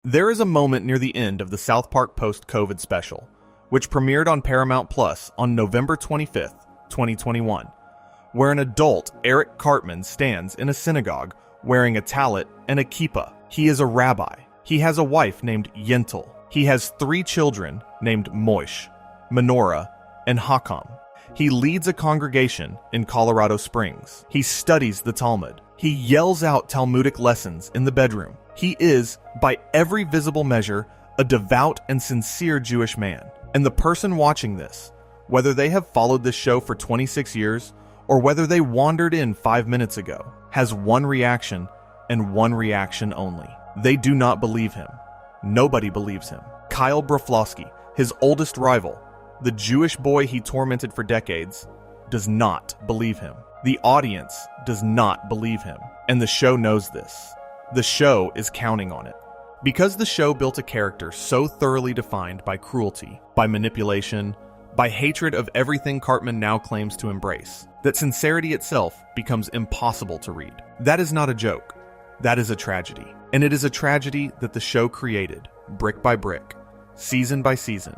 There is a moment near the end of the South Park post-COVID special, which premiered on Paramount Plus on November 25th, 2021, where an adult, Eric Cartman, stands in a synagogue wearing a tallit and a kippah. He is a rabbi. He has a wife named Yentl. He has 3 children named Moish, Menorah, and Hakam. He leads a congregation in Colorado Springs. He studies the Talmud. He yells out Talmudic lessons in the bedroom. He is, by every visible measure, a devout and sincere Jewish man. And the person watching this, whether they have followed this show for 26 years or whether they wandered in 5 minutes ago, has one reaction and one reaction only. They do not believe him. Nobody believes him. Kyle Broflovsky, his oldest rival, the Jewish boy he tormented for decades, does not believe him. The audience does not believe him. And the show knows this. The show is counting on it. Because the show built a character so thoroughly defined by cruelty, by manipulation, by hatred of everything Cartman now claims to embrace, that sincerity itself becomes impossible to read. That is not a joke. That is a tragedy. And it is a tragedy that the show created, brick by brick, season by season,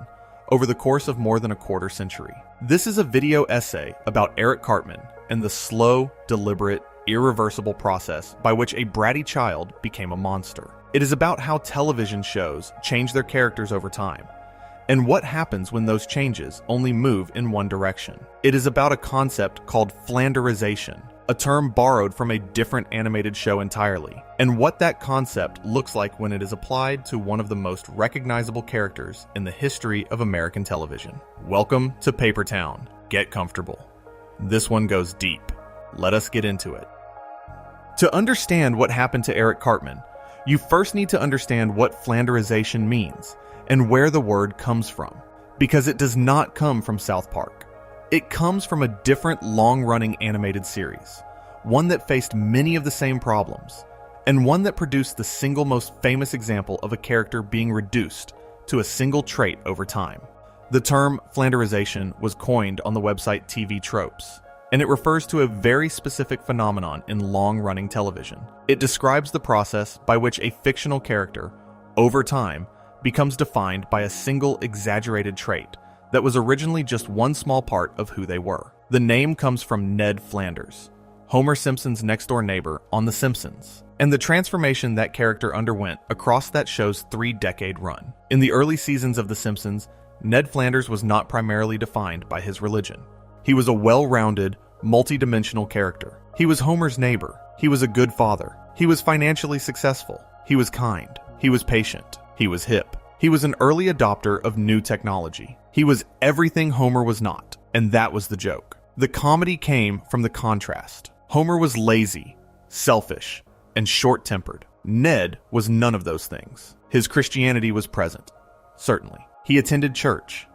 over the course of more than a quarter century. This is a video essay about Eric Cartman and the slow, deliberate, irreversible process by which a bratty child became a monster. It is about how television shows change their characters over time, and what happens when those changes only move in one direction. It is about a concept called Flanderisation, a term borrowed from a different animated show entirely, and what that concept looks like when it is applied to one of the most recognizable characters in the history of American television. Welcome to Paper Town. Get comfortable. This one goes deep. Let us get into it. To understand what happened to Eric Cartman, you first need to understand what Flanderisation means and where the word comes from, because it does not come from South Park. It comes from a different long-running animated series, one that faced many of the same problems, and one that produced the single most famous example of a character being reduced to a single trait over time. The term Flanderisation was coined on the website TV Tropes, and it refers to a very specific phenomenon in long-running television. It describes the process by which a fictional character, over time, becomes defined by a single exaggerated trait that was originally just one small part of who they were. The name comes from Ned Flanders, Homer Simpson's next-door neighbor on The Simpsons, and the transformation that character underwent across that show's 3-decade run. In the early seasons of The Simpsons, Ned Flanders was not primarily defined by his religion. He was a well-rounded, multi-dimensional character. He was Homer's neighbor. He was a good father. He was financially successful. He was kind. He was patient. He was hip. He was an early adopter of new technology. He was everything Homer was not, and that was the joke. The comedy came from the contrast. Homer was lazy, selfish, and short-tempered. Ned was none of those things. His Christianity was present, certainly. He attended church.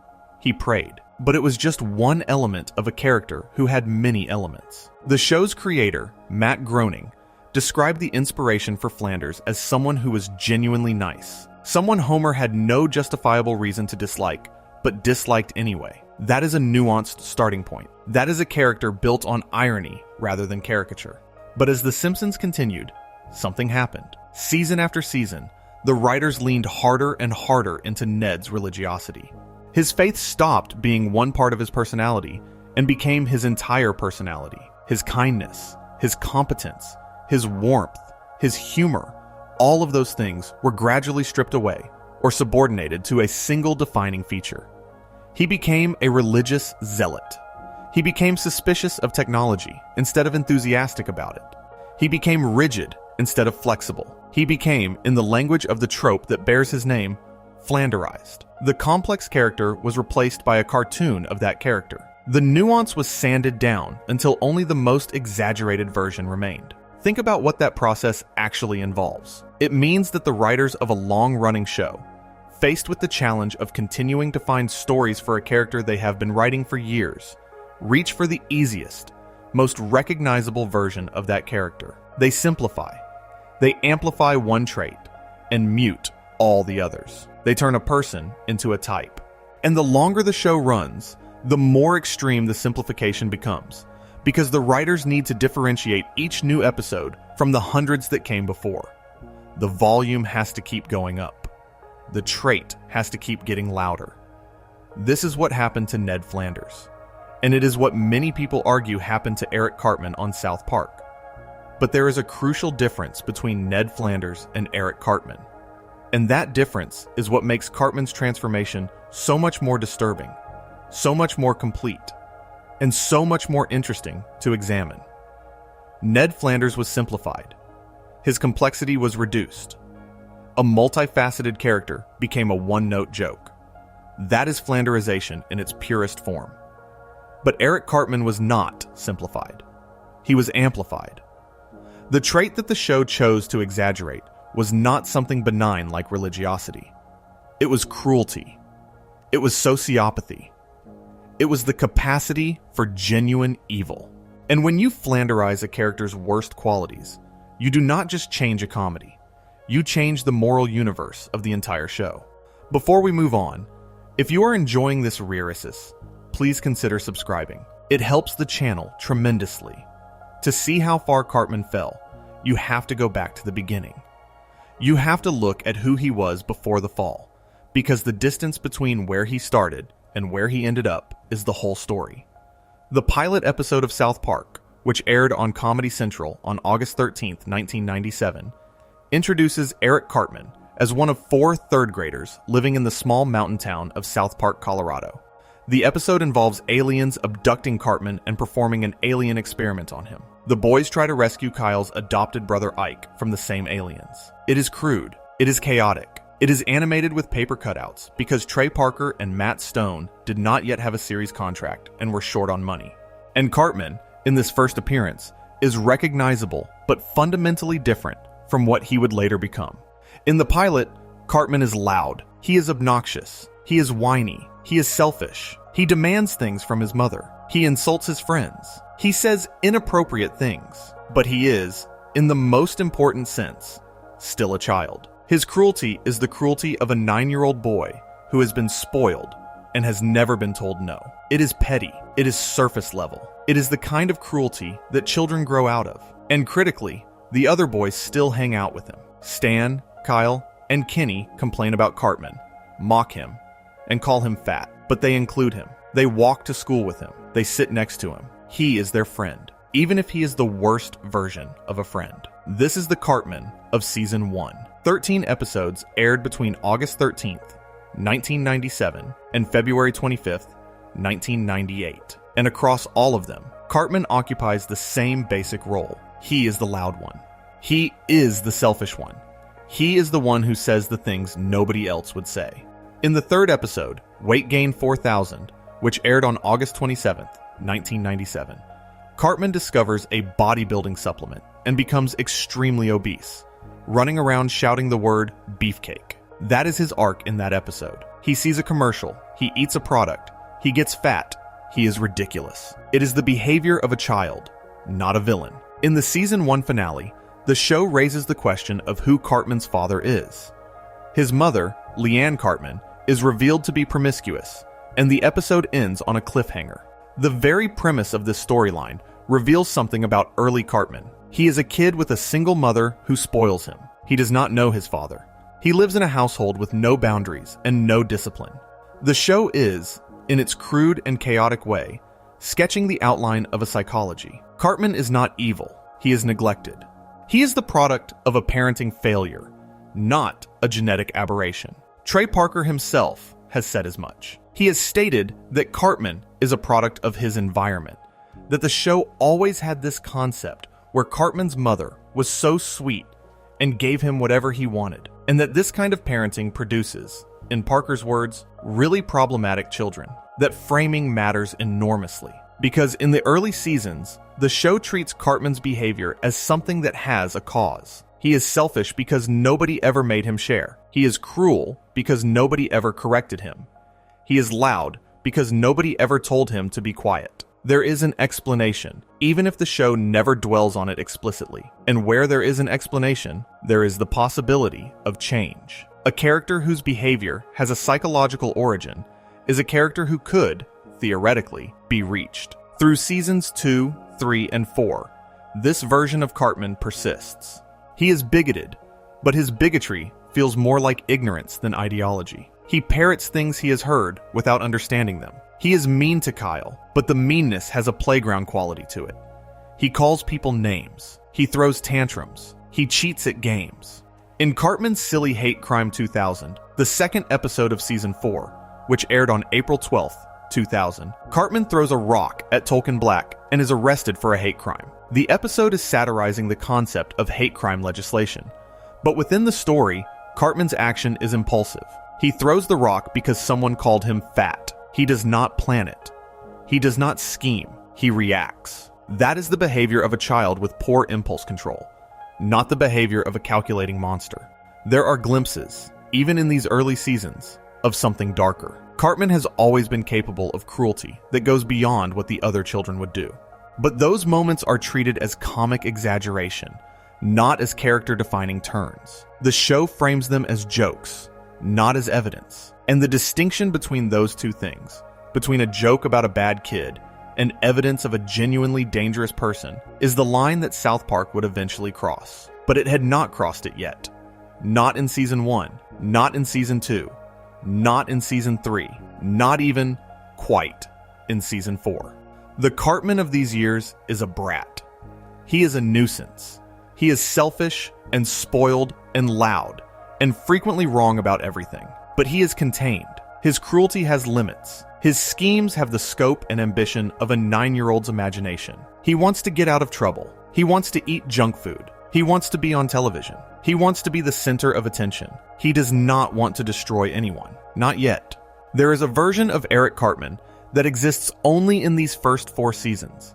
He prayed. But it was just one element of a character who had many elements. The show's creator, Matt Groening, described the inspiration for Flanders as someone who was genuinely nice. Someone Homer had no justifiable reason to dislike, but disliked anyway. That is a nuanced starting point. That is a character built on irony rather than caricature. But as The Simpsons continued, something happened. Season after season, the writers leaned harder and harder into Ned's religiosity. His faith stopped being one part of his personality and became his entire personality. His kindness, his competence, his warmth, his humor, all of those things were gradually stripped away or subordinated to a single defining feature. He became a religious zealot. He became suspicious of technology instead of enthusiastic about it. He became rigid instead of flexible. He became, in the language of the trope that bears his name, Flanderized. The complex character was replaced by a cartoon of that character. The nuance was sanded down until only the most exaggerated version remained. Think about what that process actually involves. It means that the writers of a long-running show, faced with the challenge of continuing to find stories for a character they have been writing for years, reach for the easiest, most recognizable version of that character. They simplify. They amplify one trait and mute all the others. They turn a person into a type. And the longer the show runs, the more extreme the simplification becomes, because the writers need to differentiate each new episode from the hundreds that came before. The volume has to keep going up. The trait has to keep getting louder. This is what happened to Ned Flanders, and it is what many people argue happened to Eric Cartman on South Park. But there is a crucial difference between Ned Flanders and Eric Cartman, and that difference is what makes Cartman's transformation so much more disturbing, so much more complete, and so much more interesting to examine. Ned Flanders was simplified. His complexity was reduced. A multifaceted character became a one-note joke. That is Flanderisation in its purest form. But Eric Cartman was not simplified. He was amplified. The trait that the show chose to exaggerate was not something benign like religiosity. It was cruelty. It was sociopathy. It was the capacity for genuine evil. And when you Flanderize a character's worst qualities, you do not just change a comedy. You change the moral universe of the entire show. Before we move on, if you are enjoying this rearisis, please consider subscribing. It helps the channel tremendously. To see how far Cartman fell, you have to go back to the beginning. You have to look at who he was before the fall, because the distance between where he started and where he ended up is the whole story. The pilot episode of South Park, which aired on Comedy Central on August 13th, 1997, introduces Eric Cartman as one of 4 third graders living in the small mountain town of South Park, Colorado. The episode involves aliens abducting Cartman and performing an alien experiment on him. The boys try to rescue Kyle's adopted brother Ike from the same aliens. It is crude. It is chaotic. It is animated with paper cutouts because Trey Parker and Matt Stone did not yet have a series contract and were short on money. And Cartman, in this first appearance, is recognizable but fundamentally different from what he would later become. In the pilot, Cartman is loud. He is obnoxious. He is whiny. He is selfish. He demands things from his mother. He insults his friends. He says inappropriate things. But he is, in the most important sense, still a child. His cruelty is the cruelty of a 9-year-old boy who has been spoiled and has never been told no. It is petty. It is surface level. It is the kind of cruelty that children grow out of. And critically, the other boys still hang out with him. Stan, Kyle, and Kenny complain about Cartman, mock him, and call him fat. But they include him. They walk to school with him. They sit next to him. He is their friend, even if he is the worst version of a friend. This is the Cartman of Season 1. 13 episodes aired between August 13th, 1997 and February 25th, 1998. And across all of them, Cartman occupies the same basic role. He is the loud one. He is the selfish one. He is the one who says the things nobody else would say. In the 3rd episode, Weight Gain 4000, which aired on August 27th, 1997, Cartman discovers a bodybuilding supplement and becomes extremely obese, running around shouting the word beefcake. That is his arc in that episode. He sees a commercial, he eats a product, he gets fat, he is ridiculous. It is the behavior of a child, not a villain. In the Season 1 finale, the show raises the question of who Cartman's father is. His mother, Leanne Cartman, is revealed to be promiscuous, and the episode ends on a cliffhanger. The very premise of this storyline reveals something about early Cartman. He is a kid with a single mother who spoils him. He does not know his father. He lives in a household with no boundaries and no discipline. The show is, in its crude and chaotic way, sketching the outline of a psychology. Cartman is not evil. He is neglected. He is the product of a parenting failure, not a genetic aberration. Trey Parker himself has said as much. He has stated that Cartman is a product of his environment, that the show always had this concept where Cartman's mother was so sweet and gave him whatever he wanted, and that this kind of parenting produces, in Parker's words, really problematic children. That framing matters enormously, because in the early seasons, the show treats Cartman's behavior as something that has a cause. He is selfish because nobody ever made him share. He is cruel because nobody ever corrected him. He is loud because nobody ever told him to be quiet. There is an explanation, even if the show never dwells on it explicitly. And where there is an explanation, there is the possibility of change. A character whose behavior has a psychological origin is a character who could, theoretically, be reached. Through seasons 2, 3, and 4, this version of Cartman persists. He is bigoted, but his bigotry feels more like ignorance than ideology. He parrots things he has heard without understanding them. He is mean to Kyle, but the meanness has a playground quality to it. He calls people names. He throws tantrums. He cheats at games. In Cartman's Silly Hate Crime 2000, the second episode of Season 4, which aired on April 12th, 2000, Cartman throws a rock at Tolkien Black and is arrested for a hate crime. The episode is satirizing the concept of hate crime legislation, but within the story, Cartman's action is impulsive. He throws the rock because someone called him fat. He does not plan it. He does not scheme. He reacts. That is the behavior of a child with poor impulse control, not the behavior of a calculating monster. There are glimpses, even in these early seasons, of something darker. Cartman has always been capable of cruelty that goes beyond what the other children would do. But those moments are treated as comic exaggeration, not as character-defining turns. The show frames them as jokes, not as evidence. And the distinction between those two things, between a joke about a bad kid and evidence of a genuinely dangerous person, is the line that South Park would eventually cross. But it had not crossed it yet. Not in Season 1, not in Season 2, not in Season 3, not even quite in Season 4. The Cartman of these years is a brat. He is a nuisance. He is selfish and spoiled and loud and frequently wrong about everything. But he is contained. His cruelty has limits. His schemes have the scope and ambition of a 9-year-old's imagination. He wants to get out of trouble. He wants to eat junk food. He wants to be on television. He wants to be the center of attention. He does not want to destroy anyone. Not yet. There is a version of Eric Cartman that exists only in these first 4 seasons.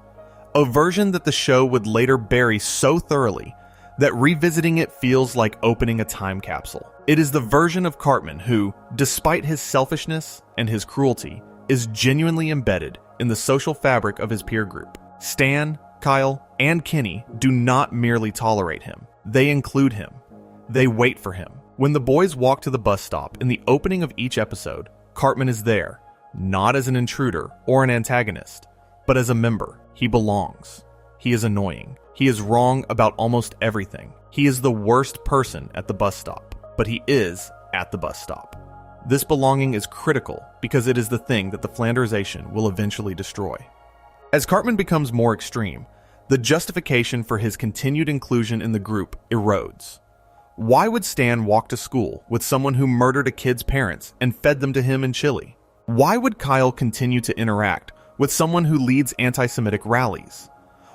A version that the show would later bury so thoroughly that revisiting it feels like opening a time capsule. It is the version of Cartman who, despite his selfishness and his cruelty, is genuinely embedded in the social fabric of his peer group. Stan, Kyle, and Kenny do not merely tolerate him. They include him. They wait for him. When the boys walk to the bus stop in the opening of each episode, Cartman is there, not as an intruder or an antagonist, but as a member. He belongs. He is annoying. He is wrong about almost everything. He is the worst person at the bus stop, but he is at the bus stop. This belonging is critical because it is the thing that the Flanderisation will eventually destroy. As Cartman becomes more extreme, the justification for his continued inclusion in the group erodes. Why would Stan walk to school with someone who murdered a kid's parents and fed them to him in Chile? Why would Kyle continue to interact with someone who leads anti-Semitic rallies?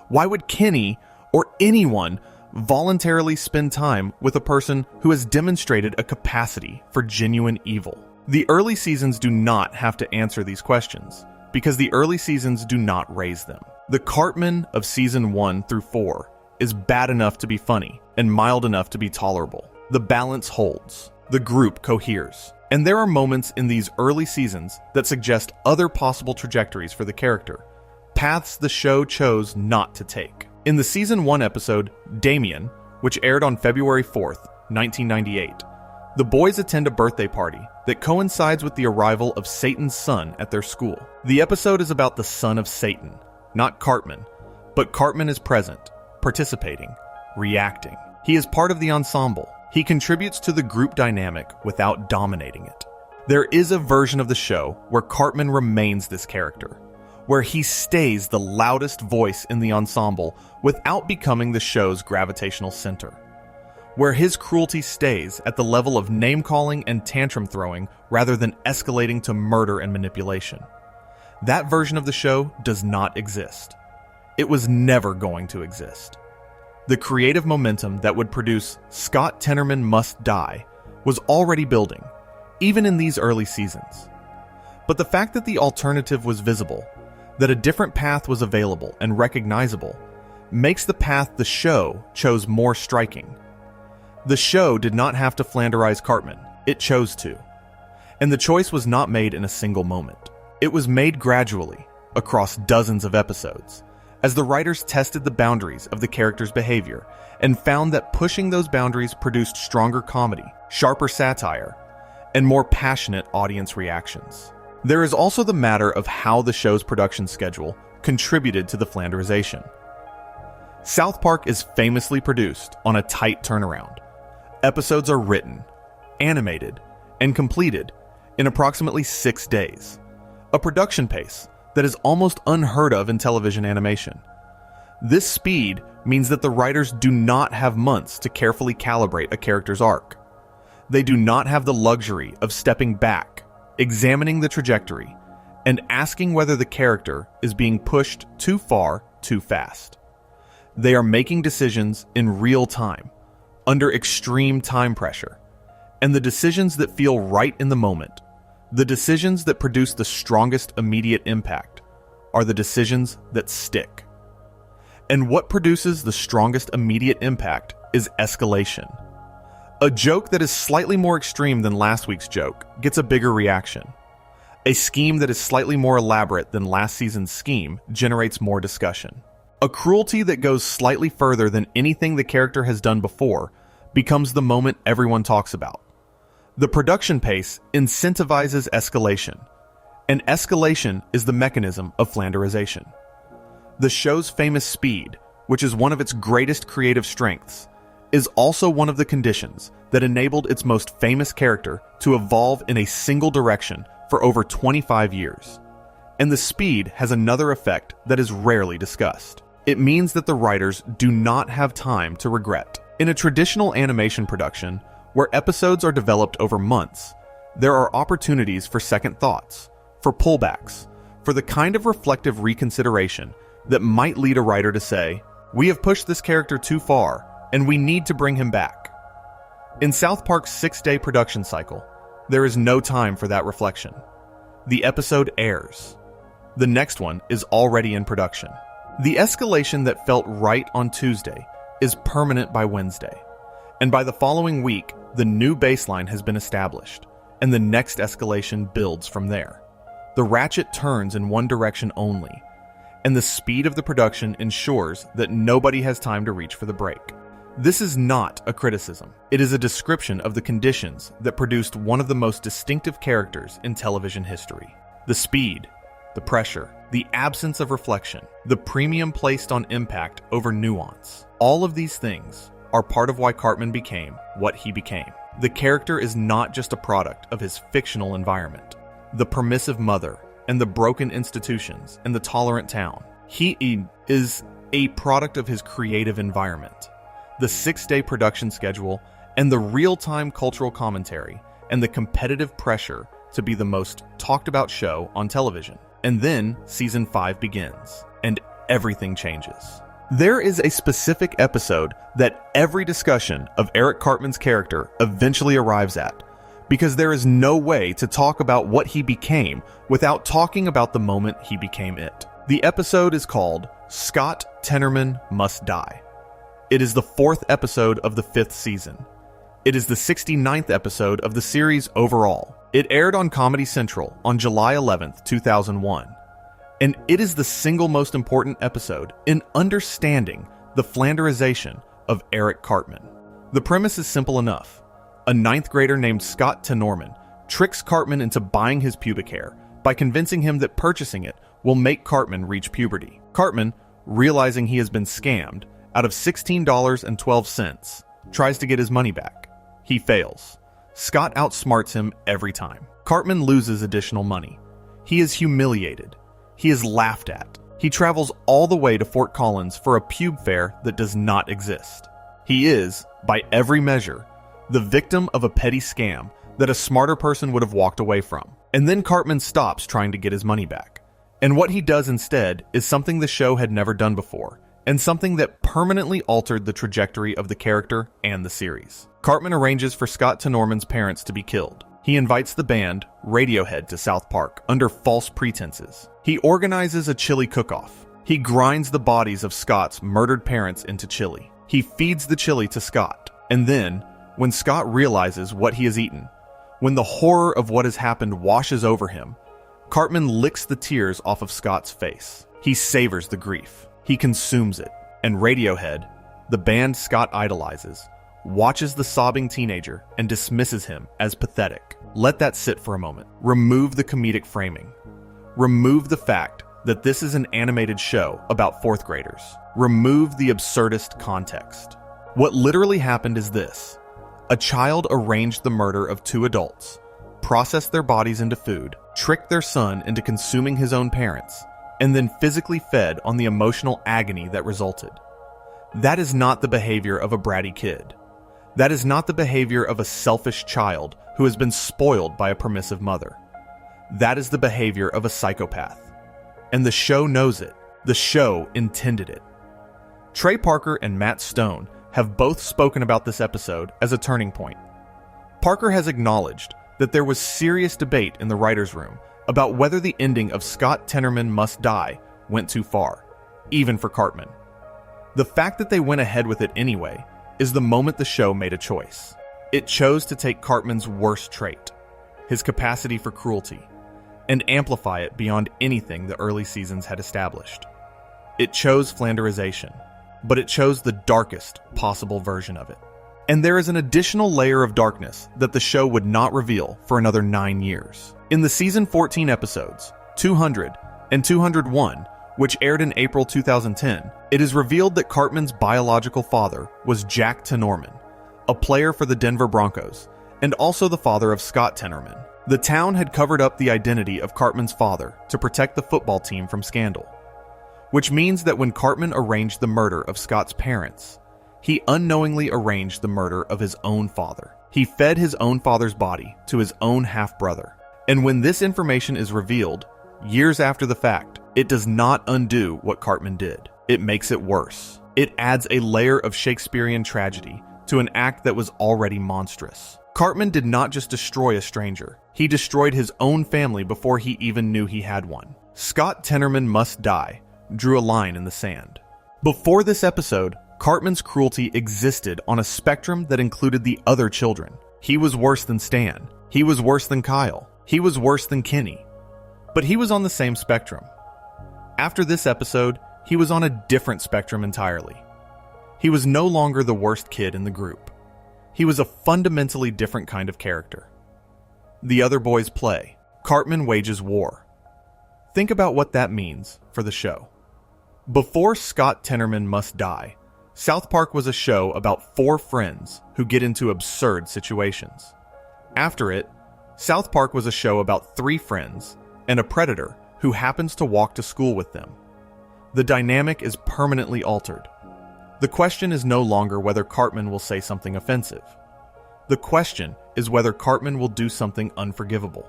Why would Kenny or anyone voluntarily spend time with a person who has demonstrated a capacity for genuine evil? The early seasons do not have to answer these questions, because the early seasons do not raise them. The Cartman of Season 1 through 4 is bad enough to be funny and mild enough to be tolerable. The balance holds. The group coheres. And there are moments in these early seasons that suggest other possible trajectories for the character, paths the show chose not to take. In the Season 1 episode, Damien, which aired on February 4th, 1998, the boys attend a birthday party that coincides with the arrival of Satan's son at their school. The episode is about the son of Satan, not Cartman, but Cartman is present, participating, reacting. He is part of the ensemble. He contributes to the group dynamic without dominating it. There is a version of the show where Cartman remains this character, where he stays the loudest voice in the ensemble without becoming the show's gravitational center, where his cruelty stays at the level of name-calling and tantrum-throwing rather than escalating to murder and manipulation. That version of the show does not exist. It was never going to exist. The creative momentum that would produce Scott Tenorman Must Die was already building, even in these early seasons. But the fact that the alternative was visible, that a different path was available and recognizable, makes the path the show chose more striking. The show did not have to Flanderize Cartman, it chose to. And the choice was not made in a single moment. It was made gradually, across dozens of episodes, as the writers tested the boundaries of the character's behavior and found that pushing those boundaries produced stronger comedy, sharper satire, and more passionate audience reactions. There is also the matter of how the show's production schedule contributed to the Flanderization. South Park is famously produced on a tight turnaround, Episodes are written, animated, and completed in approximately 6 days, a production pace that is almost unheard of in television animation. This speed means that the writers do not have months to carefully calibrate a character's arc. They do not have the luxury of stepping back, examining the trajectory, and asking whether the character is being pushed too far, too fast. They are making decisions in real time, under extreme time pressure, and the decisions that feel right in the moment, the decisions that produce the strongest immediate impact, are the decisions that stick. And what produces the strongest immediate impact is escalation. A joke that is slightly more extreme than last week's joke gets a bigger reaction. A scheme that is slightly more elaborate than last season's scheme generates more discussion. A cruelty that goes slightly further than anything the character has done before becomes the moment everyone talks about. The production pace incentivizes escalation, and escalation is the mechanism of Flanderisation. The show's famous speed, which is one of its greatest creative strengths, is also one of the conditions that enabled its most famous character to evolve in a single direction for over 25 years. And the speed has another effect that is rarely discussed. It means that the writers do not have time to regret. In a traditional animation production, where episodes are developed over months, there are opportunities for second thoughts, for pullbacks, for the kind of reflective reconsideration that might lead a writer to say, "We have pushed this character too far, and we need to bring him back." In South Park's 6-day production cycle, there is no time for that reflection. The episode airs. The next one is already in production. The escalation that felt right on Tuesday is permanent by Wednesday, and by the following week, the new baseline has been established, and the next escalation builds from there. The ratchet turns in one direction only, and the speed of the production ensures that nobody has time to reach for the brake. This is not a criticism. It is a description of the conditions that produced one of the most distinctive characters in television history. The speed, the pressure, the absence of reflection, the premium placed on impact over nuance. All of these things are part of why Cartman became what he became. The character is not just a product of his fictional environment, the permissive mother, and the broken institutions, and the tolerant town. He is a product of his creative environment. The 6-day production schedule, and the real-time cultural commentary, and the competitive pressure to be the most talked about show on television. And then season 5 begins, and everything changes. There is a specific episode that every discussion of Eric Cartman's character eventually arrives at, because there is no way to talk about what he became without talking about the moment he became it. The episode is called Scott Tenorman Must Die. It is the 4th episode of the 5th season. It is the 69th episode of the series overall. It aired on Comedy Central on July 11th, 2001. And it is the single most important episode in understanding the Flanderisation of Eric Cartman. The premise is simple enough. A 9th grader named Scott Tenorman tricks Cartman into buying his pubic hair by convincing him that purchasing it will make Cartman reach puberty. Cartman, realizing he has been scammed, out of $16.12, tries to get his money back. He fails. Scott outsmarts him every time. Cartman loses additional money. He is humiliated. He is laughed at. He travels all the way to Fort Collins for a pube fair that does not exist. He is, by every measure, the victim of a petty scam that a smarter person would have walked away from. And then Cartman stops trying to get his money back. And what he does instead is something the show had never done before, and something that permanently altered the trajectory of the character and the series. Cartman arranges for Scott Tenorman's parents to be killed. He invites the band Radiohead to South Park under false pretenses. He organizes a chili cook-off. He grinds the bodies of Scott's murdered parents into chili. He feeds the chili to Scott. And then, when Scott realizes what he has eaten, when the horror of what has happened washes over him, Cartman licks the tears off of Scott's face. He savors the grief. He consumes it. And Radiohead, the band Scott idolizes, watches the sobbing teenager and dismisses him as pathetic. Let that sit for a moment. Remove the comedic framing. Remove the fact that this is an animated show about 4th graders. Remove the absurdist context. What literally happened is this. A child arranged the murder of two adults, processed their bodies into food, tricked their son into consuming his own parents, and then physically fed on the emotional agony that resulted. That is not the behavior of a bratty kid. That is not the behavior of a selfish child who has been spoiled by a permissive mother. That is the behavior of a psychopath. And the show knows it. The show intended it. Trey Parker and Matt Stone have both spoken about this episode as a turning point. Parker has acknowledged that there was serious debate in the writers' room about whether the ending of Scott Tenorman Must Die went too far, even for Cartman. The fact that they went ahead with it anyway is the moment the show made a choice. It chose to take Cartman's worst trait, his capacity for cruelty, and amplify it beyond anything the early seasons had established. It chose Flanderisation, but it chose the darkest possible version of it. And there is an additional layer of darkness that the show would not reveal for another 9 years. In the season 14 episodes, 200 and 201, which aired in April 2010, it is revealed that Cartman's biological father was Jack Tenorman, a player for the Denver Broncos, and also the father of Scott Tenorman. The town had covered up the identity of Cartman's father to protect the football team from scandal, which means that when Cartman arranged the murder of Scott's parents, he unknowingly arranged the murder of his own father. He fed his own father's body to his own half-brother. And when this information is revealed, years after the fact, it does not undo what Cartman did. It makes it worse. It adds a layer of Shakespearean tragedy to an act that was already monstrous. Cartman did not just destroy a stranger. He destroyed his own family before he even knew he had one. Scott Tenorman Must Die drew a line in the sand. Before this episode, Cartman's cruelty existed on a spectrum that included the other children. He was worse than Stan. He was worse than Kyle. He was worse than Kenny. But he was on the same spectrum. After this episode, he was on a different spectrum entirely. He was no longer the worst kid in the group. He was a fundamentally different kind of character. The other boys play. Cartman wages war. Think about what that means for the show. Before Scott Tenorman Must Die, South Park was a show about 4 friends who get into absurd situations. After it, South Park was a show about 3 friends and a predator who happens to walk to school with them. The dynamic is permanently altered. The question is no longer whether Cartman will say something offensive. The question is whether Cartman will do something unforgivable.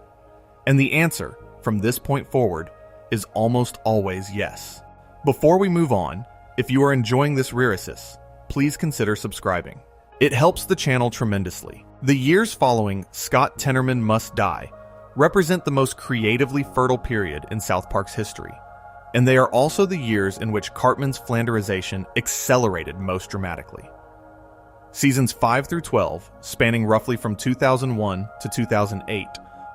And the answer, from this point forward, is almost always yes. Before we move on, if you are enjoying this Rearisis, please consider subscribing. It helps the channel tremendously. The years following Scott Tenorman Must Die represent the most creatively fertile period in South Park's history, and they are also the years in which Cartman's Flanderisation accelerated most dramatically. Seasons 5 through 12, spanning roughly from 2001 to 2008,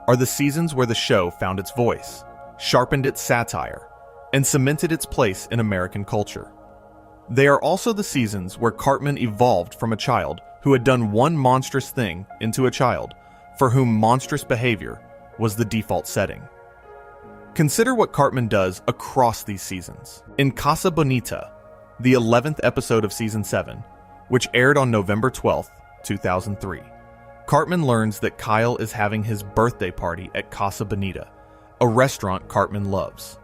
are the seasons where the show found its voice, sharpened its satire, and cemented its place in American culture. They are also the seasons where Cartman evolved from a child who had done one monstrous thing into a child for whom monstrous behavior was the default setting. Consider what Cartman does across these seasons. In Casa Bonita, the 11th episode of Season 7, which aired on November 12th, 2003, Cartman learns that Kyle is having his birthday party at Casa Bonita, a restaurant Cartman loves.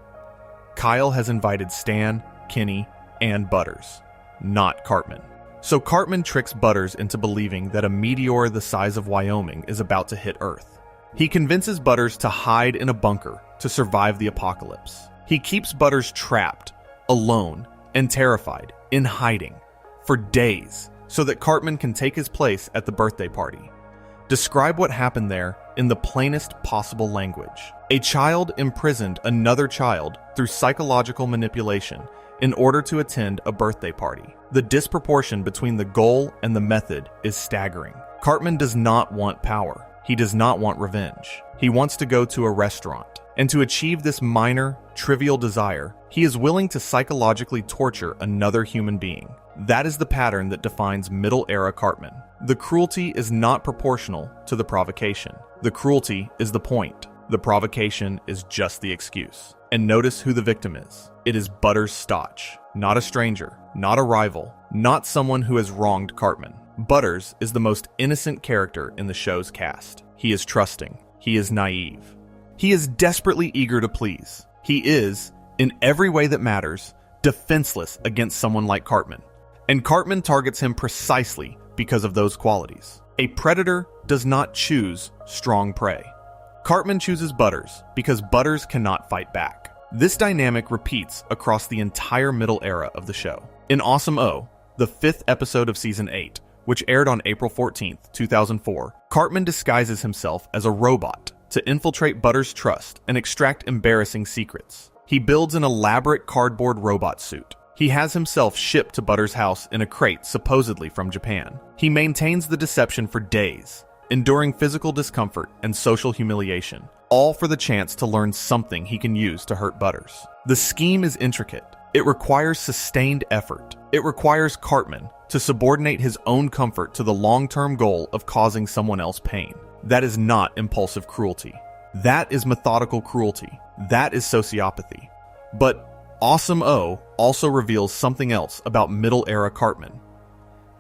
Kyle has invited Stan, Kenny, and Butters, not Cartman. So Cartman tricks Butters into believing that a meteor the size of Wyoming is about to hit Earth. He convinces Butters to hide in a bunker to survive the apocalypse. He keeps Butters trapped, alone, and terrified, in hiding, for days, so that Cartman can take his place at the birthday party. Describe what happened there in the plainest possible language. A child imprisoned another child through psychological manipulation in order to attend a birthday party. The disproportion between the goal and the method is staggering. Cartman does not want power. He does not want revenge. He wants to go to a restaurant. And to achieve this minor, trivial desire, he is willing to psychologically torture another human being. That is the pattern that defines middle-era Cartman. The cruelty is not proportional to the provocation. The cruelty is the point. The provocation is just the excuse. And notice who the victim is. It is Butters Stotch, not a stranger, not a rival, not someone who has wronged Cartman. Butters is the most innocent character in the show's cast. He is trusting. He is naive. He is desperately eager to please. He is, in every way that matters, defenseless against someone like Cartman. And Cartman targets him precisely because of those qualities. A predator does not choose strong prey. Cartman chooses Butters because Butters cannot fight back. This dynamic repeats across the entire middle era of the show. In Awesome O, the 5th episode of Season 8, which aired on April 14, 2004, Cartman disguises himself as a robot to infiltrate Butters' trust and extract embarrassing secrets. He builds an elaborate cardboard robot suit. He has himself shipped to Butters' house in a crate supposedly from Japan. He maintains the deception for days, enduring physical discomfort and social humiliation, all for the chance to learn something he can use to hurt Butters. The scheme is intricate. It requires sustained effort. It requires Cartman to subordinate his own comfort to the long-term goal of causing someone else pain. That is not impulsive cruelty. That is methodical cruelty. That is sociopathy. But Awesome O also reveals something else about middle-era Cartman.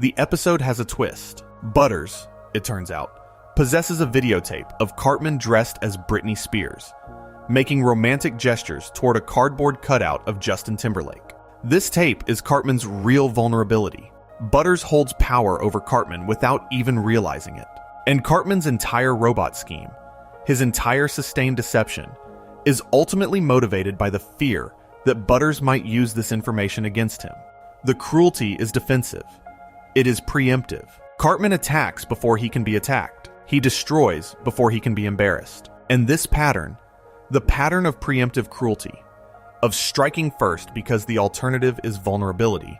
The episode has a twist. Butters, it turns out, possesses a videotape of Cartman dressed as Britney Spears, making romantic gestures toward a cardboard cutout of Justin Timberlake. This tape is Cartman's real vulnerability. Butters holds power over Cartman without even realizing it. And Cartman's entire robot scheme, his entire sustained deception, is ultimately motivated by the fear that Butters might use this information against him. The cruelty is defensive. It is preemptive. Cartman attacks before he can be attacked. He destroys before he can be embarrassed. And this pattern, the pattern of preemptive cruelty, of striking first because the alternative is vulnerability,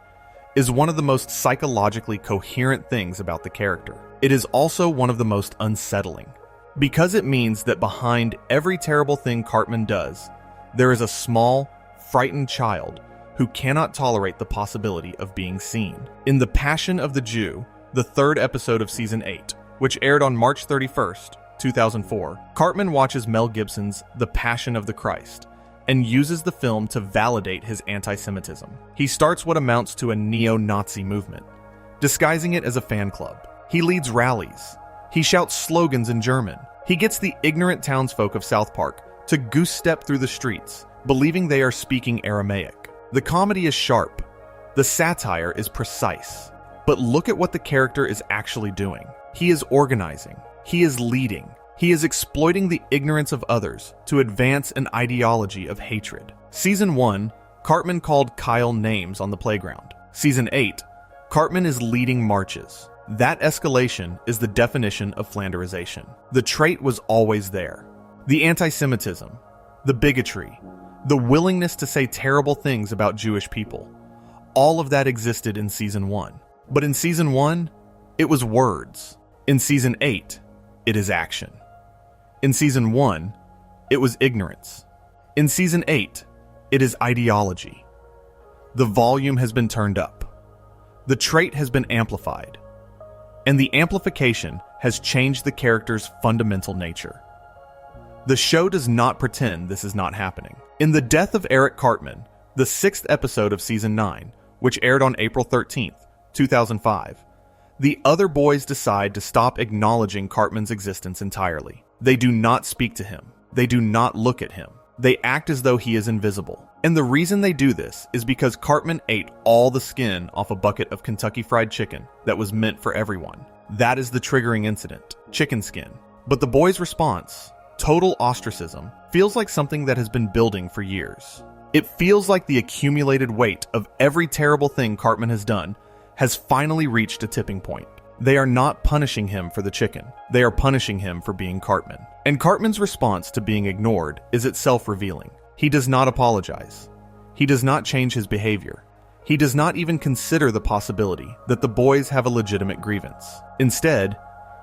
is one of the most psychologically coherent things about the character. It is also one of the most unsettling, because it means that behind every terrible thing Cartman does, there is a small, frightened child who cannot tolerate the possibility of being seen. In The Passion of the Jew, the 3rd episode of Season 8, which aired on March 31st, 2004, Cartman watches Mel Gibson's The Passion of the Christ and uses the film to validate his anti-Semitism. He starts what amounts to a neo-Nazi movement, disguising it as a fan club. He leads rallies. He shouts slogans in German. He gets the ignorant townsfolk of South Park to goose-step through the streets, believing they are speaking Aramaic. The comedy is sharp. The satire is precise. But look at what the character is actually doing. He is organizing. He is leading. He is exploiting the ignorance of others to advance an ideology of hatred. Season 1, Cartman called Kyle names on the playground. Season 8, Cartman is leading marches. That escalation is the definition of Flanderisation. The trait was always there. The anti-Semitism, the bigotry, the willingness to say terrible things about Jewish people, all of that existed in Season 1. But in Season 1, it was words. In Season 8, it is action. In Season 1, it was ignorance. In Season 8, it is ideology. The volume has been turned up. The trait has been amplified. And the amplification has changed the character's fundamental nature. The show does not pretend this is not happening. In The Death of Eric Cartman, the 6th episode of Season 9, which aired on April 13th, 2005, the other boys decide to stop acknowledging Cartman's existence entirely. They do not speak to him. They do not look at him. They act as though he is invisible. And the reason they do this is because Cartman ate all the skin off a bucket of Kentucky Fried Chicken that was meant for everyone. That is the triggering incident, chicken skin. But the boys' response, total ostracism, feels like something that has been building for years. It feels like the accumulated weight of every terrible thing Cartman has done has finally reached a tipping point. They are not punishing him for the chicken. They are punishing him for being Cartman. And Cartman's response to being ignored is itself revealing. He does not apologize. He does not change his behavior. He does not even consider the possibility that the boys have a legitimate grievance. Instead,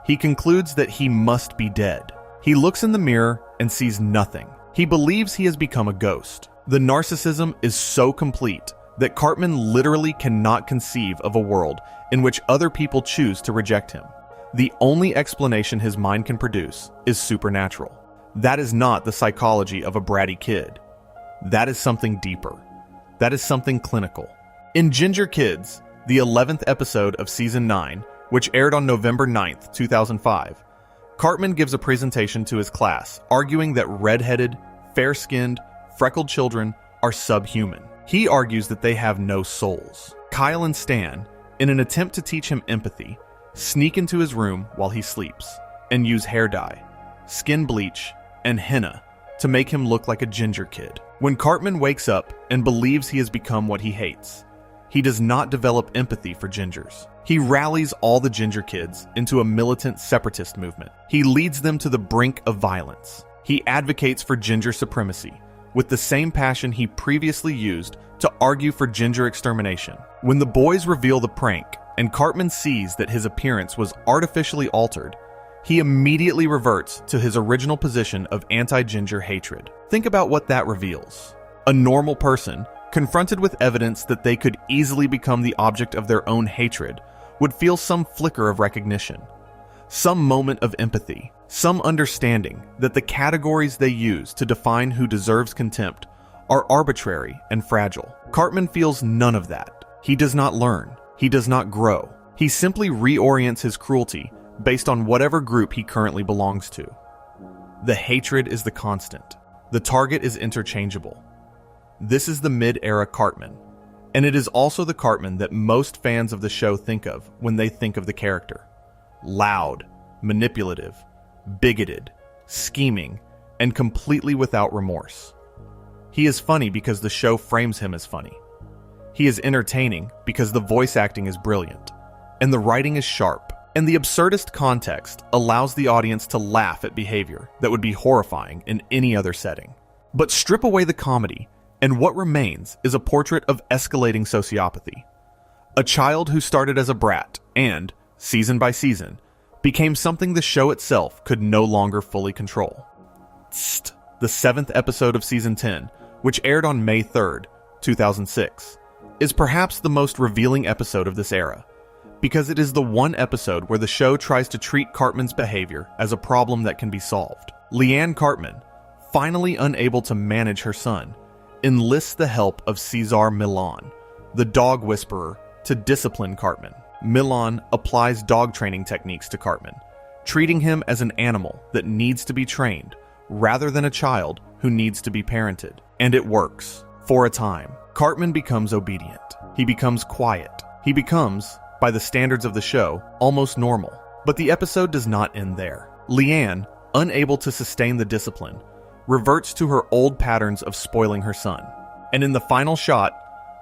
he concludes that he must be dead. He looks in the mirror and sees nothing. He believes he has become a ghost. The narcissism is so complete that Cartman literally cannot conceive of a world in which other people choose to reject him. The only explanation his mind can produce is supernatural. That is not the psychology of a bratty kid. That is something deeper. That is something clinical. In Ginger Kids, the 11th episode of Season 9, which aired on November 9th, 2005, Cartman gives a presentation to his class arguing that red-headed, fair-skinned, freckled children are subhuman. He argues that they have no souls. Kyle and Stan, in an attempt to teach him empathy, sneak into his room while he sleeps and use hair dye, skin bleach, and henna to make him look like a ginger kid. When Cartman wakes up and believes he has become what he hates, he does not develop empathy for gingers. He rallies all the ginger kids into a militant separatist movement. He leads them to the brink of violence. He advocates for ginger supremacy with the same passion he previously used to argue for ginger extermination. When the boys reveal the prank and Cartman sees that his appearance was artificially altered, he immediately reverts to his original position of anti-ginger hatred. Think about what that reveals. A normal person, confronted with evidence that they could easily become the object of their own hatred, would feel some flicker of recognition, some moment of empathy, some understanding that the categories they use to define who deserves contempt are arbitrary and fragile. Cartman feels none of that. He does not learn. He does not grow. He simply reorients his cruelty based on whatever group he currently belongs to. The hatred is the constant. The target is interchangeable. This is the mid-era Cartman, and it is also the Cartman that most fans of the show think of when they think of the character. Loud, manipulative, bigoted, scheming, and completely without remorse. He is funny because the show frames him as funny. He is entertaining because the voice acting is brilliant, and the writing is sharp, and the absurdist context allows the audience to laugh at behavior that would be horrifying in any other setting. But strip away the comedy, and what remains is a portrait of escalating sociopathy. A child who started as a brat and, season by season, became something the show itself could no longer fully control. Tst, the 7th episode of Season 10, which aired on May 3rd, 2006, is perhaps the most revealing episode of this era, because it is the one episode where the show tries to treat Cartman's behavior as a problem that can be solved. Leanne Cartman, finally unable to manage her son, enlists the help of Cesar Millan, the dog whisperer, to discipline Cartman. Millan applies dog training techniques to Cartman, treating him as an animal that needs to be trained rather than a child who needs to be parented. And it works. For a time, Cartman becomes obedient. He becomes quiet. He becomes, by the standards of the show, almost normal. But the episode does not end there. Leanne, unable to sustain the discipline, reverts to her old patterns of spoiling her son. And in the final shot,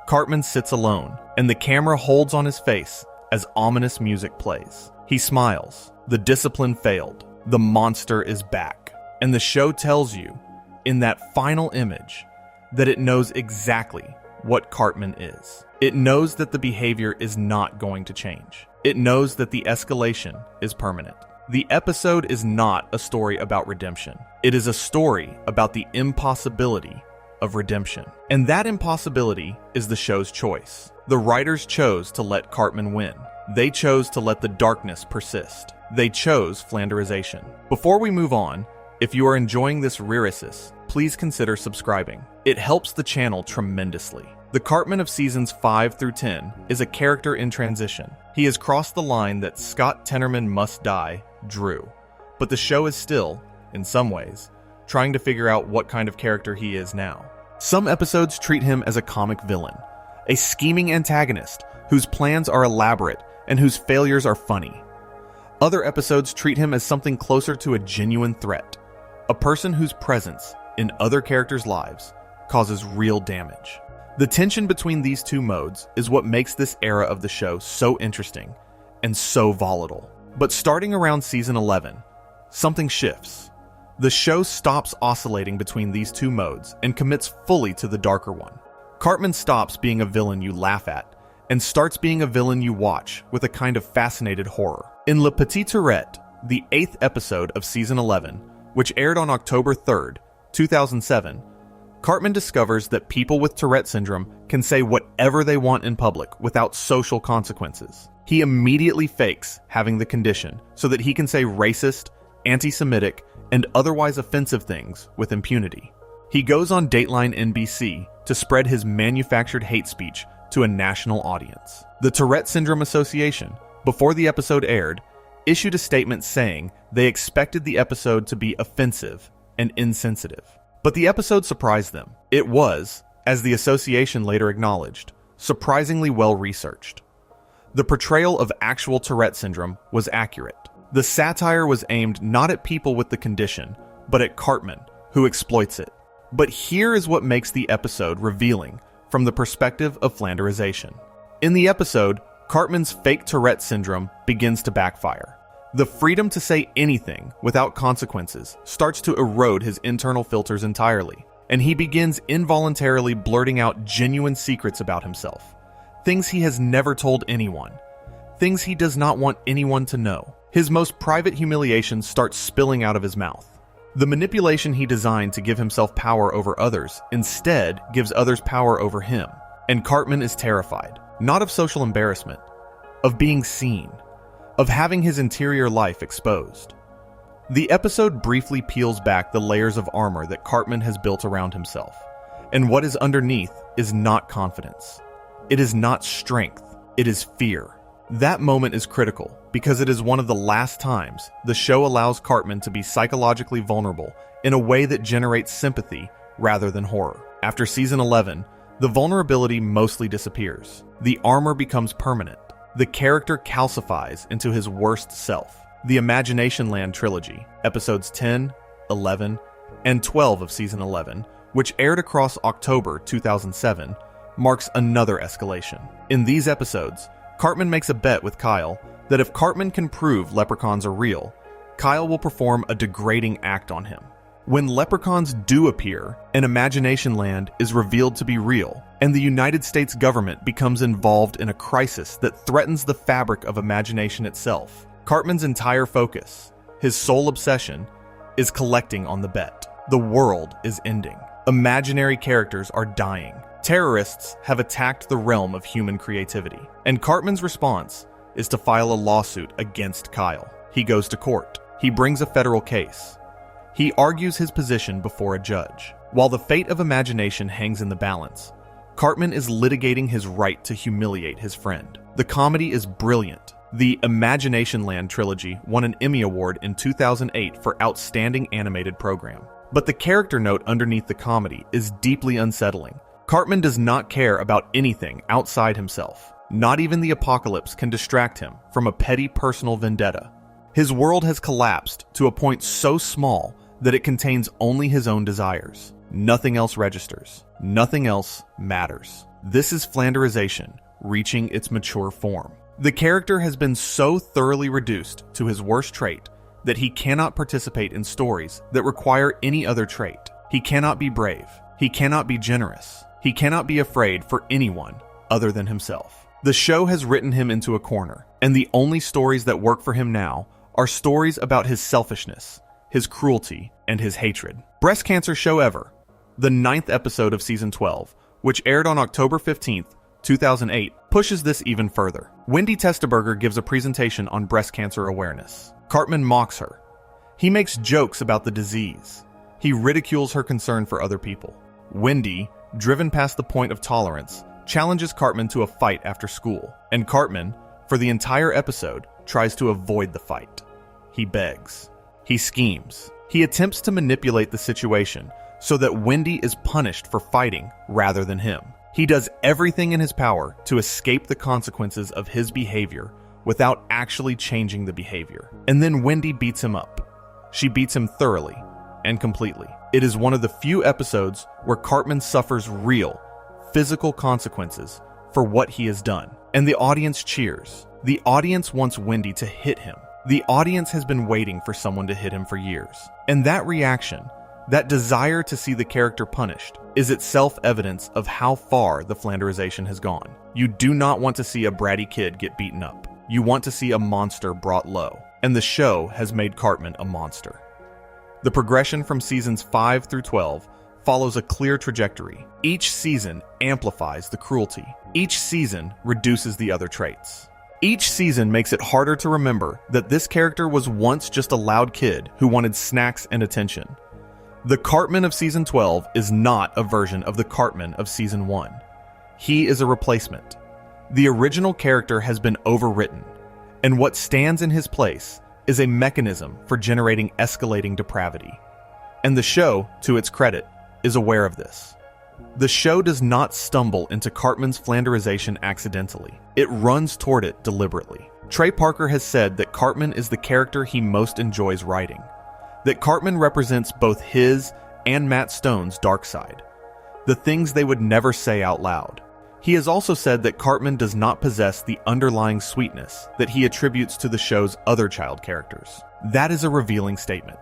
Cartman sits alone, and the camera holds on his face as ominous music plays. He smiles. The discipline failed. The monster is back. And the show tells you, in that final image, that it knows exactly what Cartman is. It knows that the behavior is not going to change. It knows that the escalation is permanent. The episode is not a story about redemption. It is a story about the impossibility of redemption. And that impossibility is the show's choice. The writers chose to let Cartman win. They chose to let the darkness persist. They chose Flanderisation. Before we move on, if you are enjoying this Rearisis, please consider subscribing. It helps the channel tremendously. The Cartman of seasons 5 through 10 is a character in transition. He has crossed the line that Scott Tenorman Must Die drew, but the show is still, in some ways, trying to figure out what kind of character he is now. Some episodes treat him as a comic villain, a scheming antagonist whose plans are elaborate and whose failures are funny. Other episodes treat him as something closer to a genuine threat, a person whose presence in other characters' lives causes real damage. The tension between these two modes is what makes this era of the show so interesting and so volatile. But starting around season 11, something shifts. The show stops oscillating between these two modes and commits fully to the darker one. Cartman stops being a villain you laugh at and starts being a villain you watch with a kind of fascinated horror. In Le Petit Tourette, the 8th episode of season 11, which aired on October 3rd, 2007, Cartman discovers that people with Tourette syndrome can say whatever they want in public without social consequences. He immediately fakes having the condition so that he can say racist, anti-Semitic, and otherwise offensive things with impunity. He goes on Dateline NBC to spread his manufactured hate speech to a national audience. The Tourette Syndrome Association, before the episode aired, issued a statement saying they expected the episode to be offensive and insensitive. But the episode surprised them. It was, as the association later acknowledged, surprisingly well researched. The portrayal of actual Tourette syndrome was accurate. The satire was aimed not at people with the condition, but at Cartman, who exploits it. But here is what makes the episode revealing from the perspective of Flanderisation. In the episode, Cartman's fake Tourette syndrome begins to backfire. The freedom to say anything without consequences starts to erode his internal filters entirely, and he begins involuntarily blurting out genuine secrets about himself. Things he has never told anyone. Things he does not want anyone to know. His most private humiliations start spilling out of his mouth. The manipulation he designed to give himself power over others instead gives others power over him. And Cartman is terrified, not of social embarrassment, of being seen, of having his interior life exposed. The episode briefly peels back the layers of armor that Cartman has built around himself, and what is underneath is not confidence. It is not strength, it is fear. That moment is critical because it is one of the last times the show allows Cartman to be psychologically vulnerable in a way that generates sympathy rather than horror. After season 11, the vulnerability mostly disappears. The armor becomes permanent. The character calcifies into his worst self. The Imagination Land trilogy, episodes 10, 11, and 12 of season 11, which aired across October 2007, marks another escalation. In these episodes, Cartman makes a bet with Kyle that if Cartman can prove leprechauns are real, Kyle will perform a degrading act on him. When leprechauns do appear, an Imagination Land is revealed to be real, and the United States government becomes involved in a crisis that threatens the fabric of imagination itself. Cartman's entire focus, his sole obsession, is collecting on the bet. The world is ending. Imaginary characters are dying. Terrorists have attacked the realm of human creativity, and Cartman's response is to file a lawsuit against Kyle. He goes to court. He brings a federal case. He argues his position before a judge. While the fate of imagination hangs in the balance, Cartman is litigating his right to humiliate his friend. The comedy is brilliant. The Imagination Land trilogy won an Emmy Award in 2008 for Outstanding Animated Program. But the character note underneath the comedy is deeply unsettling. Cartman does not care about anything outside himself. Not even the apocalypse can distract him from a petty personal vendetta. His world has collapsed to a point so small that it contains only his own desires. Nothing else registers. Nothing else matters. This is Flanderisation, reaching its mature form. The character has been so thoroughly reduced to his worst trait that he cannot participate in stories that require any other trait. He cannot be brave. He cannot be generous. He cannot be afraid for anyone other than himself. The show has written him into a corner, and the only stories that work for him now are stories about his selfishness, his cruelty, and his hatred. Breast Cancer Show Ever, the 9th episode of season 12, which aired on October 15th, 2008, pushes this even further. Wendy Testaberger gives a presentation on breast cancer awareness. Cartman mocks her. He makes jokes about the disease. He ridicules her concern for other people. Wendy, driven past the point of tolerance, challenges Cartman to a fight after school, and Cartman, for the entire episode, tries to avoid the fight. He begs. He schemes. He attempts to manipulate the situation so that Wendy is punished for fighting rather than him. He does everything in his power to escape the consequences of his behavior without actually changing the behavior. And then Wendy beats him up. She beats him thoroughly and completely. It is one of the few episodes where Cartman suffers real, physical consequences for what he has done. And the audience cheers. The audience wants Wendy to hit him. The audience has been waiting for someone to hit him for years. And that reaction, that desire to see the character punished, is itself evidence of how far the Flanderisation has gone. You do not want to see a bratty kid get beaten up. You want to see a monster brought low. And the show has made Cartman a monster. The progression from seasons 5 through 12 follows a clear trajectory. Each season amplifies the cruelty. Each season reduces the other traits. Each season makes it harder to remember that this character was once just a loud kid who wanted snacks and attention. The Cartman of season 12 is not a version of the Cartman of season 1. He is a replacement. The original character has been overwritten, And what stands in his place is a mechanism for generating escalating depravity. And the show, to its credit, is aware of this. The show does not stumble into Cartman's Flanderisation accidentally. It runs toward it deliberately. Trey Parker has said that Cartman is the character he most enjoys writing, that Cartman represents both his and Matt Stone's dark side, the things they would never say out loud. He has also said that Cartman does not possess the underlying sweetness that he attributes to the show's other child characters. That is a revealing statement.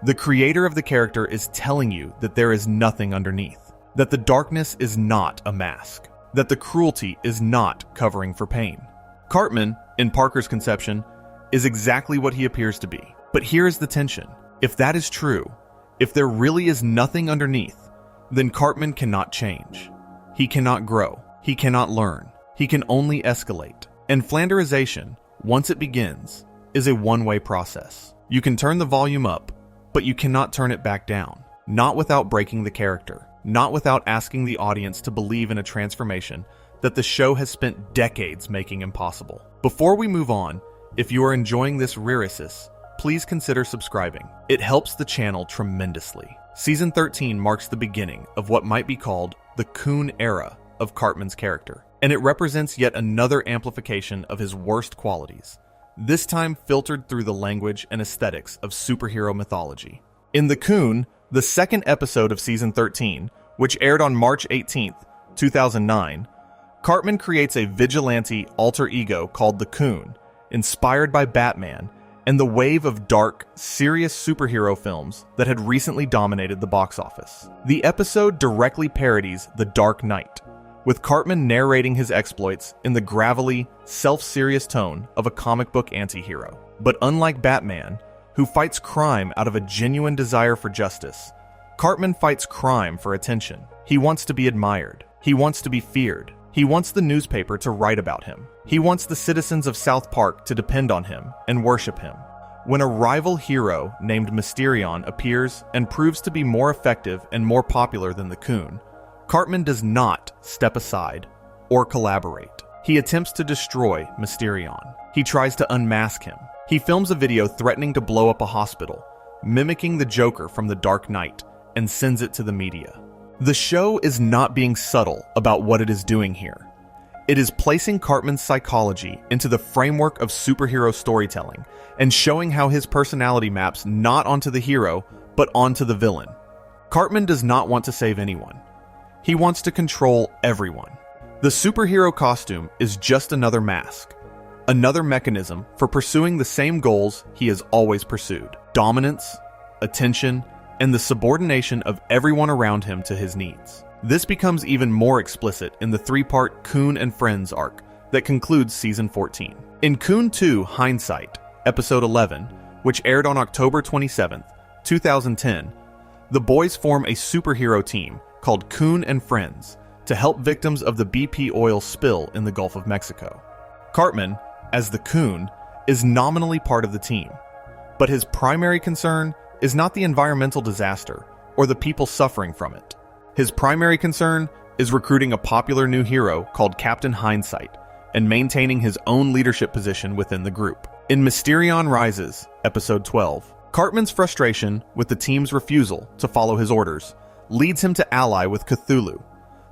The creator of the character is telling you that there is nothing underneath, that the darkness is not a mask, that the cruelty is not covering for pain. Cartman, in Parker's conception, is exactly what he appears to be. But here is the tension. If that is true, if there really is nothing underneath, then Cartman cannot change. He cannot grow. He cannot learn. He can only escalate. And Flanderisation, once it begins, is a one-way process. You can turn the volume up, but you cannot turn it back down. Not without breaking the character. Not without asking the audience to believe in a transformation that the show has spent decades making impossible. Before we move on, if you are enjoying this reresis, please consider subscribing. It helps the channel tremendously. Season 13 marks the beginning of what might be called the Coon era of Cartman's character, and it represents yet another amplification of his worst qualities, this time filtered through the language and aesthetics of superhero mythology. In The Coon, the second episode of Season 13, which aired on March 18th, 2009, Cartman creates a vigilante alter ego called the Coon, inspired by Batman and the wave of dark, serious superhero films that had recently dominated the box office. The episode directly parodies The Dark Knight, with Cartman narrating his exploits in the gravelly, self-serious tone of a comic book anti-hero. But unlike Batman, who fights crime out of a genuine desire for justice, Cartman fights crime for attention. He wants to be admired. He wants to be feared. He wants the newspaper to write about him. He wants the citizens of South Park to depend on him and worship him. When a rival hero named Mysterion appears and proves to be more effective and more popular than the Coon, Cartman does not step aside or collaborate. He attempts to destroy Mysterion. He tries to unmask him. He films a video threatening to blow up a hospital, mimicking the Joker from The Dark Knight, and sends it to the media. The show is not being subtle about what it is doing here. It is placing Cartman's psychology into the framework of superhero storytelling and showing how his personality maps not onto the hero, but onto the villain. Cartman does not want to save anyone. He wants to control everyone. The superhero costume is just another mask, another mechanism for pursuing the same goals he has always pursued: dominance, attention, and the subordination of everyone around him to his needs. This becomes even more explicit in the three-part Coon and Friends arc that concludes Season 14. In Coon 2 Hindsight, Episode 11, which aired on October 27, 2010, the boys form a superhero team called Coon and Friends to help victims of the BP oil spill in the Gulf of Mexico. Cartman, as the Coon, is nominally part of the team, but his primary concern is not the environmental disaster or the people suffering from it. His primary concern is recruiting a popular new hero called Captain Hindsight and maintaining his own leadership position within the group. In Mysterion Rises, Episode 12, Cartman's frustration with the team's refusal to follow his orders leads him to ally with Cthulhu,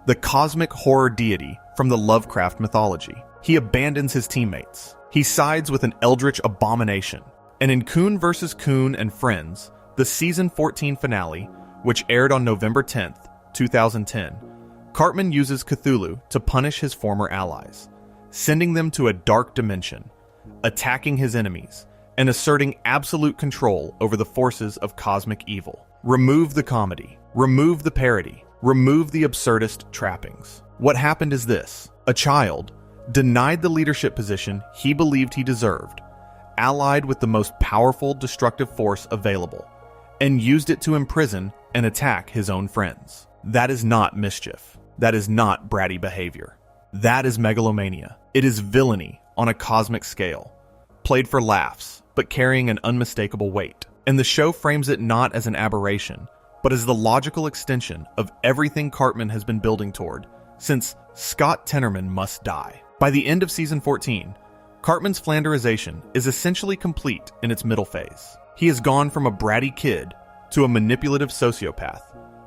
the cosmic horror deity from the Lovecraft mythology. He abandons his teammates. He sides with an eldritch abomination. And in Coon vs. Coon and Friends, the Season 14 finale, which aired on November 10th, 2010, Cartman uses Cthulhu to punish his former allies, sending them to a dark dimension, attacking his enemies, and asserting absolute control over the forces of cosmic evil. Remove the comedy, remove the parody, remove the absurdist trappings. What happened is this: a child, denied the leadership position he believed he deserved, allied with the most powerful destructive force available, and used it to imprison and attack his own friends. That is not mischief. That is not bratty behavior. That is megalomania. It is villainy on a cosmic scale, played for laughs, but carrying an unmistakable weight. And the show frames it not as an aberration, but as the logical extension of everything Cartman has been building toward since Scott Tenorman must die. By the end of Season 14, Cartman's Flanderisation is essentially complete in its middle phase. He has gone from a bratty kid to a manipulative sociopath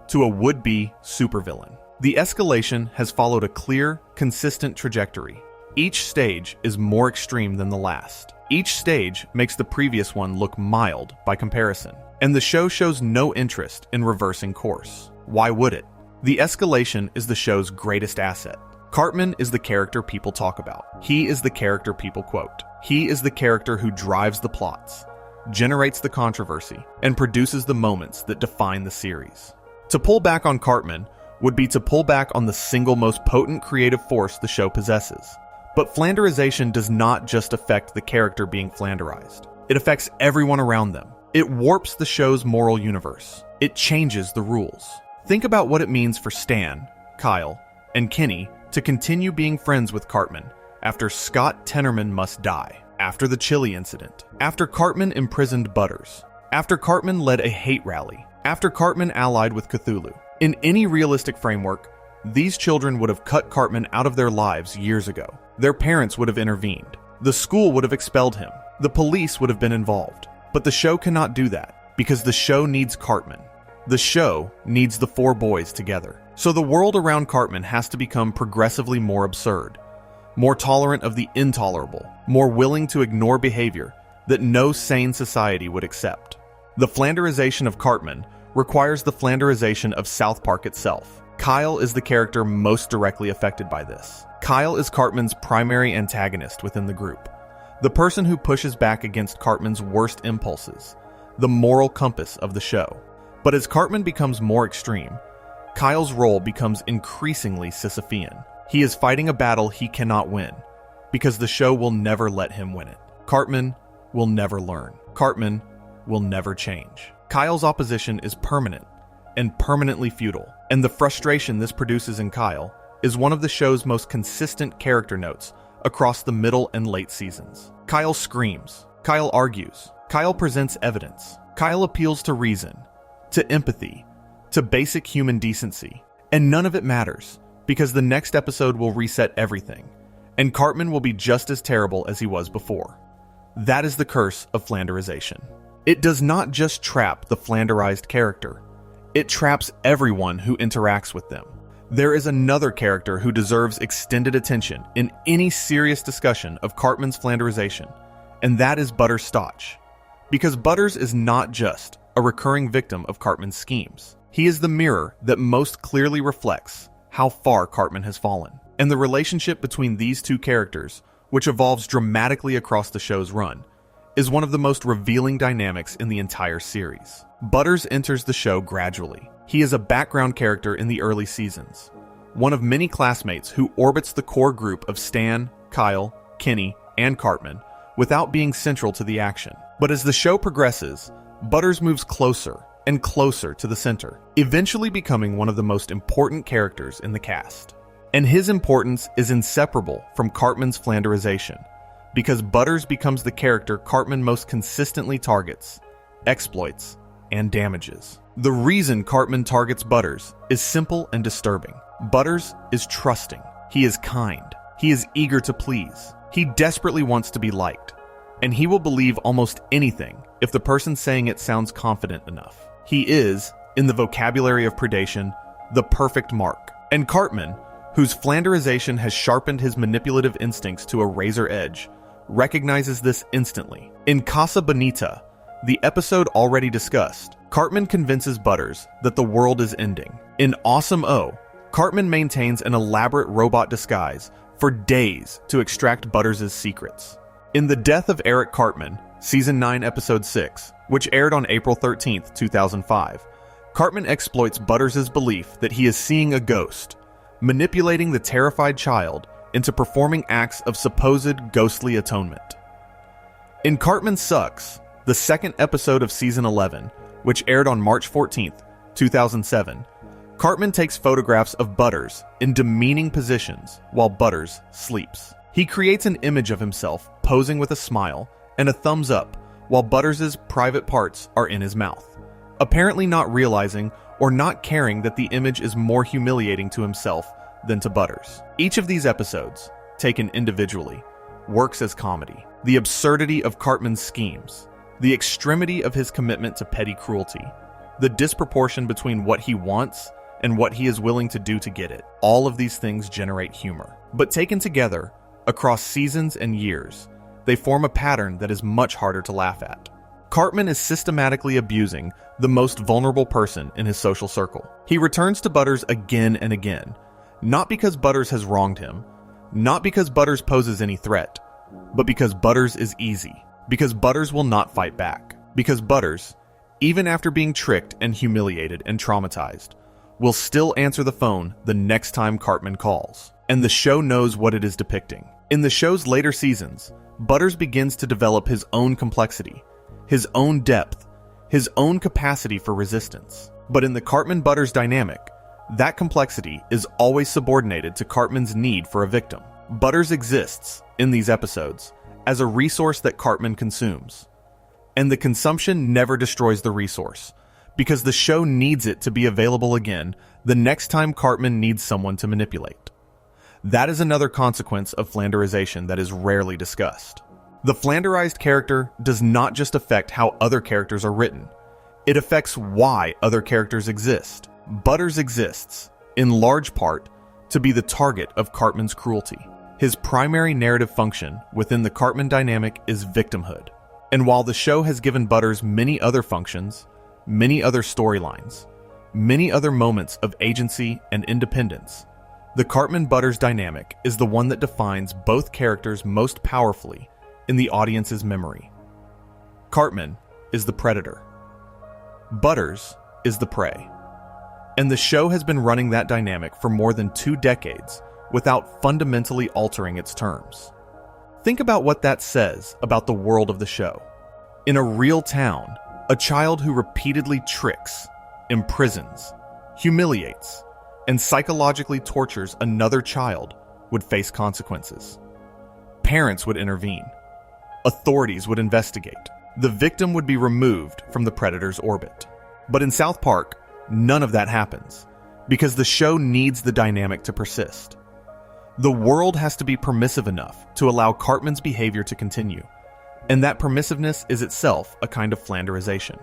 to a would-be supervillain. The escalation has followed a clear, consistent trajectory. Each stage is more extreme than the last. Each stage makes the previous one look mild by comparison, and the show shows no interest in reversing course. Why would it? The escalation is the show's greatest asset. Cartman is the character people talk about. He is the character people quote. He is the character who drives the plots, generates the controversy, and produces the moments that define the series. To pull back on Cartman would be to pull back on the single most potent creative force the show possesses. But Flanderisation does not just affect the character being Flanderized. It affects everyone around them. It warps the show's moral universe. It changes the rules. Think about what it means for Stan, Kyle, and Kenny to continue being friends with Cartman after Scott Tenorman must die, after the chili incident, after Cartman imprisoned Butters, after Cartman led a hate rally, after Cartman allied with Cthulhu. In any realistic framework, these children would have cut Cartman out of their lives years ago. Their parents would have intervened. The school would have expelled him. The police would have been involved. But the show cannot do that, because the show needs Cartman. The show needs the four boys together. So the world around Cartman has to become progressively more absurd, more tolerant of the intolerable, more willing to ignore behavior that no sane society would accept. The Flanderization of Cartman requires the Flanderization of South Park itself. Kyle is the character most directly affected by this. Kyle is Cartman's primary antagonist within the group, the person who pushes back against Cartman's worst impulses, the moral compass of the show. But as Cartman becomes more extreme, Kyle's role becomes increasingly Sisyphean. He is fighting a battle he cannot win, because the show will never let him win it. Cartman will never learn. Cartman will never change. Kyle's opposition is permanent and permanently futile, and the frustration this produces in Kyle is one of the show's most consistent character notes across the middle and late seasons. Kyle screams. Kyle argues. Kyle presents evidence. Kyle appeals to reason, to empathy, to basic human decency. And none of it matters, because the next episode will reset everything, and Cartman will be just as terrible as he was before. That is the curse of Flanderization. It does not just trap the Flanderized character. It traps everyone who interacts with them. There is another character who deserves extended attention in any serious discussion of Cartman's Flanderization, and that is Butters Stotch. Because Butters is not just a recurring victim of Cartman's schemes. He is the mirror that most clearly reflects how far Cartman has fallen. And the relationship between these two characters, which evolves dramatically across the show's run, is one of the most revealing dynamics in the entire series. Butters enters the show gradually. He is a background character in the early seasons, one of many classmates who orbits the core group of Stan, Kyle, Kenny, and Cartman without being central to the action. But as the show progresses, Butters moves closer and closer to the center, eventually becoming one of the most important characters in the cast. And his importance is inseparable from Cartman's Flanderization, because Butters becomes the character Cartman most consistently targets, exploits, and damages. The reason Cartman targets Butters is simple and disturbing. Butters is trusting. He is kind. He is eager to please. He desperately wants to be liked. And he will believe almost anything if the person saying it sounds confident enough. He is, in the vocabulary of predation, the perfect mark. And Cartman, whose Flanderization has sharpened his manipulative instincts to a razor edge, recognizes this instantly. In Casa Bonita, the episode already discussed, Cartman convinces Butters that the world is ending. In Awesome O, Cartman maintains an elaborate robot disguise for days to extract Butters' secrets. In The Death of Eric Cartman, Season 9, Episode 6, which aired on April 13, 2005, Cartman exploits Butters' belief that he is seeing a ghost, manipulating the terrified child into performing acts of supposed ghostly atonement. In Cartman Sucks, the second episode of Season 11, which aired on March 14, 2007, Cartman takes photographs of Butters in demeaning positions while Butters sleeps. He creates an image of himself posing with a smile and a thumbs up while Butters' private parts are in his mouth, apparently not realizing or not caring that the image is more humiliating to himself than to Butters. Each of these episodes, taken individually, works as comedy. The absurdity of Cartman's schemes, the extremity of his commitment to petty cruelty, the disproportion between what he wants and what he is willing to do to get it. All of these things generate humor. But taken together, across seasons and years, they form a pattern that is much harder to laugh at. Cartman is systematically abusing the most vulnerable person in his social circle. He returns to Butters again and again, not because Butters has wronged him, not because Butters poses any threat, but because Butters is easy, because Butters will not fight back, because Butters, even after being tricked and humiliated and traumatized, will still answer the phone the next time Cartman calls. And the show knows what it is depicting. In the show's later seasons, Butters begins to develop his own complexity, his own depth, his own capacity for resistance. But in the Cartman-Butters dynamic, that complexity is always subordinated to Cartman's need for a victim. Butters exists, in these episodes, as a resource that Cartman consumes. And the consumption never destroys the resource, because the show needs it to be available again the next time Cartman needs someone to manipulate. That is another consequence of Flanderisation that is rarely discussed. The Flanderized character does not just affect how other characters are written, it affects why other characters exist. Butters exists, in large part, to be the target of Cartman's cruelty. His primary narrative function within the Cartman dynamic is victimhood. And while the show has given Butters many other functions, many other storylines, many other moments of agency and independence, the Cartman-Butters dynamic is the one that defines both characters most powerfully in the audience's memory. Cartman is the predator. Butters is the prey. And the show has been running that dynamic for more than 2 decades without fundamentally altering its terms. Think about what that says about the world of the show. In a real town, a child who repeatedly tricks, imprisons, humiliates, and psychologically tortures another child would face consequences. Parents would intervene. Authorities would investigate. The victim would be removed from the predator's orbit. But in South Park, none of that happens, because the show needs the dynamic to persist. The world has to be permissive enough to allow Cartman's behavior to continue, and that permissiveness is itself a kind of Flanderization.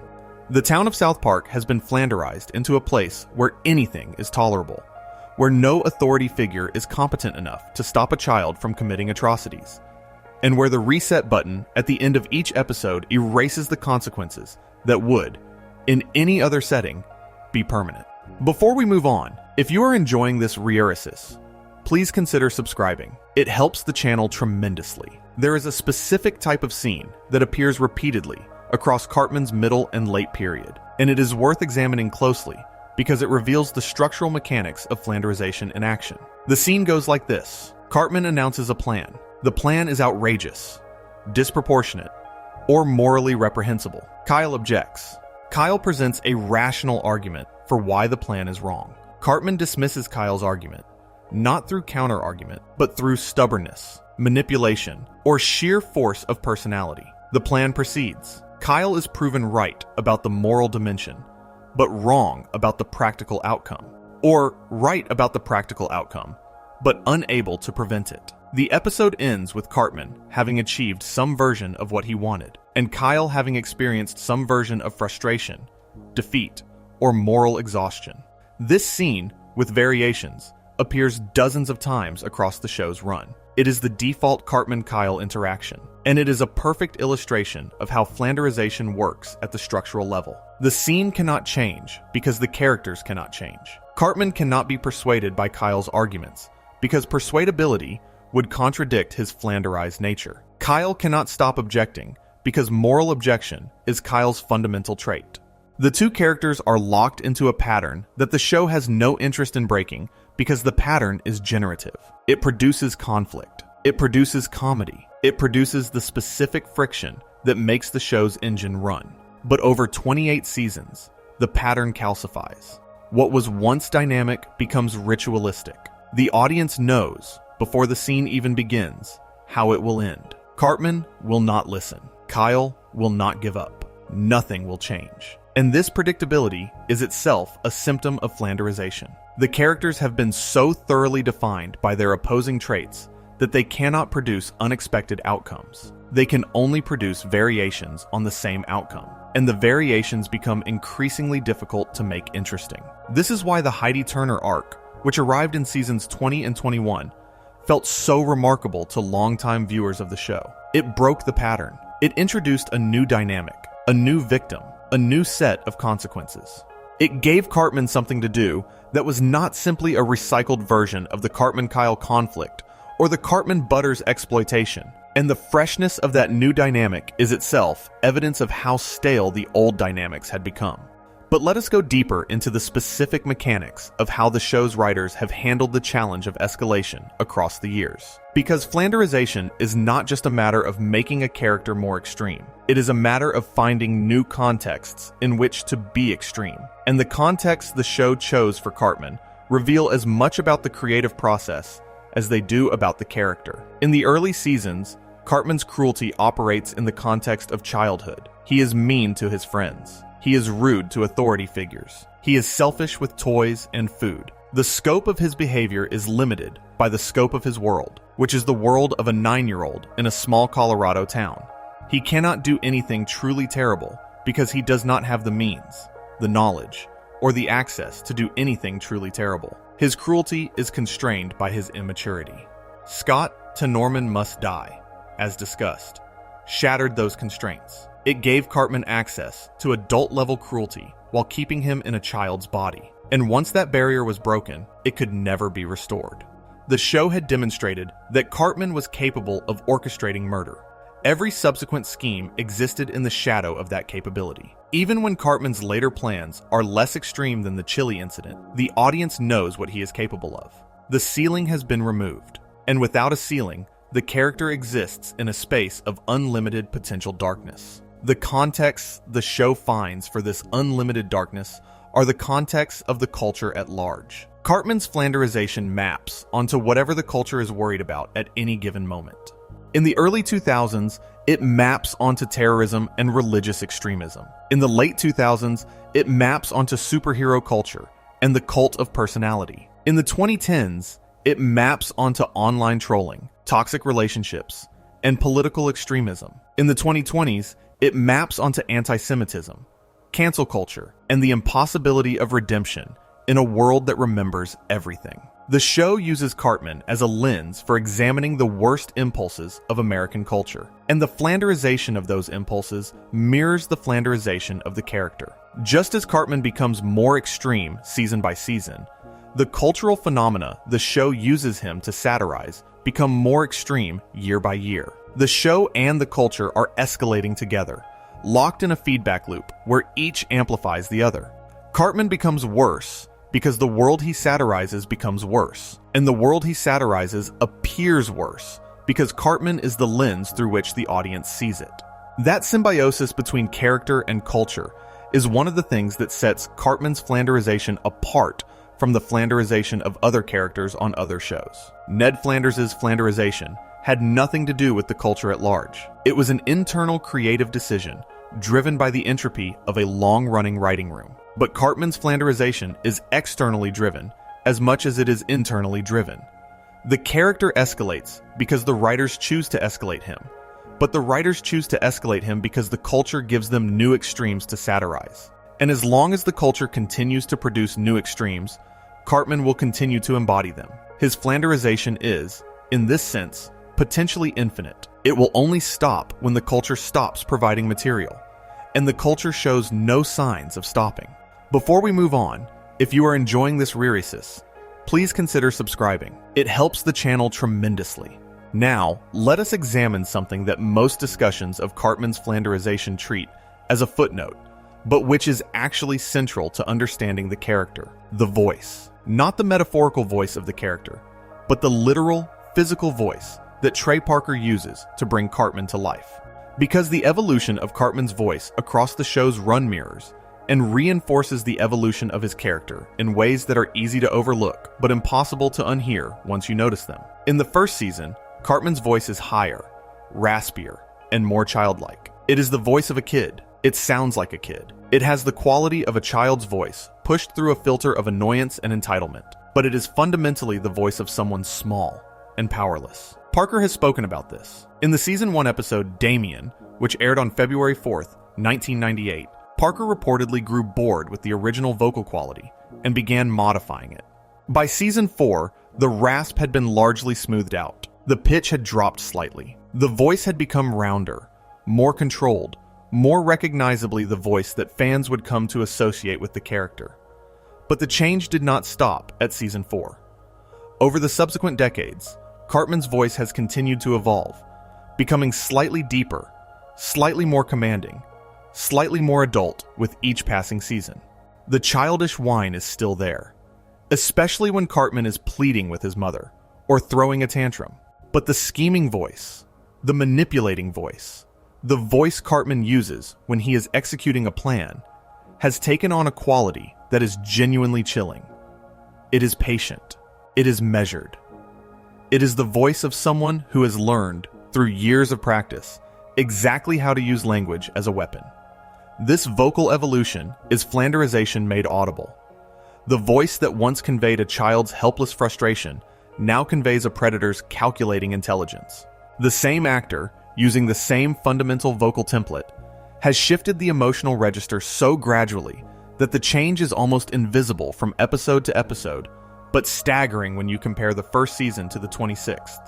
The town of South Park has been Flanderized into a place where anything is tolerable, where no authority figure is competent enough to stop a child from committing atrocities, and where the reset button at the end of each episode erases the consequences that would, in any other setting, be permanent. Before we move on, if you are enjoying this reurasis, please consider subscribing. It helps the channel tremendously. There is a specific type of scene that appears repeatedly across Cartman's middle and late period, and it is worth examining closely because it reveals the structural mechanics of Flanderization in action. The scene goes like this. Cartman announces a plan. The plan is outrageous, disproportionate, or morally reprehensible. Kyle objects. Kyle presents a rational argument for why the plan is wrong. Cartman dismisses Kyle's argument, not through counter-argument, but through stubbornness, manipulation, or sheer force of personality. The plan proceeds. Kyle is proven right about the moral dimension, but wrong about the practical outcome. Or right about the practical outcome, but unable to prevent it. The episode ends with Cartman having achieved some version of what he wanted, and Kyle having experienced some version of frustration, defeat, or moral exhaustion. This scene, with variations, appears dozens of times across the show's run. It is the default Cartman-Kyle interaction, and it is a perfect illustration of how Flanderization works at the structural level. The scene cannot change because the characters cannot change. Cartman cannot be persuaded by Kyle's arguments because persuadability would contradict his Flanderized nature. Kyle cannot stop objecting because moral objection is Kyle's fundamental trait. The two characters are locked into a pattern that the show has no interest in breaking because the pattern is generative. It produces conflict. It produces comedy. It produces the specific friction that makes the show's engine run. But over 28 seasons, the pattern calcifies. What was once dynamic becomes ritualistic. The audience knows, before the scene even begins, how it will end. Cartman will not listen. Kyle will not give up. Nothing will change. And this predictability is itself a symptom of Flanderization. The characters have been so thoroughly defined by their opposing traits that they cannot produce unexpected outcomes. They can only produce variations on the same outcome, and the variations become increasingly difficult to make interesting. This is why the Heidi Turner arc, which arrived in seasons 20 and 21, felt so remarkable to longtime viewers of the show. It broke the pattern. It introduced a new dynamic, a new victim, a new set of consequences. It gave Cartman something to do that was not simply a recycled version of the Cartman-Kyle conflict or the Cartman-Butters exploitation. And the freshness of that new dynamic is itself evidence of how stale the old dynamics had become. But let us go deeper into the specific mechanics of how the show's writers have handled the challenge of escalation across the years. Because Flanderisation is not just a matter of making a character more extreme. It is a matter of finding new contexts in which to be extreme. And the contexts the show chose for Cartman reveal as much about the creative process as they do about the character. In the early seasons, Cartman's cruelty operates in the context of childhood. He is mean to his friends. He is rude to authority figures. He is selfish with toys and food. The scope of his behavior is limited by the scope of his world, which is the world of a 9-year-old in a small Colorado town. He cannot do anything truly terrible because he does not have the means, the knowledge, or the access to do anything truly terrible. His cruelty is constrained by his immaturity. Scott to Norman must die, as discussed, shattered those constraints. It gave Cartman access to adult-level cruelty while keeping him in a child's body. And once that barrier was broken, it could never be restored. The show had demonstrated that Cartman was capable of orchestrating murder. Every subsequent scheme existed in the shadow of that capability. Even when Cartman's later plans are less extreme than the chili incident, the audience knows what he is capable of. The ceiling has been removed, and without a ceiling, the character exists in a space of unlimited potential darkness. The contexts the show finds for this unlimited darkness are the contexts of the culture at large. Cartman's Flanderisation maps onto whatever the culture is worried about at any given moment. In the early 2000s, it maps onto terrorism and religious extremism. In the late 2000s, it maps onto superhero culture and the cult of personality. In the 2010s, it maps onto online trolling, toxic relationships, and political extremism. In the 2020s, it maps onto anti-Semitism, cancel culture, and the impossibility of redemption in a world that remembers everything. The show uses Cartman as a lens for examining the worst impulses of American culture, and the Flanderisation of those impulses mirrors the Flanderisation of the character. Just as Cartman becomes more extreme season by season, the cultural phenomena the show uses him to satirize become more extreme year by year. The show and the culture are escalating together, locked in a feedback loop where each amplifies the other. Cartman becomes worse because the world he satirizes becomes worse, and the world he satirizes appears worse because Cartman is the lens through which the audience sees it. That symbiosis between character and culture is one of the things that sets Cartman's Flanderisation apart from the Flanderisation of other characters on other shows. Ned Flanders' Flanderisation had nothing to do with the culture at large. It was an internal creative decision driven by the entropy of a long-running writing room. But Cartman's Flanderisation is externally driven as much as it is internally driven. The character escalates because the writers choose to escalate him, but the writers choose to escalate him because the culture gives them new extremes to satirize. And as long as the culture continues to produce new extremes, Cartman will continue to embody them. His Flanderisation is, in this sense, potentially infinite. It will only stop when the culture stops providing material, and the culture shows no signs of stopping. Before we move on, if you are enjoying this Reresis, please consider subscribing. It helps the channel tremendously. Now, let us examine something that most discussions of Cartman's Flanderisation treat as a footnote, but which is actually central to understanding the character: the voice. Not the metaphorical voice of the character, but the literal, physical voice that Trey Parker uses to bring Cartman to life. Because the evolution of Cartman's voice across the show's run mirrors and reinforces the evolution of his character in ways that are easy to overlook but impossible to unhear once you notice them. In the first season, Cartman's voice is higher, raspier, and more childlike. It is the voice of a kid. It sounds like a kid. It has the quality of a child's voice pushed through a filter of annoyance and entitlement, but it is fundamentally the voice of someone small and powerless. Parker has spoken about this. In the Season 1 episode Damien, which aired on February 4th, 1998, Parker reportedly grew bored with the original vocal quality and began modifying it. By Season 4, the rasp had been largely smoothed out. The pitch had dropped slightly. The voice had become rounder, more controlled, more recognizably the voice that fans would come to associate with the character. But the change did not stop at Season 4. Over the subsequent decades, Cartman's voice has continued to evolve, becoming slightly deeper, slightly more commanding, slightly more adult with each passing season. The childish whine is still there, especially when Cartman is pleading with his mother or throwing a tantrum. But the scheming voice, the manipulating voice, the voice Cartman uses when he is executing a plan, has taken on a quality that is genuinely chilling. It is patient. It is measured. It is the voice of someone who has learned, through years of practice, exactly how to use language as a weapon. This vocal evolution is Flanderisation made audible. The voice that once conveyed a child's helpless frustration now conveys a predator's calculating intelligence. The same actor, using the same fundamental vocal template, has shifted the emotional register so gradually that the change is almost invisible from episode to episode, but staggering when you compare the first season to the 26th.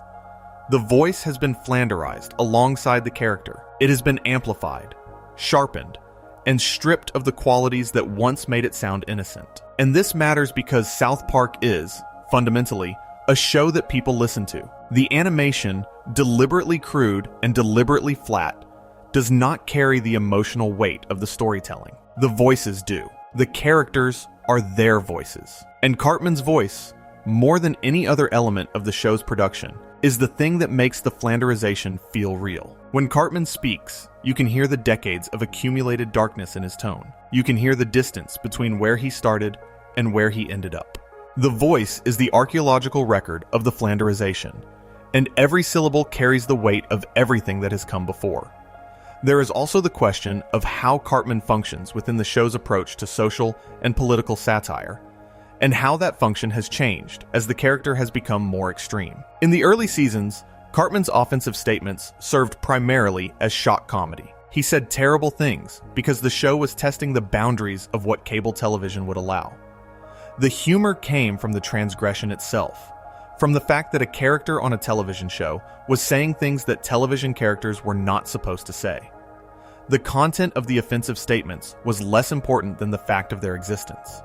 The voice has been Flanderized alongside the character. It has been amplified, sharpened, and stripped of the qualities that once made it sound innocent. And this matters because South Park is, fundamentally, a show that people listen to. The animation, deliberately crude and deliberately flat, does not carry the emotional weight of the storytelling. The voices do. The characters are their voices. And Cartman's voice, more than any other element of the show's production, is the thing that makes the Flanderization feel real. When Cartman speaks, you can hear the decades of accumulated darkness in his tone. You can hear the distance between where he started and where he ended up. The voice is the archaeological record of the Flanderization, and every syllable carries the weight of everything that has come before. There is also the question of how Cartman functions within the show's approach to social and political satire, and how that function has changed as the character has become more extreme. In the early seasons, Cartman's offensive statements served primarily as shock comedy. He said terrible things because the show was testing the boundaries of what cable television would allow. The humor came from the transgression itself, from the fact that a character on a television show was saying things that television characters were not supposed to say. The content of the offensive statements was less important than the fact of their existence.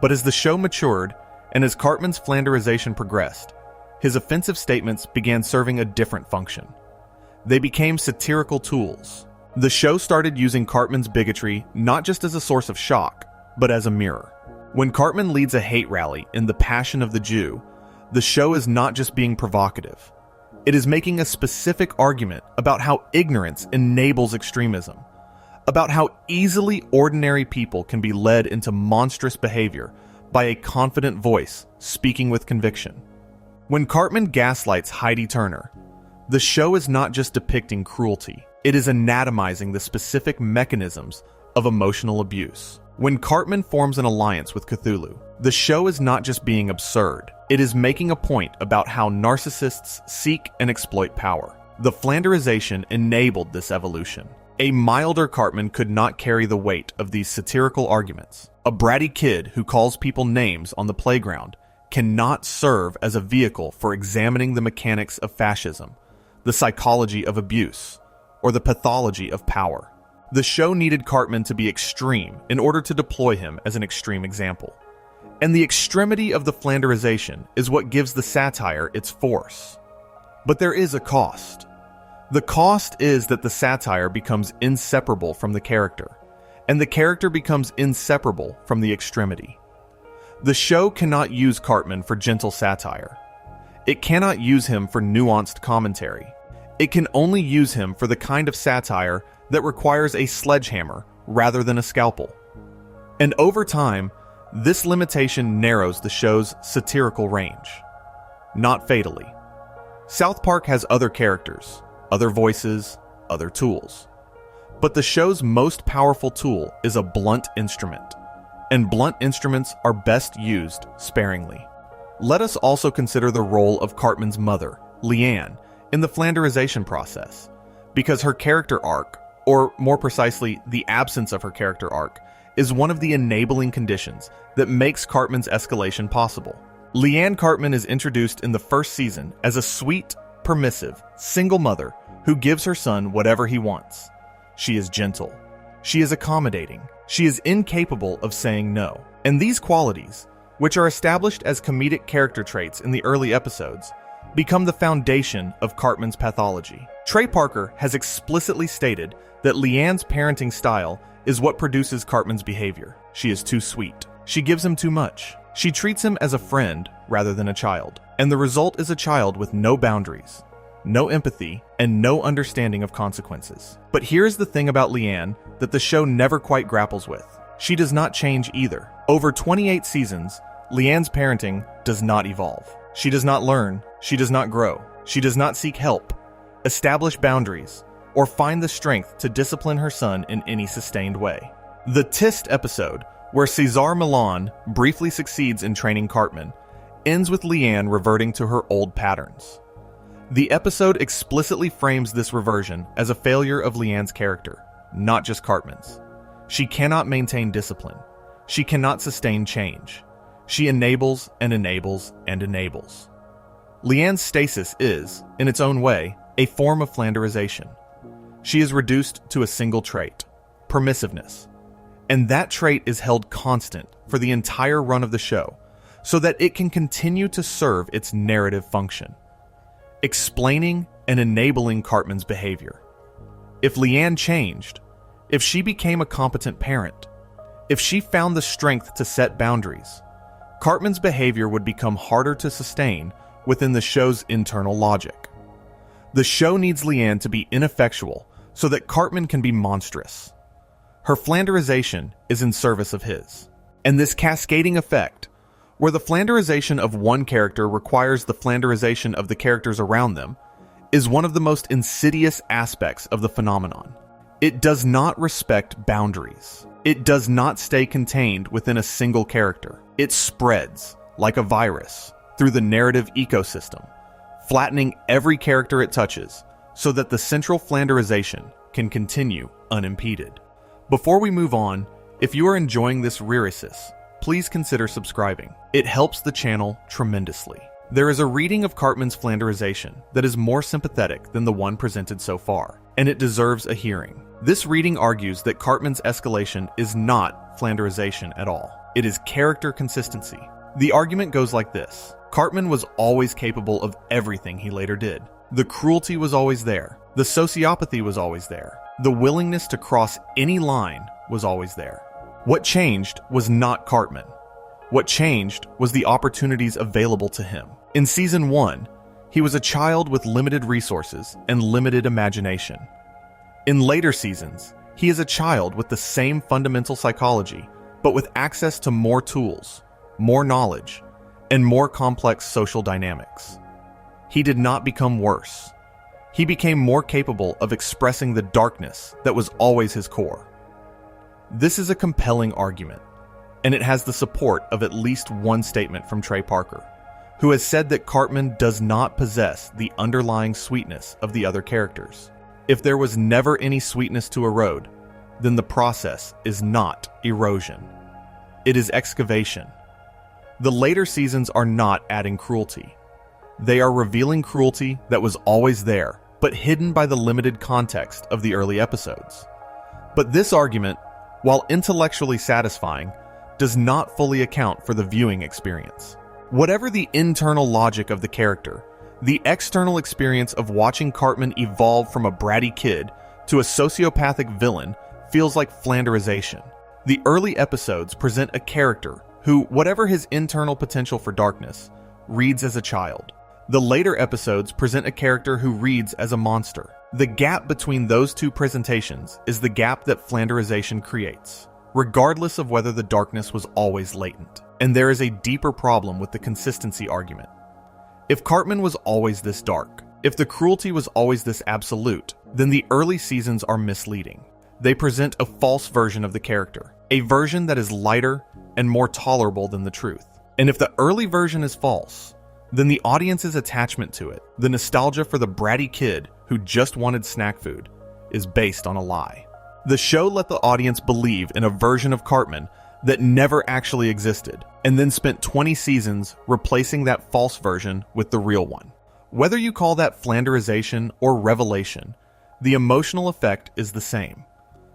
But as the show matured, and as Cartman's Flanderization progressed, his offensive statements began serving a different function. They became satirical tools. The show started using Cartman's bigotry not just as a source of shock, but as a mirror. When Cartman leads a hate rally in The Passion of the Jew, the show is not just being provocative. It is making a specific argument about how ignorance enables extremism, about how easily ordinary people can be led into monstrous behavior by a confident voice speaking with conviction. When Cartman gaslights Heidi Turner, the show is not just depicting cruelty, it is anatomizing the specific mechanisms of emotional abuse. When Cartman forms an alliance with Cthulhu, the show is not just being absurd, it is making a point about how narcissists seek and exploit power. The Flanderization enabled this evolution. A milder Cartman could not carry the weight of these satirical arguments. A bratty kid who calls people names on the playground cannot serve as a vehicle for examining the mechanics of fascism, the psychology of abuse, or the pathology of power. The show needed Cartman to be extreme in order to deploy him as an extreme example. And the extremity of the Flanderization is what gives the satire its force. But there is a cost. The cost is that the satire becomes inseparable from the character, and the character becomes inseparable from the extremity. The show cannot use Cartman for gentle satire. It cannot use him for nuanced commentary. It can only use him for the kind of satire that requires a sledgehammer rather than a scalpel. And over time, this limitation narrows the show's satirical range. Not fatally. South Park has other characters, other voices, other tools. But the show's most powerful tool is a blunt instrument, and blunt instruments are best used sparingly. Let us also consider the role of Cartman's mother, Leanne, in the Flanderisation process, because her character arc, or more precisely, the absence of her character arc, is one of the enabling conditions that makes Cartman's escalation possible. Leanne Cartman is introduced in the first season as a sweet, permissive, single mother who gives her son whatever he wants. She is gentle. She is accommodating. She is incapable of saying no. And these qualities, which are established as comedic character traits in the early episodes, become the foundation of Cartman's pathology. Trey Parker has explicitly stated that Leanne's parenting style is what produces Cartman's behavior. She is too sweet. She gives him too much. She treats him as a friend rather than a child. And the result is a child with no boundaries, no empathy, and no understanding of consequences. But here's the thing about Leanne that the show never quite grapples with. She does not change either. Over 28 seasons, Leanne's parenting does not evolve. She does not learn. She does not grow. She does not seek help, establish boundaries, or find the strength to discipline her son in any sustained way. The Tist episode, where Cesar Millan briefly succeeds in training Cartman, ends with Leanne reverting to her old patterns. The episode explicitly frames this reversion as a failure of Leanne's character, not just Cartman's. She cannot maintain discipline. She cannot sustain change. She enables and enables and enables. Leanne's stasis is, in its own way, a form of Flanderisation. She is reduced to a single trait, permissiveness. And that trait is held constant for the entire run of the show, so that it can continue to serve its narrative function, explaining and enabling Cartman's behavior. If Leanne changed, if she became a competent parent, if she found the strength to set boundaries, Cartman's behavior would become harder to sustain within the show's internal logic. The show needs Leanne to be ineffectual so that Cartman can be monstrous. Her Flanderisation is in service of his. And this cascading effect, where the Flanderisation of one character requires the Flanderisation of the characters around them, is one of the most insidious aspects of the phenomenon. It does not respect boundaries. It does not stay contained within a single character. It spreads, like a virus, through the narrative ecosystem, flattening every character it touches, so that the central Flanderisation can continue unimpeded. Before we move on, if you are enjoying this Reirisis, please consider subscribing. It helps the channel tremendously. There is a reading of Cartman's Flanderisation that is more sympathetic than the one presented so far, and it deserves a hearing. This reading argues that Cartman's escalation is not Flanderisation at all. It is character consistency. The argument goes like this. Cartman was always capable of everything he later did. The cruelty was always there. The sociopathy was always there. The willingness to cross any line was always there. What changed was not Cartman. What changed was the opportunities available to him. In Season 1, he was a child with limited resources and limited imagination. In later seasons, he is a child with the same fundamental psychology, but with access to more tools, more knowledge, and more complex social dynamics. He did not become worse. He became more capable of expressing the darkness that was always his core. This is a compelling argument, and it has the support of at least one statement from Trey Parker, who has said that Cartman does not possess the underlying sweetness of the other characters. If there was never any sweetness to erode, then the process is not erosion. It is excavation. The later seasons are not adding cruelty. They are revealing cruelty that was always there, but hidden by the limited context of the early episodes. But this argument, while intellectually satisfying, does not fully account for the viewing experience. Whatever the internal logic of the character, the external experience of watching Cartman evolve from a bratty kid to a sociopathic villain feels like Flanderisation. The early episodes present a character who, whatever his internal potential for darkness, reads as a child. The later episodes present a character who reads as a monster. The gap between those two presentations is the gap that Flanderisation creates, regardless of whether the darkness was always latent. And there is a deeper problem with the consistency argument. If Cartman was always this dark, if the cruelty was always this absolute, then the early seasons are misleading. They present a false version of the character, a version that is lighter and more tolerable than the truth. And if the early version is false, then the audience's attachment to it, the nostalgia for the bratty kid who just wanted snack food, is based on a lie. The show let the audience believe in a version of Cartman that never actually existed, and then spent 20 seasons replacing that false version with the real one. Whether you call that Flanderisation or revelation, the emotional effect is the same.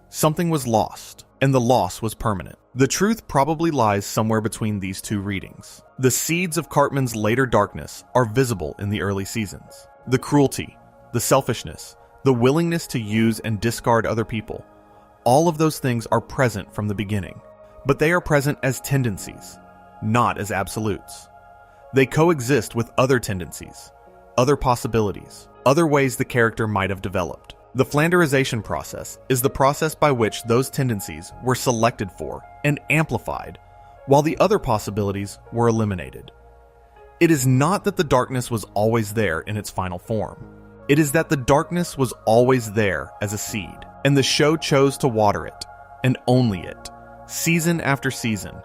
Something was lost, and the loss was permanent. The truth probably lies somewhere between these two readings. The seeds of Cartman's later darkness are visible in the early seasons. The cruelty, the selfishness, the willingness to use and discard other people, all of those things are present from the beginning. But they are present as tendencies, not as absolutes. They coexist with other tendencies, other possibilities, other ways the character might have developed. The Flanderisation process is the process by which those tendencies were selected for and amplified, while the other possibilities were eliminated. It is not that the darkness was always there in its final form. It is that the darkness was always there as a seed, and the show chose to water it, and only it, season after season,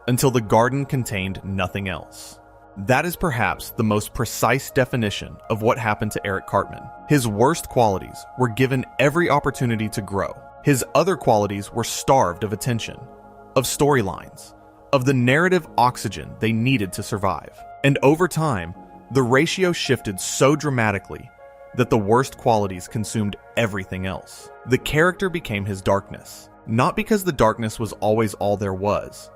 until the garden contained nothing else. That is perhaps the most precise definition of what happened to Eric Cartman. His worst qualities were given every opportunity to grow. His other qualities were starved of attention, of storylines, of the narrative oxygen they needed to survive. And over time, the ratio shifted so dramatically that the worst qualities consumed everything else. The character became his darkness, not because the darkness was always all there was,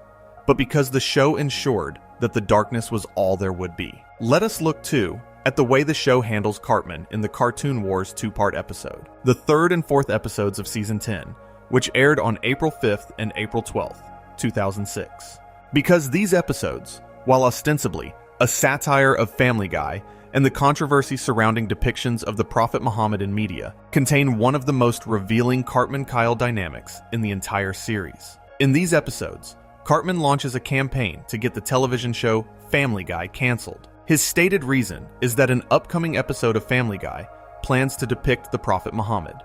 but because the show ensured that the darkness was all there would be. Let us look, too, at the way the show handles Cartman in the Cartoon Wars 2-part episode, the 3rd and 4th episodes of Season 10, which aired on April 5th and April 12th, 2006. Because these episodes, while ostensibly a satire of Family Guy and the controversy surrounding depictions of the Prophet Muhammad in media, contain one of the most revealing Cartman-Kyle dynamics in the entire series. In these episodes, Cartman launches a campaign to get the television show Family Guy canceled. His stated reason is that an upcoming episode of Family Guy plans to depict the Prophet Muhammad,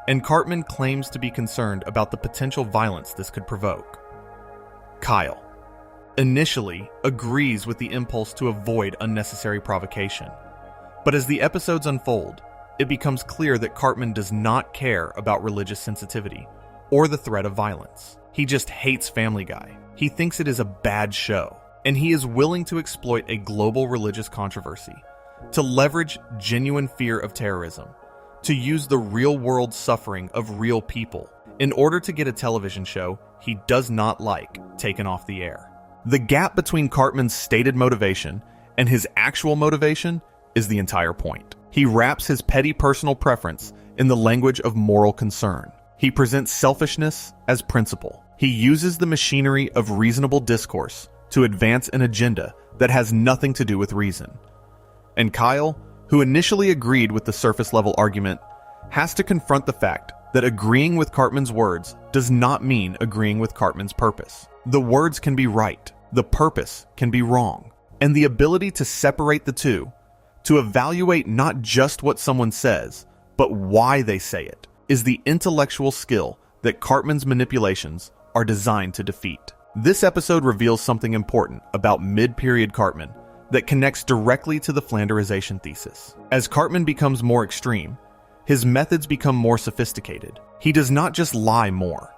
and Cartman claims to be concerned about the potential violence this could provoke. Kyle initially agrees with the impulse to avoid unnecessary provocation, but as the episodes unfold, it becomes clear that Cartman does not care about religious sensitivity or the threat of violence. He just hates Family Guy. He thinks it is a bad show, and he is willing to exploit a global religious controversy, to leverage genuine fear of terrorism, to use the real-world suffering of real people in order to get a television show he does not like taken off the air. The gap between Cartman's stated motivation and his actual motivation is the entire point. He wraps his petty personal preference in the language of moral concern. He presents selfishness as principle. He uses the machinery of reasonable discourse to advance an agenda that has nothing to do with reason. And Kyle, who initially agreed with the surface-level argument, has to confront the fact that agreeing with Cartman's words does not mean agreeing with Cartman's purpose. The words can be right, the purpose can be wrong, and the ability to separate the two, to evaluate not just what someone says, but why they say it, is the intellectual skill that Cartman's manipulations are designed to defeat. This episode reveals something important about mid-period Cartman that connects directly to the Flanderisation thesis. As Cartman becomes more extreme, his methods become more sophisticated. He does not just lie more.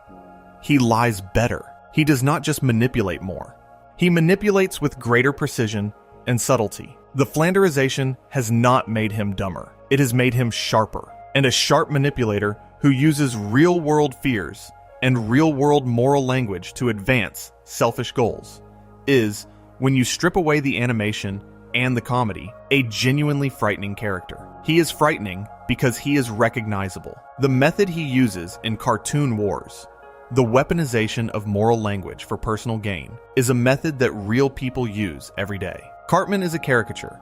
He lies better. He does not just manipulate more. He manipulates with greater precision and subtlety. The Flanderisation has not made him dumber. It has made him sharper. And a sharp manipulator who uses real-world fears and real-world moral language to advance selfish goals is, when you strip away the animation and the comedy, a genuinely frightening character. He is frightening because he is recognizable. The method he uses in Cartoon Wars, the weaponization of moral language for personal gain, is a method that real people use every day. Cartman is a caricature,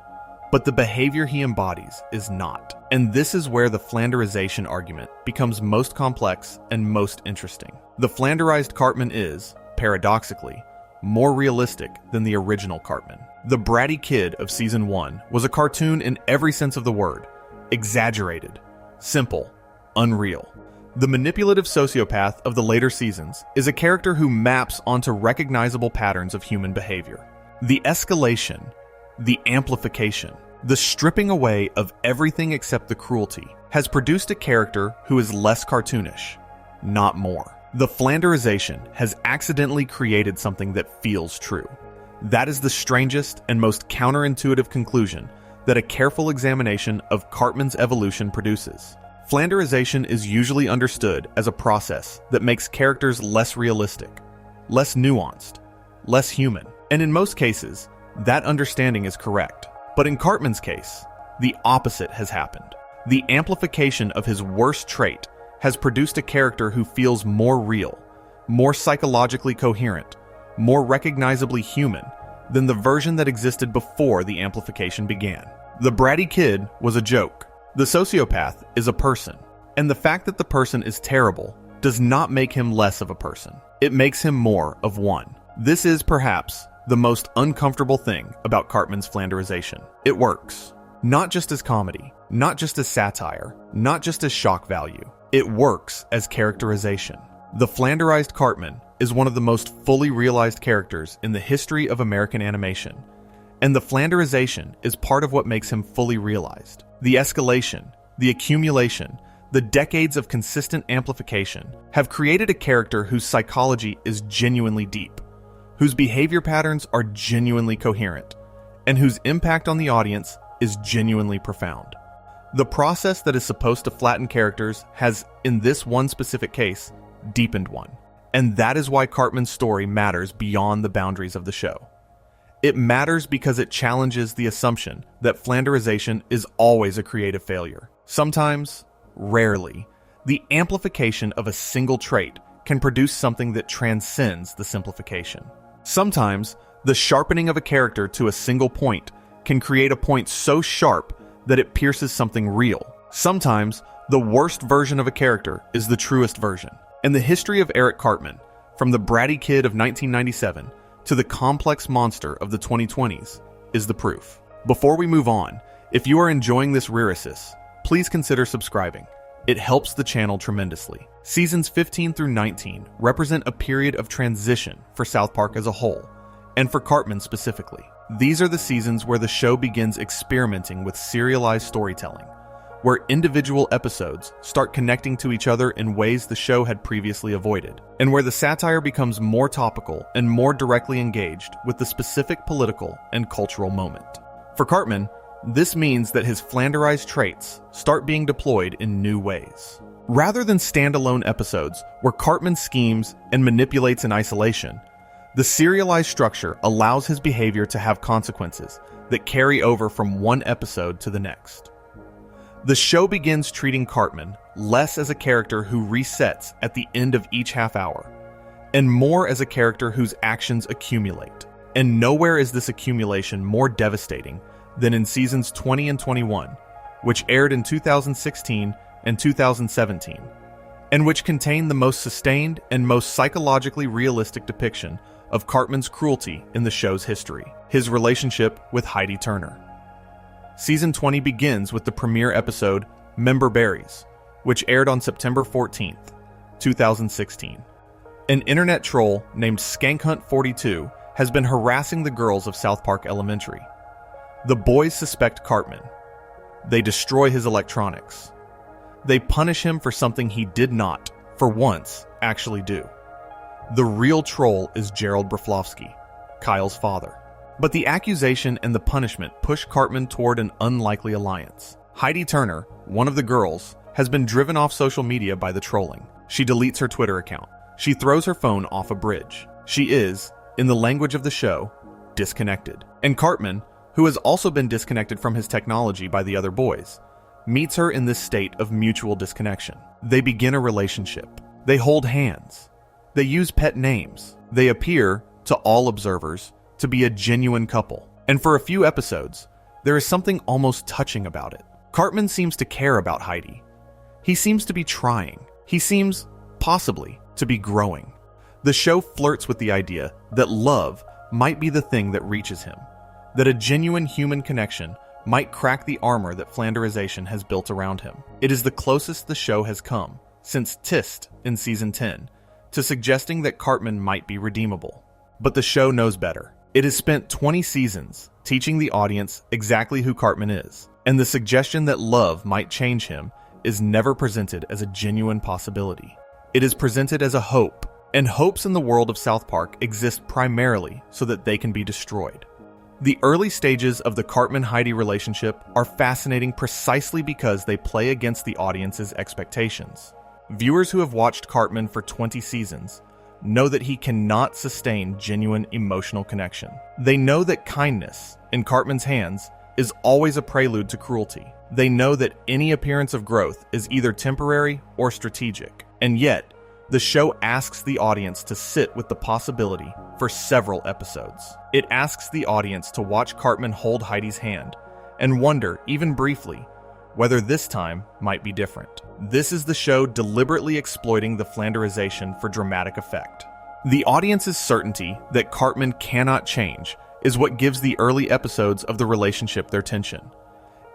but the behavior he embodies is not. And this is where the Flanderisation argument becomes most complex and most interesting. The Flanderized Cartman is, paradoxically, more realistic than the original Cartman. The bratty kid of Season 1 was a cartoon in every sense of the word, exaggerated, simple, unreal. The manipulative sociopath of the later seasons is a character who maps onto recognizable patterns of human behavior. The escalation, the amplification. The stripping away of everything except the cruelty has produced a character who is less cartoonish, not more. The Flanderisation has accidentally created something that feels true. That is the strangest and most counterintuitive conclusion that a careful examination of Cartman's evolution produces. Flanderisation is usually understood as a process that makes characters less realistic, less nuanced, less human, and in most cases, that understanding is correct. But in Cartman's case, the opposite has happened. The amplification of his worst trait has produced a character who feels more real, more psychologically coherent, more recognizably human than the version that existed before the amplification began. The bratty kid was a joke. The sociopath is a person. And the fact that the person is terrible does not make him less of a person. It makes him more of one. This is perhaps the most uncomfortable thing about Cartman's Flanderisation. It works. Not just as comedy, not just as satire, not just as shock value. It works as characterization. The Flanderized Cartman is one of the most fully realized characters in the history of American animation, and the Flanderization is part of what makes him fully realized. The escalation, the accumulation, the decades of consistent amplification have created a character whose psychology is genuinely deep, whose behavior patterns are genuinely coherent, and whose impact on the audience is genuinely profound. The process that is supposed to flatten characters has, in this one specific case, deepened one. And that is why Cartman's story matters beyond the boundaries of the show. It matters because it challenges the assumption that Flanderization is always a creative failure. Sometimes, rarely, the amplification of a single trait can produce something that transcends the simplification. Sometimes, the sharpening of a character to a single point can create a point so sharp that it pierces something real. Sometimes, the worst version of a character is the truest version. And the history of Eric Cartman, from the bratty kid of 1997 to the complex monster of the 2020s, is the proof. Before we move on, if you are enjoying this Rearisis, please consider subscribing. It helps the channel tremendously. Seasons 15 through 19 represent a period of transition for South Park as a whole, and for Cartman specifically. These are the seasons where the show begins experimenting with serialized storytelling, where individual episodes start connecting to each other in ways the show had previously avoided, and where the satire becomes more topical and more directly engaged with the specific political and cultural moment. For Cartman, this means that his Flanderized traits start being deployed in new ways. Rather than standalone episodes where Cartman schemes and manipulates in isolation, the serialized structure allows his behavior to have consequences that carry over from one episode to the next. The show begins treating Cartman less as a character who resets at the end of each half hour, and more as a character whose actions accumulate. And nowhere is this accumulation more devastating than in seasons 20 and 21, which aired in 2016 and 2017, and which contain the most sustained and most psychologically realistic depiction of Cartman's cruelty in the show's history, his relationship with Heidi Turner. Season 20 begins with the premiere episode, Member Berries, which aired on September 14th, 2016. An internet troll named SkankHunt42 has been harassing the girls of South Park Elementary. The boys suspect Cartman. They destroy his electronics. They punish him for something he did not, for once, actually do. The real troll is Gerald Broflovsky, Kyle's father. But the accusation and the punishment push Cartman toward an unlikely alliance. Heidi Turner, one of the girls, has been driven off social media by the trolling. She deletes her Twitter account. She throws her phone off a bridge. She is, in the language of the show, disconnected. And Cartman, who has also been disconnected from his technology by the other boys, meets her in this state of mutual disconnection. They begin a relationship. They hold hands. They use pet names. They appear, to all observers, to be a genuine couple. And for a few episodes, there is something almost touching about it. Cartman seems to care about Heidi. He seems to be trying. He seems, possibly, to be growing. The show flirts with the idea that love might be the thing that reaches him, that a genuine human connection might crack the armor that Flanderization has built around him. It is the closest the show has come, since Tist in Season 10, to suggesting that Cartman might be redeemable. But the show knows better. It has spent 20 seasons teaching the audience exactly who Cartman is. And the suggestion that love might change him is never presented as a genuine possibility. It is presented as a hope, and hopes in the world of South Park exist primarily so that they can be destroyed. The early stages of the Cartman-Heidi relationship are fascinating precisely because they play against the audience's expectations. Viewers who have watched Cartman for 20 seasons know that he cannot sustain genuine emotional connection. They know that kindness, in Cartman's hands, is always a prelude to cruelty. They know that any appearance of growth is either temporary or strategic. And yet, the show asks the audience to sit with the possibility for several episodes. It asks the audience to watch Cartman hold Heidi's hand and wonder, even briefly, whether this time might be different. This is the show deliberately exploiting the Flanderisation for dramatic effect. The audience's certainty that Cartman cannot change is what gives the early episodes of the relationship their tension.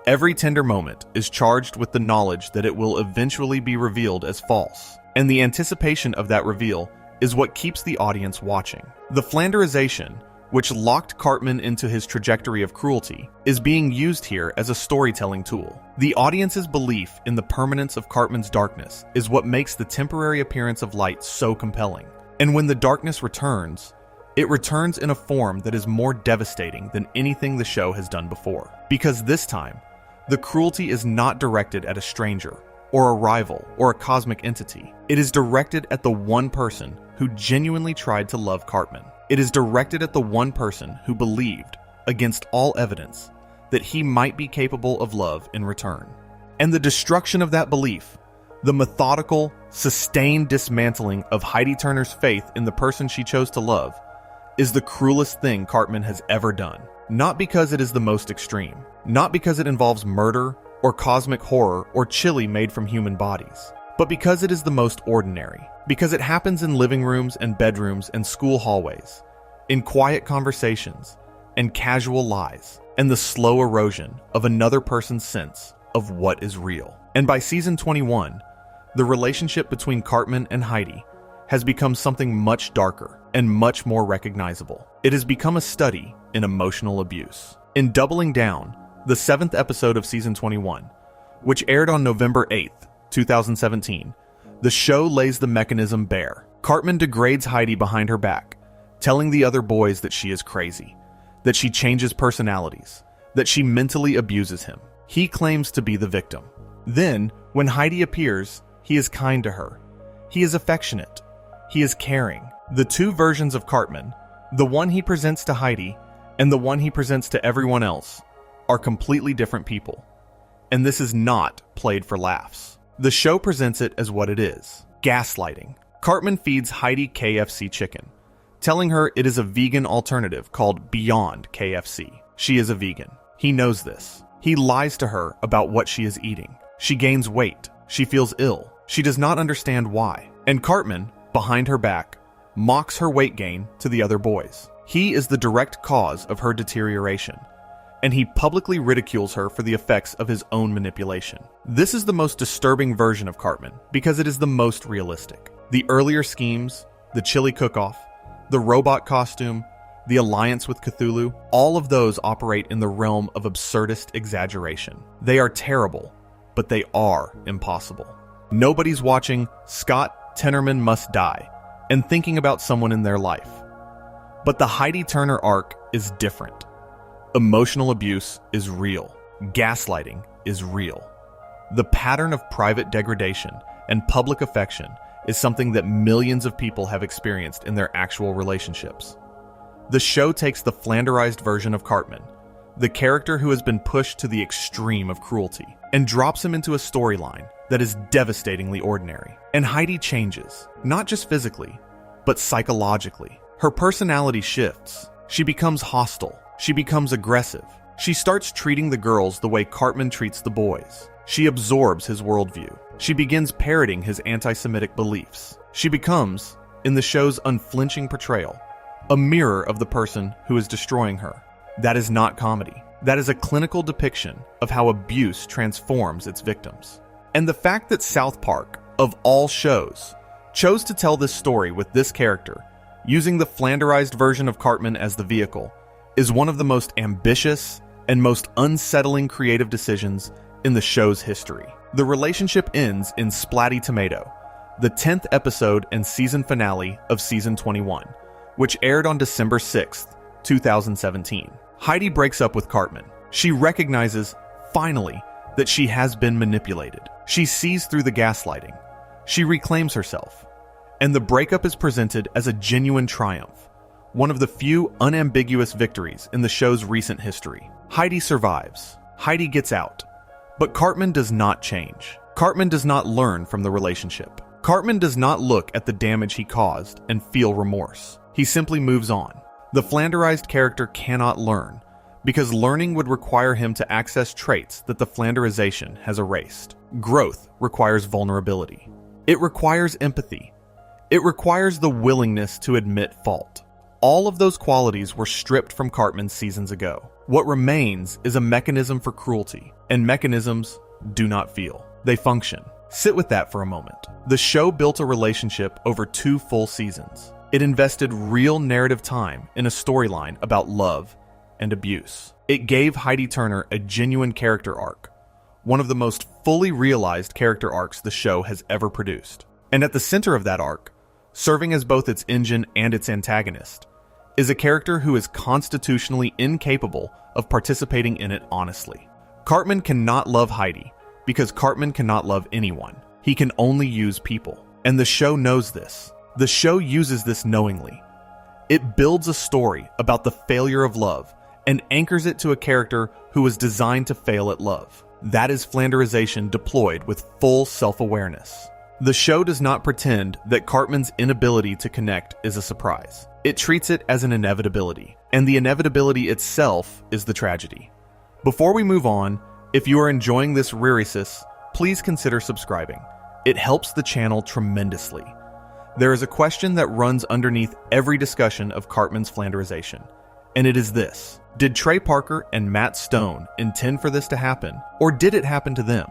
Every tender moment is charged with the knowledge that it will eventually be revealed as false, and the anticipation of that reveal is what keeps the audience watching. The Flanderisation, which locked Cartman into his trajectory of cruelty, is being used here as a storytelling tool. The audience's belief in the permanence of Cartman's darkness is what makes the temporary appearance of light so compelling. And when the darkness returns, it returns in a form that is more devastating than anything the show has done before. Because this time, the cruelty is not directed at a stranger, or a rival, or a cosmic entity. It is directed at the one person who genuinely tried to love Cartman. It is directed at the one person who believed, against all evidence, that he might be capable of love in return. And the destruction of that belief, the methodical, sustained dismantling of Heidi Turner's faith in the person she chose to love, is the cruelest thing Cartman has ever done. Not because it is the most extreme, not because it involves murder, or cosmic horror, or chili made from human bodies, but because it is the most ordinary, because it happens in living rooms and bedrooms and school hallways, in quiet conversations and casual lies, and the slow erosion of another person's sense of what is real. And by season 21, the relationship between Cartman and Heidi has become something much darker and much more recognizable. It has become a study in emotional abuse. In Doubling Down, the 7th episode of season 21, which aired on November 8th, 2017, the show lays the mechanism bare. Cartman degrades Heidi behind her back, telling the other boys that she is crazy, that she changes personalities, that she mentally abuses him. He claims to be the victim. Then, when Heidi appears, he is kind to her. He is affectionate. He is caring. The two versions of Cartman, the one he presents to Heidi and the one he presents to everyone else, are completely different people. And this is not played for laughs. The show presents it as what it is: gaslighting. Cartman feeds Heidi KFC chicken, telling her it is a vegan alternative called Beyond KFC. She is a vegan. He knows this. He lies to her about what she is eating. She gains weight. She feels ill. She does not understand why. And Cartman, behind her back, mocks her weight gain to the other boys. He is the direct cause of her deterioration, and he publicly ridicules her for the effects of his own manipulation. This is the most disturbing version of Cartman because it is the most realistic. The earlier schemes, the chili cook-off, the robot costume, the alliance with Cthulhu, all of those operate in the realm of absurdist exaggeration. They are terrible, but they are impossible. Nobody's watching Scott Tenorman Must Die and thinking about someone in their life. But the Heidi Turner arc is different. Emotional abuse is real. Gaslighting is real. The pattern of private degradation and public affection is something that millions of people have experienced in their actual relationships. The show takes the Flanderized version of Cartman, the character who has been pushed to the extreme of cruelty, and drops him into a storyline that is devastatingly ordinary. And Heidi changes, not just physically, but psychologically. Her personality shifts. She becomes hostile. She becomes aggressive. She starts treating the girls the way Cartman treats the boys. She absorbs his worldview. She begins parroting his anti-Semitic beliefs. She becomes, in the show's unflinching portrayal, a mirror of the person who is destroying her. That is not comedy. That is a clinical depiction of how abuse transforms its victims. And the fact that South Park, of all shows, chose to tell this story with this character, using the Flanderized version of Cartman as the vehicle, is one of the most ambitious and most unsettling creative decisions in the show's history. The relationship ends in Splatty Tomato, the 10th episode and season finale of season 21, which aired on December 6th, 2017. Heidi breaks up with Cartman. She recognizes, finally, that she has been manipulated. She sees through the gaslighting. She reclaims herself. And the breakup is presented as a genuine triumph, one of the few unambiguous victories in the show's recent history. Heidi survives. Heidi gets out. But Cartman does not change. Cartman does not learn from the relationship. Cartman does not look at the damage he caused and feel remorse. He simply moves on. The Flanderized character cannot learn, because learning would require him to access traits that the Flanderization has erased. Growth requires vulnerability. It requires empathy. It requires the willingness to admit fault. All of those qualities were stripped from Cartman seasons ago. What remains is a mechanism for cruelty, and mechanisms do not feel. They function. Sit with that for a moment. The show built a relationship over 2 full seasons. It invested real narrative time in a storyline about love and abuse. It gave Heidi Turner a genuine character arc, one of the most fully realized character arcs the show has ever produced. And at the center of that arc, serving as both its engine and its antagonist, is a character who is constitutionally incapable of participating in it honestly. Cartman cannot love Heidi because Cartman cannot love anyone. He can only use people. And the show knows this. The show uses this knowingly. It builds a story about the failure of love and anchors it to a character who was designed to fail at love. That is Flanderization deployed with full self-awareness. The show does not pretend that Cartman's inability to connect is a surprise. It treats it as an inevitability, and the inevitability itself is the tragedy. Before we move on, if you are enjoying this reresis, please consider subscribing. It helps the channel tremendously. There is a question that runs underneath every discussion of Cartman's Flanderization, and it is this: did Trey Parker and Matt Stone intend for this to happen, or did it happen to them?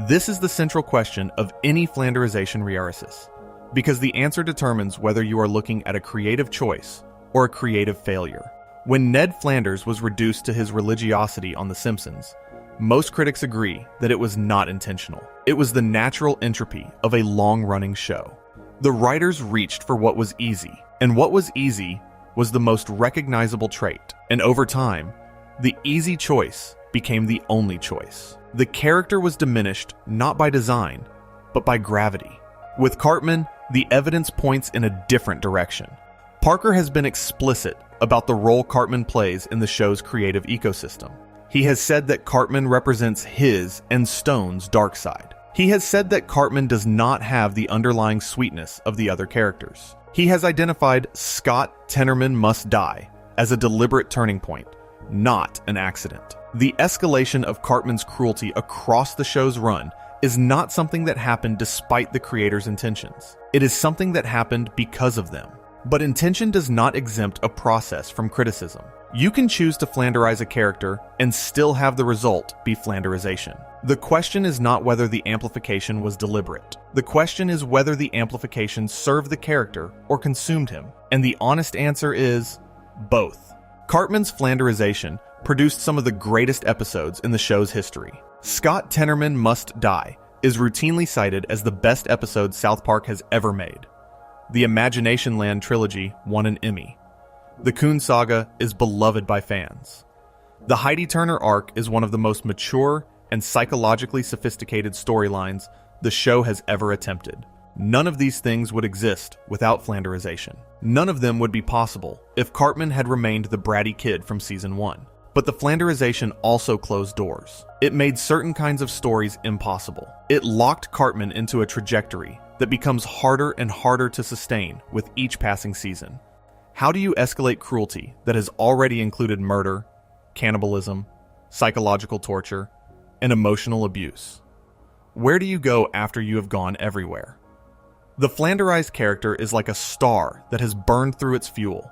This is the central question of any Flanderization reresis, because the answer determines whether you are looking at a creative choice or a creative failure. When Ned Flanders was reduced to his religiosity on The Simpsons, most critics agree that it was not intentional. It was the natural entropy of a long-running show. The writers reached for what was easy, and what was easy was the most recognizable trait. And over time, the easy choice became the only choice. The character was diminished not by design, but by gravity. With Cartman, the evidence points in a different direction. Parker has been explicit about the role Cartman plays in the show's creative ecosystem. He has said that Cartman represents his and Stone's dark side. He has said that Cartman does not have the underlying sweetness of the other characters. He has identified Scott Tenorman Must Die as a deliberate turning point, not an accident. The escalation of Cartman's cruelty across the show's run is not something that happened despite the creator's intentions. It is something that happened because of them. But intention does not exempt a process from criticism. You can choose to Flanderize a character and still have the result be Flanderization. The question is not whether the amplification was deliberate. The question is whether the amplification served the character or consumed him. And the honest answer is both. Cartman's Flanderization produced some of the greatest episodes in the show's history. Scott Tenorman Must Die is routinely cited as the best episode South Park has ever made. The Imagination Land trilogy won an Emmy. The Coon Saga is beloved by fans. The Heidi Turner arc is one of the most mature and psychologically sophisticated storylines the show has ever attempted. None of these things would exist without Flanderization. None of them would be possible if Cartman had remained the bratty kid from season 1. But the Flanderization also closed doors. It made certain kinds of stories impossible. It locked Cartman into a trajectory that becomes harder and harder to sustain with each passing season. How do you escalate cruelty that has already included murder, cannibalism, psychological torture, and emotional abuse? Where do you go after you have gone everywhere? The Flanderized character is like a star that has burned through its fuel.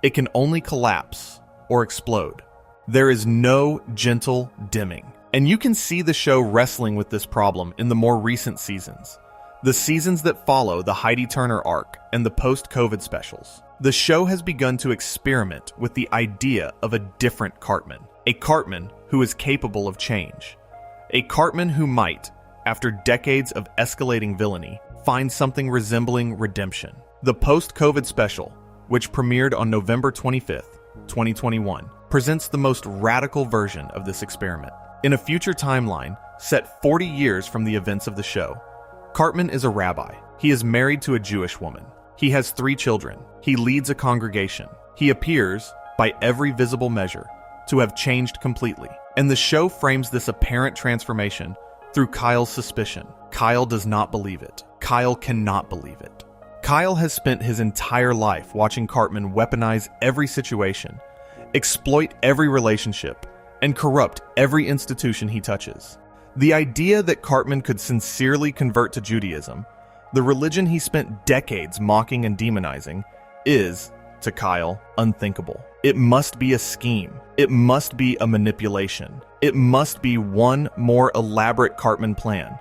It can only collapse or explode. There is no gentle dimming. And you can see the show wrestling with this problem in the more recent seasons. the seasons that follow the Heidi Turner arc and the post-COVID specials, the show has begun to experiment with the idea of a different Cartman. A Cartman who is capable of change. A Cartman who might, after decades of escalating villainy, find something resembling redemption. The post-COVID special, which premiered on November 25th, 2021, presents the most radical version of this experiment. In a future timeline, set 40 years from the events of the show, Cartman is a rabbi. He is married to a Jewish woman. He has 3 children. He leads a congregation. He appears, by every visible measure, to have changed completely. And the show frames this apparent transformation through Kyle's suspicion. Kyle does not believe it. Kyle cannot believe it. Kyle has spent his entire life watching Cartman weaponize every situation, exploit every relationship, and corrupt every institution he touches. The idea that Cartman could sincerely convert to Judaism, the religion he spent decades mocking and demonizing, is, to Kyle, unthinkable. It must be a scheme. It must be a manipulation. It must be one more elaborate Cartman plan,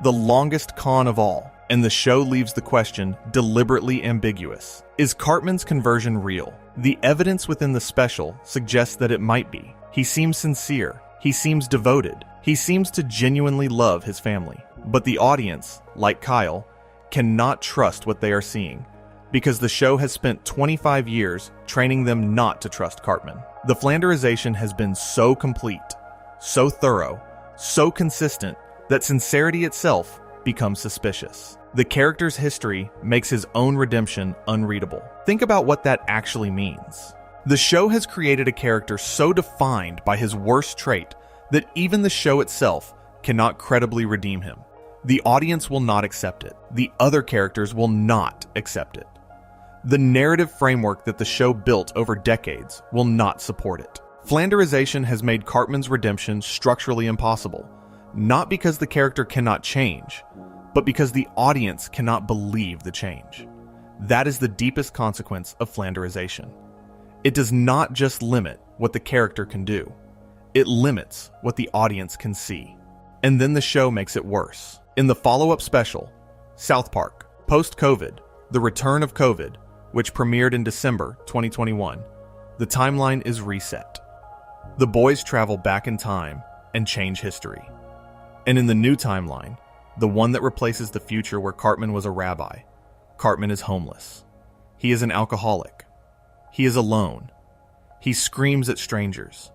the longest con of all. And the show leaves the question deliberately ambiguous. Is Cartman's conversion real? The evidence within the special suggests that it might be. He seems sincere. He seems devoted. He seems to genuinely love his family. But the audience, like Kyle, cannot trust what they are seeing, because the show has spent 25 years training them not to trust Cartman. The Flanderisation has been so complete, so thorough, so consistent, that sincerity itself becomes suspicious. The character's history makes his own redemption unreadable. Think about what that actually means. The show has created a character so defined by his worst trait that even the show itself cannot credibly redeem him. The audience will not accept it. The other characters will not accept it. The narrative framework that the show built over decades will not support it. Flanderisation has made Cartman's redemption structurally impossible, not because the character cannot change, but because the audience cannot believe the change. That is the deepest consequence of Flanderisation. It does not just limit what the character can do. It limits what the audience can see. And then the show makes it worse. In the follow-up special, South Park, Post-COVID, The Return of COVID, which premiered in December 2021, the timeline is reset. The boys travel back in time and change history. And in the new timeline, the one that replaces the future where Cartman was a rabbi, Cartman is homeless. He is an alcoholic. He is alone. He screams at strangers.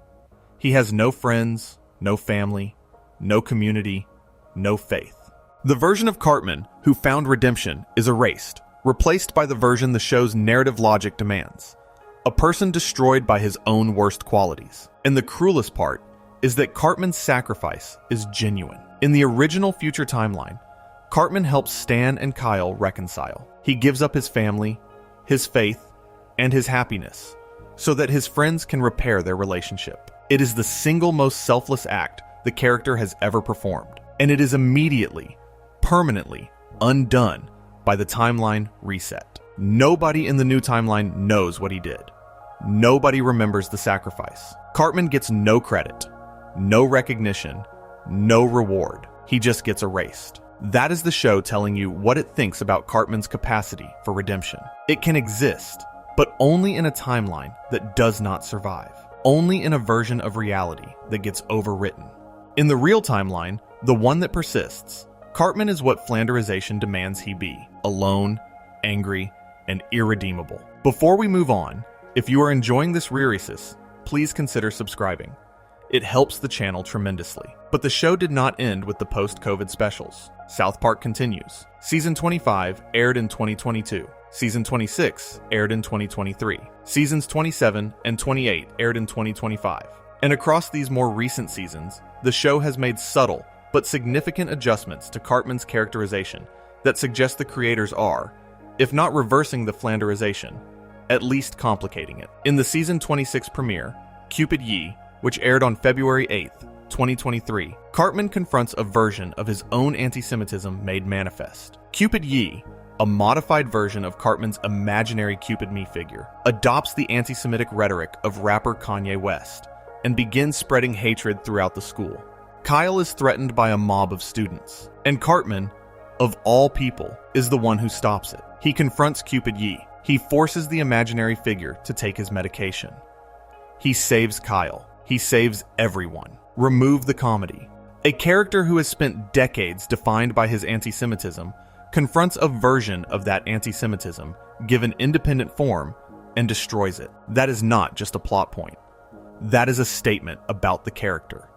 He has no friends, no family, no community, no faith. The version of Cartman who found redemption is erased, replaced by the version the show's narrative logic demands. A person destroyed by his own worst qualities. And the cruelest part is that Cartman's sacrifice is genuine. In the original future timeline, Cartman helps Stan and Kyle reconcile. He gives up his family, his faith, and his happiness so that his friends can repair their relationship. It is the single most selfless act the character has ever performed. And it is immediately, permanently undone by the timeline reset. Nobody in the new timeline knows what he did. Nobody remembers the sacrifice. Cartman gets no credit, no recognition, no reward. He just gets erased. That is the show telling you what it thinks about Cartman's capacity for redemption. It can exist, but only in a timeline that does not survive. Only in a version of reality that gets overwritten. In the real timeline, the one that persists, Cartman is what Flanderisation demands he be. Alone, angry, and irredeemable. Before we move on, if you are enjoying this reresis, please consider subscribing. It helps the channel tremendously. But the show did not end with the post-COVID specials. South Park continues. Season 25 aired in 2022. Season 26 aired in 2023. Seasons 27 and 28 aired in 2025. And across these more recent seasons, the show has made subtle but significant adjustments to Cartman's characterization that suggest the creators are, if not reversing the Flanderisation, at least complicating it. In the season 26 premiere, Cupid Ye, which aired on February 8th, 2023, Cartman confronts a version of his own anti-Semitism made manifest. Cupid Ye, a modified version of Cartman's imaginary Cupid Me figure, adopts the anti-Semitic rhetoric of rapper Kanye West and begins spreading hatred throughout the school. Kyle is threatened by a mob of students, and Cartman, of all people, is the one who stops it. He confronts Cupid Yi. He forces the imaginary figure to take his medication. He saves Kyle. He saves everyone. Remove the comedy. A character who has spent decades defined by his anti-Semitism confronts a version of that anti-Semitism given independent form and destroys it. That is not just a plot point. That is a statement about the character.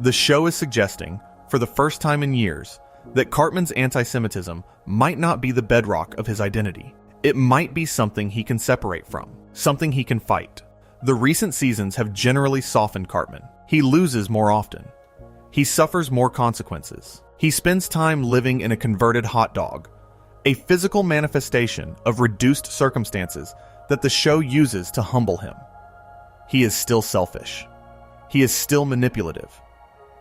The show is suggesting, for the first time in years, that Cartman's anti-Semitism might not be the bedrock of his identity. It might be something he can separate from, something he can fight. The recent seasons have generally softened Cartman. He loses more often. He suffers more consequences. He spends time living in a converted hot dog, a physical manifestation of reduced circumstances that the show uses to humble him. He is still selfish. He is still manipulative.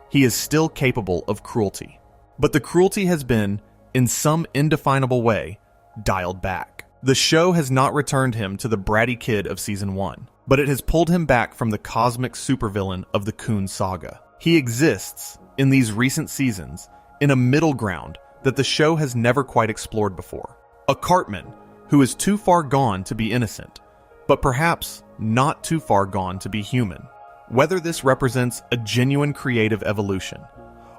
He is still capable of cruelty. But the cruelty has been, in some indefinable way, dialed back. The show has not returned him to the bratty kid of season 1, but it has pulled him back from the cosmic supervillain of the Coon saga. He exists, in these recent seasons, in a middle ground that the show has never quite explored before. A Cartman who is too far gone to be innocent, but perhaps not too far gone to be human. Whether this represents a genuine creative evolution,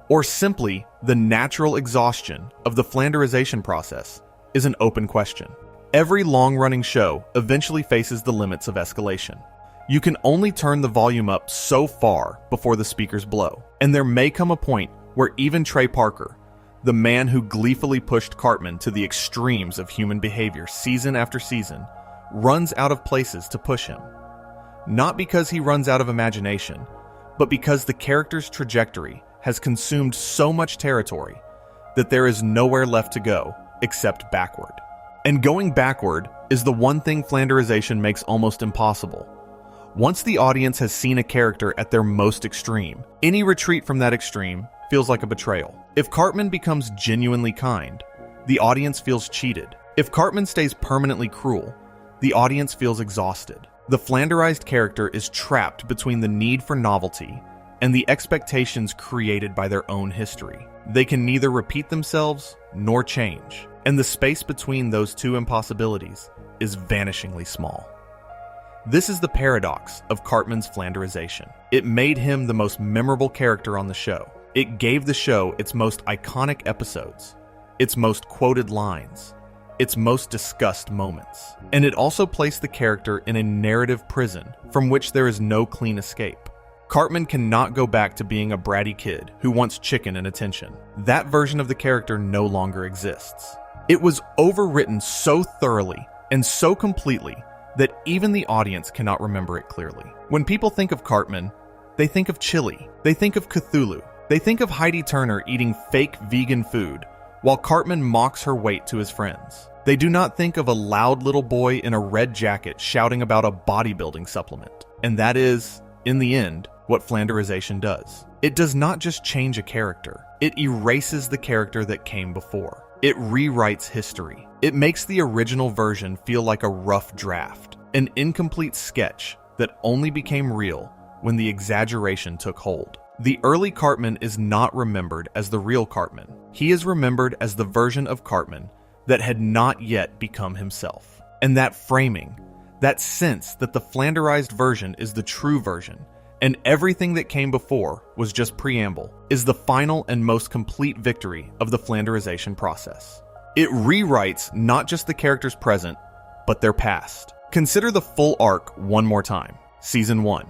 or simply the natural exhaustion of the Flanderisation process, is an open question. Every long-running show eventually faces the limits of escalation. You can only turn the volume up so far before the speakers blow, and there may come a point where even Trey Parker, the man who gleefully pushed Cartman to the extremes of human behavior season after season, runs out of places to push him. Not because he runs out of imagination, but because the character's trajectory has consumed so much territory that there is nowhere left to go except backward. And going backward is the one thing Flanderisation makes almost impossible. Once the audience has seen a character at their most extreme, any retreat from that extreme feels like a betrayal. If Cartman becomes genuinely kind, the audience feels cheated. If Cartman stays permanently cruel, the audience feels exhausted. The Flanderized character is trapped between the need for novelty and the expectations created by their own history. They can neither repeat themselves nor change, and the space between those two impossibilities is vanishingly small. This is the paradox of Cartman's Flanderization. It made him the most memorable character on the show. It gave the show its most iconic episodes, its most quoted lines, its most discussed moments. And it also placed the character in a narrative prison from which there is no clean escape. Cartman cannot go back to being a bratty kid who wants chicken and attention. That version of the character no longer exists. It was overwritten so thoroughly and so completely that even the audience cannot remember it clearly. When people think of Cartman, they think of chili, they think of Cthulhu, they think of Heidi Turner eating fake vegan food while Cartman mocks her weight to his friends. They do not think of a loud little boy in a red jacket shouting about a bodybuilding supplement. And that is, in the end, what Flanderization does. It does not just change a character. It erases the character that came before. It rewrites history. It makes the original version feel like a rough draft, an incomplete sketch that only became real when the exaggeration took hold. The early Cartman is not remembered as the real Cartman. He is remembered as the version of Cartman that had not yet become himself. And that framing, that sense that the Flanderized version is the true version, and everything that came before was just preamble, is the final and most complete victory of the Flanderization process. It rewrites not just the characters present, but their past. Consider the full arc one more time. Season 1.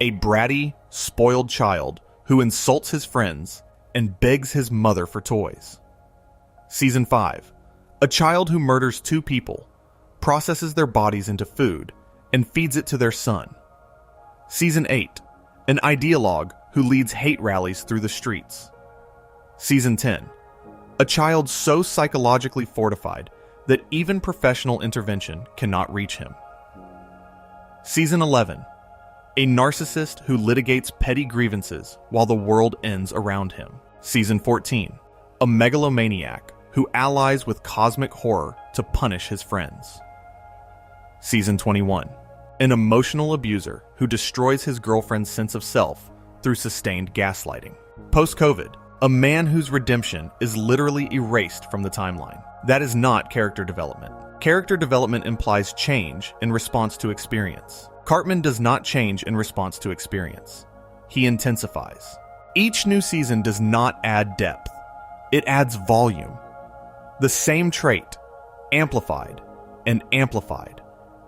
A bratty, spoiled child who insults his friends and begs his mother for toys. Season 5. A child who murders 2 people, processes their bodies into food, and feeds it to their son. Season 8. An ideologue who leads hate rallies through the streets. Season 10. A child so psychologically fortified that even professional intervention cannot reach him. Season 11. A narcissist who litigates petty grievances while the world ends around him. Season 14. A megalomaniac who allies with cosmic horror to punish his friends. Season 21. An emotional abuser who destroys his girlfriend's sense of self through sustained gaslighting. Post-COVID, A man whose redemption is literally erased from the timeline. That is not character development. Character development implies change in response to experience. Cartman does not change in response to experience. He intensifies. Each new season does not add depth. It adds volume. The same trait, amplified, and amplified,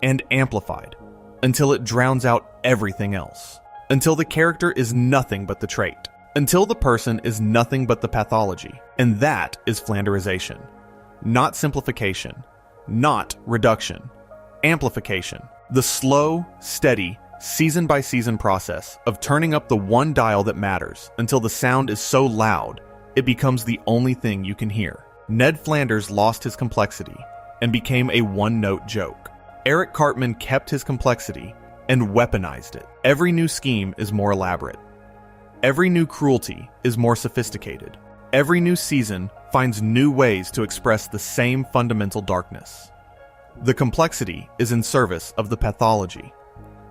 and amplified, until it drowns out everything else. Until the character is nothing but the trait. Until the person is nothing but the pathology. And that is Flanderisation. Not simplification. Not reduction. Amplification. The slow, steady, season-by-season process of turning up the one dial that matters until the sound is so loud, it becomes the only thing you can hear. Ned Flanders lost his complexity and became a one-note joke. Eric Cartman kept his complexity and weaponized it. Every new scheme is more elaborate. Every new cruelty is more sophisticated. Every new season finds new ways to express the same fundamental darkness. The complexity is in service of the pathology.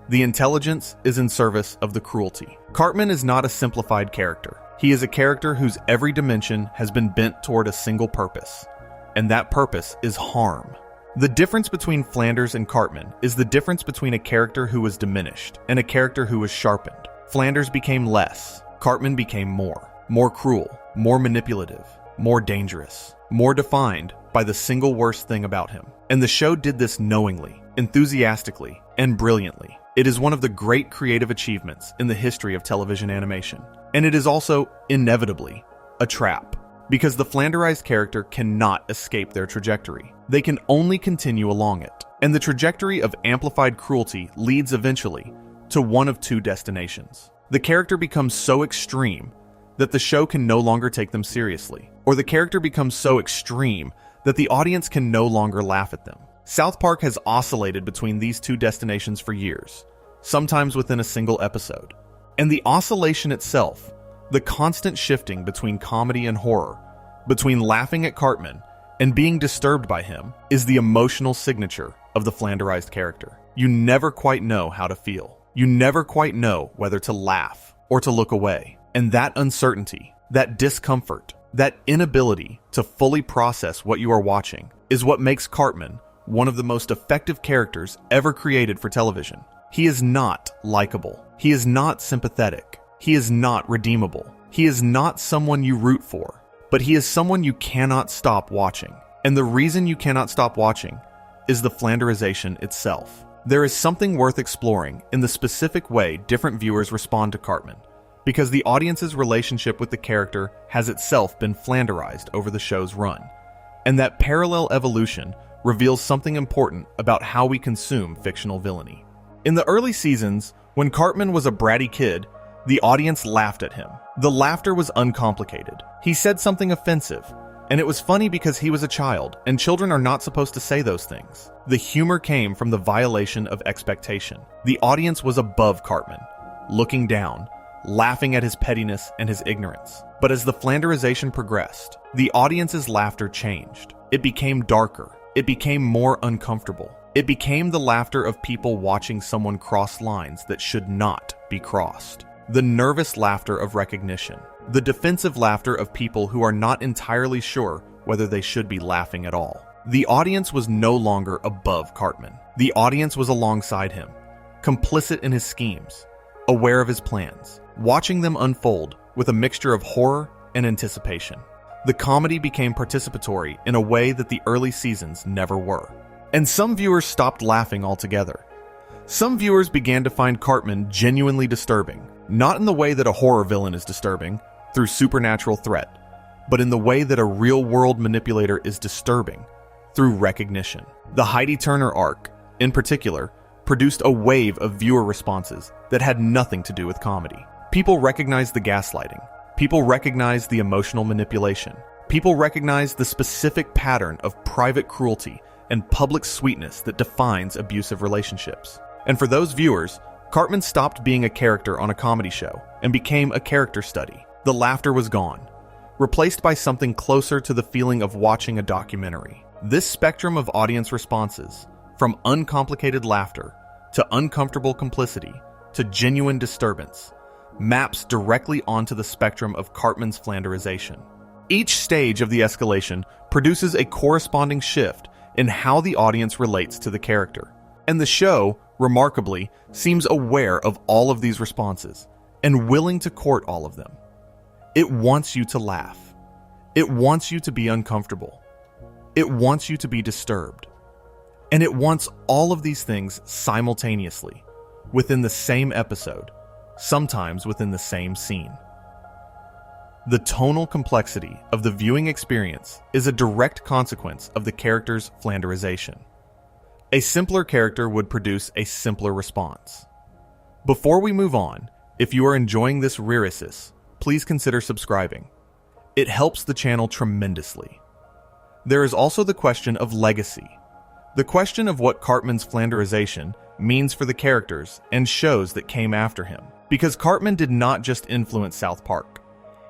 The intelligence is in service of the cruelty. Cartman is not a simplified character. He is a character whose every dimension has been bent toward a single purpose, and that purpose is harm. The difference between Flanders and Cartman is the difference between a character who was diminished and a character who was sharpened. Flanders became less. Cartman became more. More cruel, more manipulative, more dangerous, more defined by the single worst thing about him. And the show did this knowingly, enthusiastically, and brilliantly. It is one of the great creative achievements in the history of television animation. And it is also, inevitably, a trap. Because the Flanderized character cannot escape their trajectory. They can only continue along it. And the trajectory of amplified cruelty leads eventually to one of two destinations. The character becomes so extreme that the show can no longer take them seriously. Or the character becomes so extreme that the audience can no longer laugh at them. South Park has oscillated between these two destinations for years, sometimes within a single episode. And the oscillation itself, the constant shifting between comedy and horror, between laughing at Cartman and being disturbed by him, is the emotional signature of the Flanderized character. You never quite know how to feel. You never quite know whether to laugh or to look away. And that uncertainty, that discomfort, that inability to fully process what you are watching is what makes Cartman one of the most effective characters ever created for television. He is not likable. He is not sympathetic. He is not redeemable. He is not someone you root for, but he is someone you cannot stop watching. And the reason you cannot stop watching is the Flanderization itself. There is something worth exploring in the specific way different viewers respond to Cartman, because the audience's relationship with the character has itself been Flanderized over the show's run. And that parallel evolution reveals something important about how we consume fictional villainy. In the early seasons, when Cartman was a bratty kid, the audience laughed at him. The laughter was uncomplicated. He said something offensive, and it was funny because he was a child, and children are not supposed to say those things. The humor came from the violation of expectation. The audience was above Cartman, looking down, laughing at his pettiness and his ignorance. But as the Flanderization progressed, the audience's laughter changed. It became darker. It became more uncomfortable. It became the laughter of people watching someone cross lines that should not be crossed. The nervous laughter of recognition. The defensive laughter of people who are not entirely sure whether they should be laughing at all. The audience was no longer above Cartman. The audience was alongside him, complicit in his schemes, aware of his plans, watching them unfold with a mixture of horror and anticipation. The comedy became participatory in a way that the early seasons never were. And some viewers stopped laughing altogether. Some viewers began to find Cartman genuinely disturbing, not in the way that a horror villain is disturbing, through supernatural threat, but in the way that a real-world manipulator is disturbing, through recognition. The Heidi Turner arc, in particular, produced a wave of viewer responses that had nothing to do with comedy. People recognized the gaslighting. People recognized the emotional manipulation. People recognized the specific pattern of private cruelty and public sweetness that defines abusive relationships. And for those viewers, Cartman stopped being a character on a comedy show and became a character study. The laughter was gone, replaced by something closer to the feeling of watching a documentary. This spectrum of audience responses, from uncomplicated laughter to uncomfortable complicity to genuine disturbance, maps directly onto the spectrum of Cartman's Flanderisation. Each stage of the escalation produces a corresponding shift in how the audience relates to the character. And the show, remarkably, seems aware of all of these responses and willing to court all of them. It wants you to laugh. It wants you to be uncomfortable. It wants you to be disturbed. And it wants all of these things simultaneously, within the same episode, sometimes within the same scene. The tonal complexity of the viewing experience is a direct consequence of the character's Flanderisation. A simpler character would produce a simpler response. Before we move on, if you are enjoying this reresis, please consider subscribing. It helps the channel tremendously. There is also the question of legacy. The question of what Cartman's Flanderisation means for the characters and shows that came after him. Because Cartman did not just influence South Park.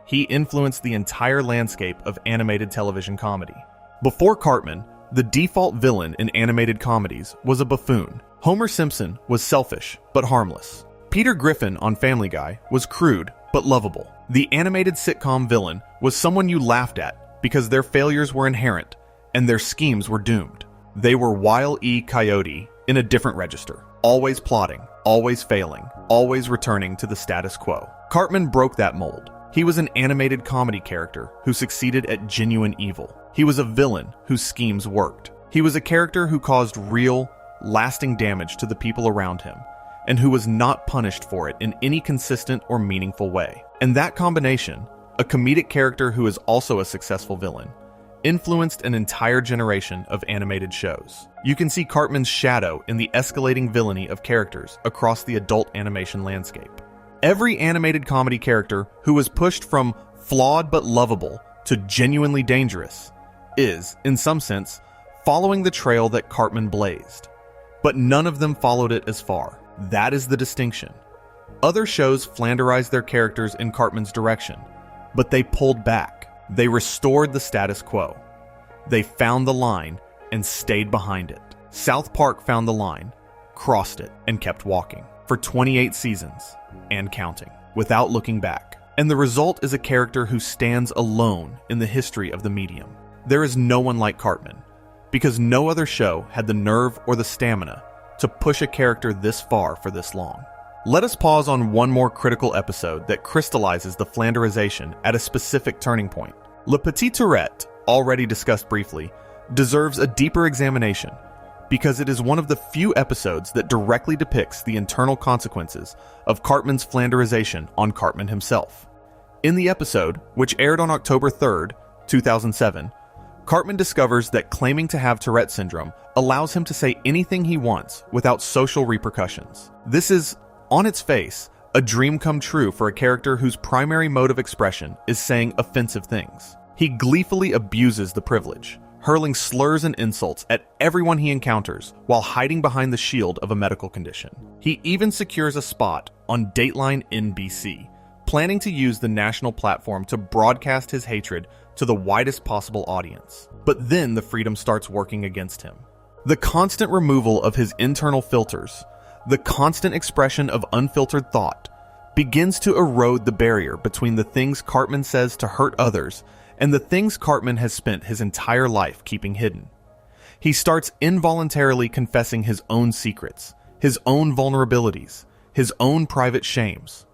He influenced the entire landscape of animated television comedy. Before Cartman, the default villain in animated comedies was a buffoon. Homer Simpson was selfish but harmless. Peter Griffin on Family Guy was crude but lovable. The animated sitcom villain was someone you laughed at because their failures were inherent and their schemes were doomed. They were Wile E. Coyote in a different register, always plotting, always failing, always returning to the status quo. Cartman broke that mold. He was an animated comedy character who succeeded at genuine evil. He was a villain whose schemes worked. He was a character who caused real, lasting damage to the people around him, and who was not punished for it in any consistent or meaningful way. And that combination, a comedic character who is also a successful villain, influenced an entire generation of animated shows. You can see Cartman's shadow in the escalating villainy of characters across the adult animation landscape. Every animated comedy character who was pushed from flawed but lovable to genuinely dangerous is, in some sense, following the trail that Cartman blazed. But none of them followed it as far. That is the distinction. Other shows flanderized their characters in Cartman's direction, but they pulled back. They restored the status quo. They found the line and stayed behind it. South Park found the line, crossed it, and kept walking for 28 seasons and counting, without looking back. And the result is a character who stands alone in the history of the medium. There is no one like Cartman, because no other show had the nerve or the stamina to push a character this far for this long. Let us pause on one more critical episode that crystallizes the Flanderisation at a specific turning point. Le Petit Tourette, already discussed briefly, deserves a deeper examination because it is one of the few episodes that directly depicts the internal consequences of Cartman's Flanderisation on Cartman himself. In the episode, which aired on October 3rd, 2007, Cartman discovers that claiming to have Tourette syndrome allows him to say anything he wants without social repercussions. This is, on its face, a dream come true for a character whose primary mode of expression is saying offensive things. He gleefully abuses the privilege, hurling slurs and insults at everyone he encounters while hiding behind the shield of a medical condition. He even secures a spot on Dateline NBC, planning to use the national platform to broadcast his hatred to the widest possible audience. But then the freedom starts working against him. The constant removal of his internal filters, the constant expression of unfiltered thought, begins to erode the barrier between the things Cartman says to hurt others and the things Cartman has spent his entire life keeping hidden. He starts involuntarily confessing his own secrets, his own vulnerabilities, his own private shames.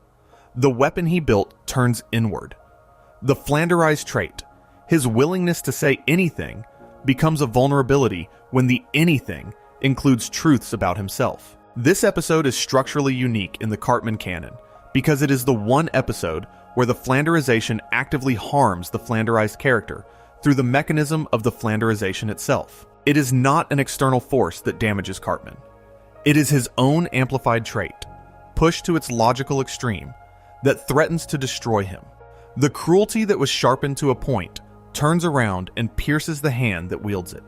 The weapon he built turns inward. The Flanderized trait, his willingness to say anything, becomes a vulnerability when the anything includes truths about himself. This episode is structurally unique in the Cartman canon because it is the one episode where the Flanderization actively harms the Flanderized character through the mechanism of the Flanderization itself. It is not an external force that damages Cartman. It is his own amplified trait, pushed to its logical extreme, that threatens to destroy him. The cruelty that was sharpened to a point turns around and pierces the hand that wields it.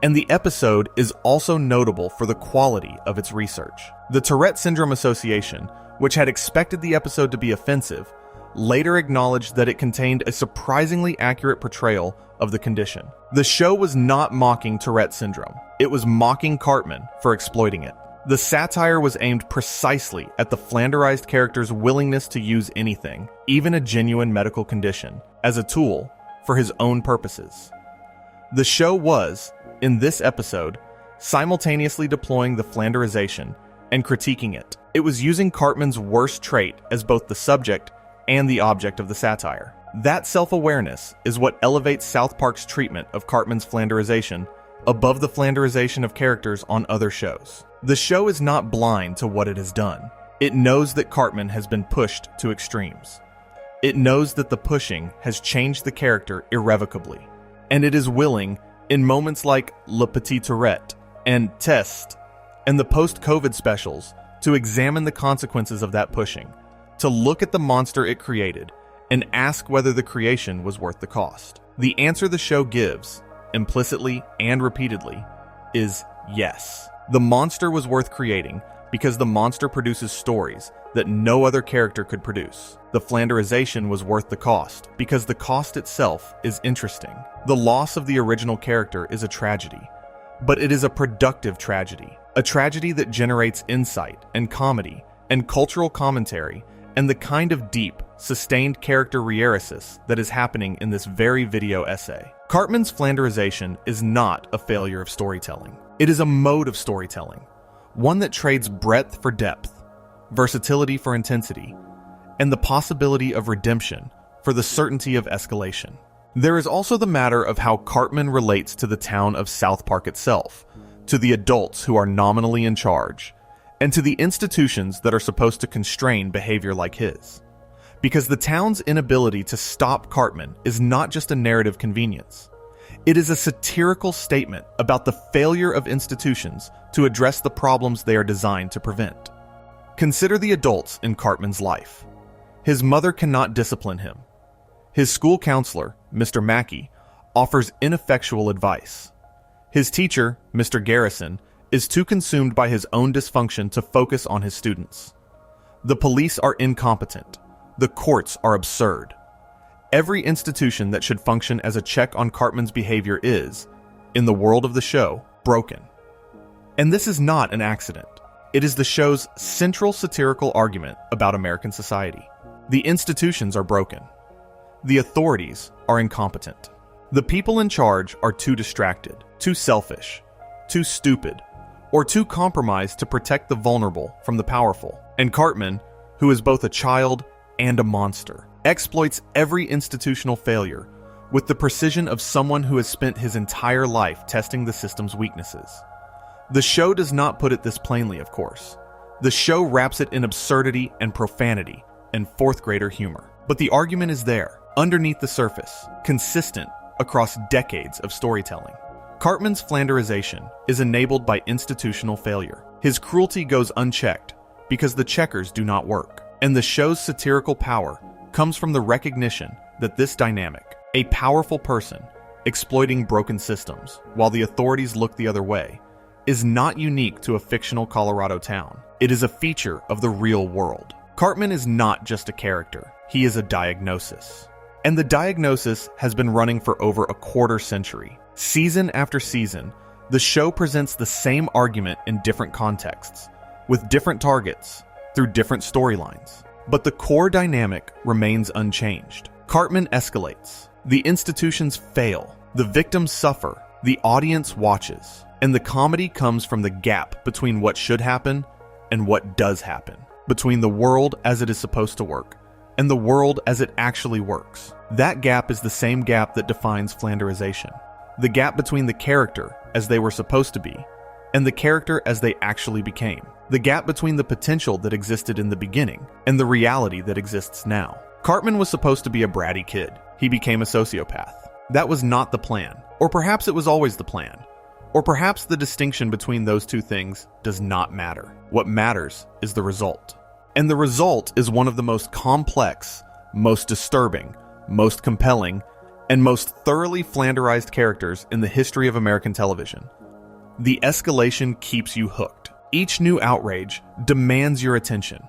And the episode is also notable for the quality of its research. The Tourette Syndrome Association, which had expected the episode to be offensive, later acknowledged that it contained a surprisingly accurate portrayal of the condition. The show was not mocking Tourette syndrome. It was mocking Cartman for exploiting it. The satire was aimed precisely at the Flanderized character's willingness to use anything, even a genuine medical condition, as a tool for his own purposes. The show was, in this episode, simultaneously deploying the Flanderization and critiquing it. It was using Cartman's worst trait as both the subject and the object of the satire. That self-awareness is what elevates South Park's treatment of Cartman's Flanderization above the Flanderization of characters on other shows. The show is not blind to what it has done. It knows that Cartman has been pushed to extremes. It knows that the pushing has changed the character irrevocably. And it is willing, in moments like Le Petit Tourette and Test and the post-COVID specials, to examine the consequences of that pushing, to look at the monster it created, and ask whether the creation was worth the cost. The answer the show gives, implicitly and repeatedly, is yes. The monster was worth creating because the monster produces stories that no other character could produce. The Flanderization was worth the cost because the cost itself is interesting. The loss of the original character is a tragedy, but it is a productive tragedy. A tragedy that generates insight and comedy and cultural commentary and the kind of deep, sustained character reeresis that is happening in this very video essay. Cartman's Flanderization is not a failure of storytelling. It is a mode of storytelling, one that trades breadth for depth, versatility for intensity, and the possibility of redemption for the certainty of escalation. There is also the matter of how Cartman relates to the town of South Park itself, to the adults who are nominally in charge, and to the institutions that are supposed to constrain behavior like his. Because the town's inability to stop Cartman is not just a narrative convenience. It is a satirical statement about the failure of institutions to address the problems they are designed to prevent. Consider the adults in Cartman's life. His mother cannot discipline him. His school counselor, Mr. Mackey, offers ineffectual advice. His teacher, Mr. Garrison, is too consumed by his own dysfunction to focus on his students. The police are incompetent. The courts are absurd. Every institution that should function as a check on Cartman's behavior is, in the world of the show, broken. And this is not an accident. It is the show's central satirical argument about American society. The institutions are broken. The authorities are incompetent. The people in charge are too distracted, too selfish, too stupid, or too compromised to protect the vulnerable from the powerful. And Cartman, who is both a child and a monster, exploits every institutional failure with the precision of someone who has spent his entire life testing the system's weaknesses. The show does not put it this plainly, of course. The show wraps it in absurdity and profanity and fourth grader humor. But the argument is there, underneath the surface, consistent across decades of storytelling. Cartman's Flanderization is enabled by institutional failure. His cruelty goes unchecked because the checkers do not work. And the show's satirical power comes from the recognition that this dynamic, a powerful person exploiting broken systems while the authorities look the other way, is not unique to a fictional Colorado town. It is a feature of the real world. Cartman is not just a character, he is a diagnosis. And the diagnosis has been running for over a quarter century. Season after season, the show presents the same argument in different contexts, with different targets, through different storylines. But the core dynamic remains unchanged. Cartman escalates. The institutions fail. The victims suffer. The audience watches. And the comedy comes from the gap between what should happen and what does happen. Between the world as it is supposed to work and the world as it actually works. That gap is the same gap that defines Flanderization. The gap between the character as they were supposed to be and the character as they actually became. The gap between the potential that existed in the beginning and the reality that exists now. Cartman was supposed to be a bratty kid. He became a sociopath. That was not the plan. Or perhaps it was always the plan. Or perhaps the distinction between those two things does not matter. What matters is the result. And the result is one of the most complex, most disturbing, most compelling, and most thoroughly Flanderized characters in the history of American television. The escalation keeps you hooked. Each new outrage demands your attention.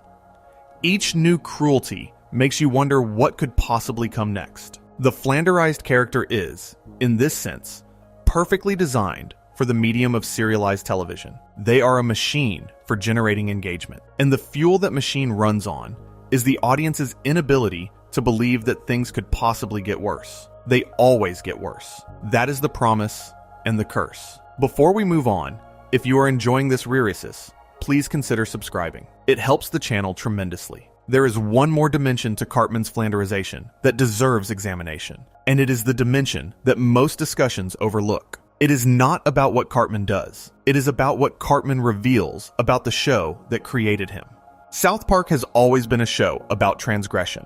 Each new cruelty makes you wonder what could possibly come next. The Flanderized character is, in this sense, perfectly designed for the medium of serialized television. They are a machine for generating engagement. And the fuel that machine runs on is the audience's inability to believe that things could possibly get worse. They always get worse. That is the promise and the curse. Before we move on, if you are enjoying this Reirisis, please consider subscribing. It helps the channel tremendously. There is one more dimension to Cartman's Flanderisation that deserves examination, and it is the dimension that most discussions overlook. It is not about what Cartman does. It is about what Cartman reveals about the show that created him. South Park has always been a show about transgression.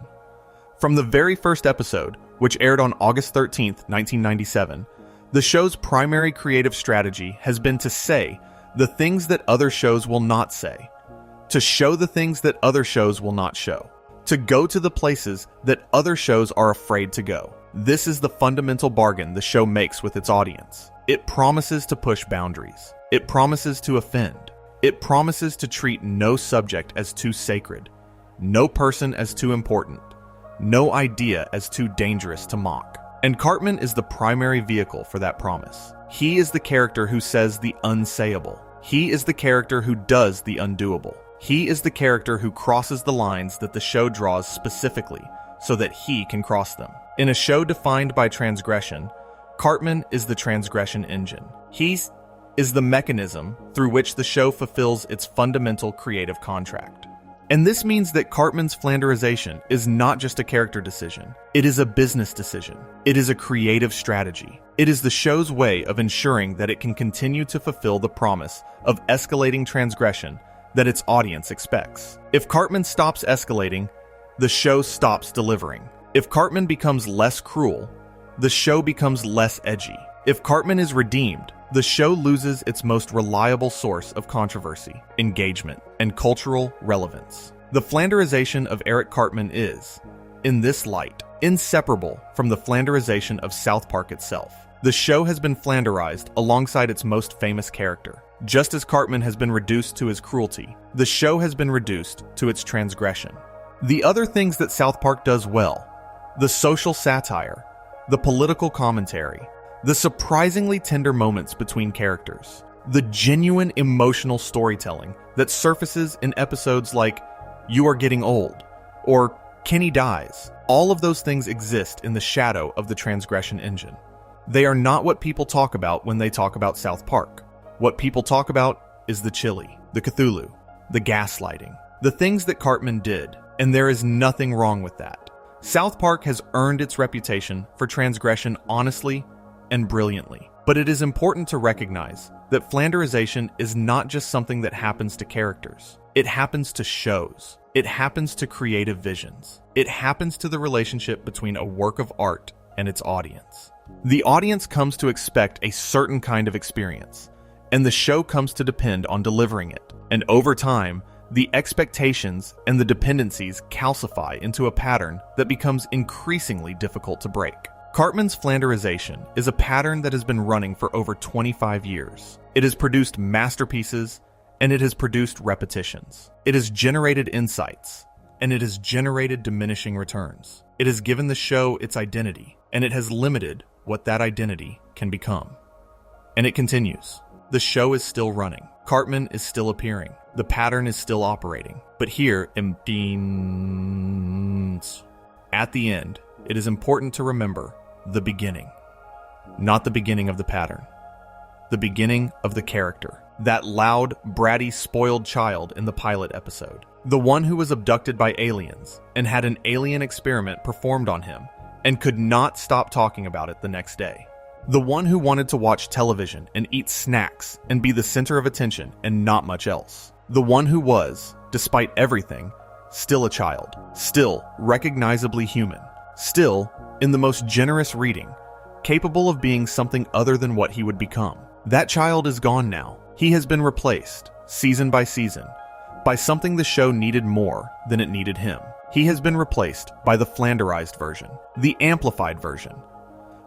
From the very first episode, which aired on August 13th, 1997, the show's primary creative strategy has been to say the things that other shows will not say, to show the things that other shows will not show, to go to the places that other shows are afraid to go. This is the fundamental bargain the show makes with its audience. It promises to push boundaries. It promises to offend. It promises to treat no subject as too sacred, no person as too important, no idea as too dangerous to mock. And Cartman is the primary vehicle for that promise. He is the character who says the unsayable. He is the character who does the undoable. He is the character who crosses the lines that the show draws specifically so that he can cross them. In a show defined by transgression, Cartman is the transgression engine. He is the mechanism through which the show fulfills its fundamental creative contract. And this means that Cartman's Flanderisation is not just a character decision. It is a business decision. It is a creative strategy. It is the show's way of ensuring that it can continue to fulfill the promise of escalating transgression that its audience expects. If Cartman stops escalating, the show stops delivering. If Cartman becomes less cruel, the show becomes less edgy. If Cartman is redeemed, the show loses its most reliable source of controversy, engagement, and cultural relevance. The Flanderisation of Eric Cartman is, in this light, inseparable from the Flanderisation of South Park itself. The show has been Flanderized alongside its most famous character. Just as Cartman has been reduced to his cruelty, the show has been reduced to its transgression. The other things that South Park does well, the social satire, the political commentary, the surprisingly tender moments between characters, the genuine emotional storytelling that surfaces in episodes like You Are Getting Old or Kenny Dies, all of those things exist in the shadow of the transgression engine. They are not what people talk about when they talk about South Park. What people talk about is the chili, the Cthulhu, the gaslighting, the things that Cartman did, and there is nothing wrong with that. South Park has earned its reputation for transgression honestly and brilliantly. But it is important to recognize that Flanderization is not just something that happens to characters. It happens to shows. It happens to creative visions. It happens to the relationship between a work of art and its audience. The audience comes to expect a certain kind of experience, and the show comes to depend on delivering it. And over time, the expectations and the dependencies calcify into a pattern that becomes increasingly difficult to break. Cartman's Flanderization is a pattern that has been running for over 25 years. It has produced masterpieces, and it has produced repetitions. It has generated insights, and it has generated diminishing returns. It has given the show its identity, and it has limited what that identity can become. And it continues. The show is still running. Cartman is still appearing. The pattern is still operating. But here, at the end, it is important to remember the beginning. Not the beginning of the pattern. The beginning of the character. That loud, bratty, spoiled child in the pilot episode. The one who was abducted by aliens and had an alien experiment performed on him and could not stop talking about it the next day. The one who wanted to watch television and eat snacks and be the center of attention and not much else. The one who was, despite everything, still a child, still recognizably human, still, in the most generous reading, capable of being something other than what he would become. That child is gone now. He has been replaced, season by season, by something the show needed more than it needed him. He has been replaced by the Flanderized version, the amplified version,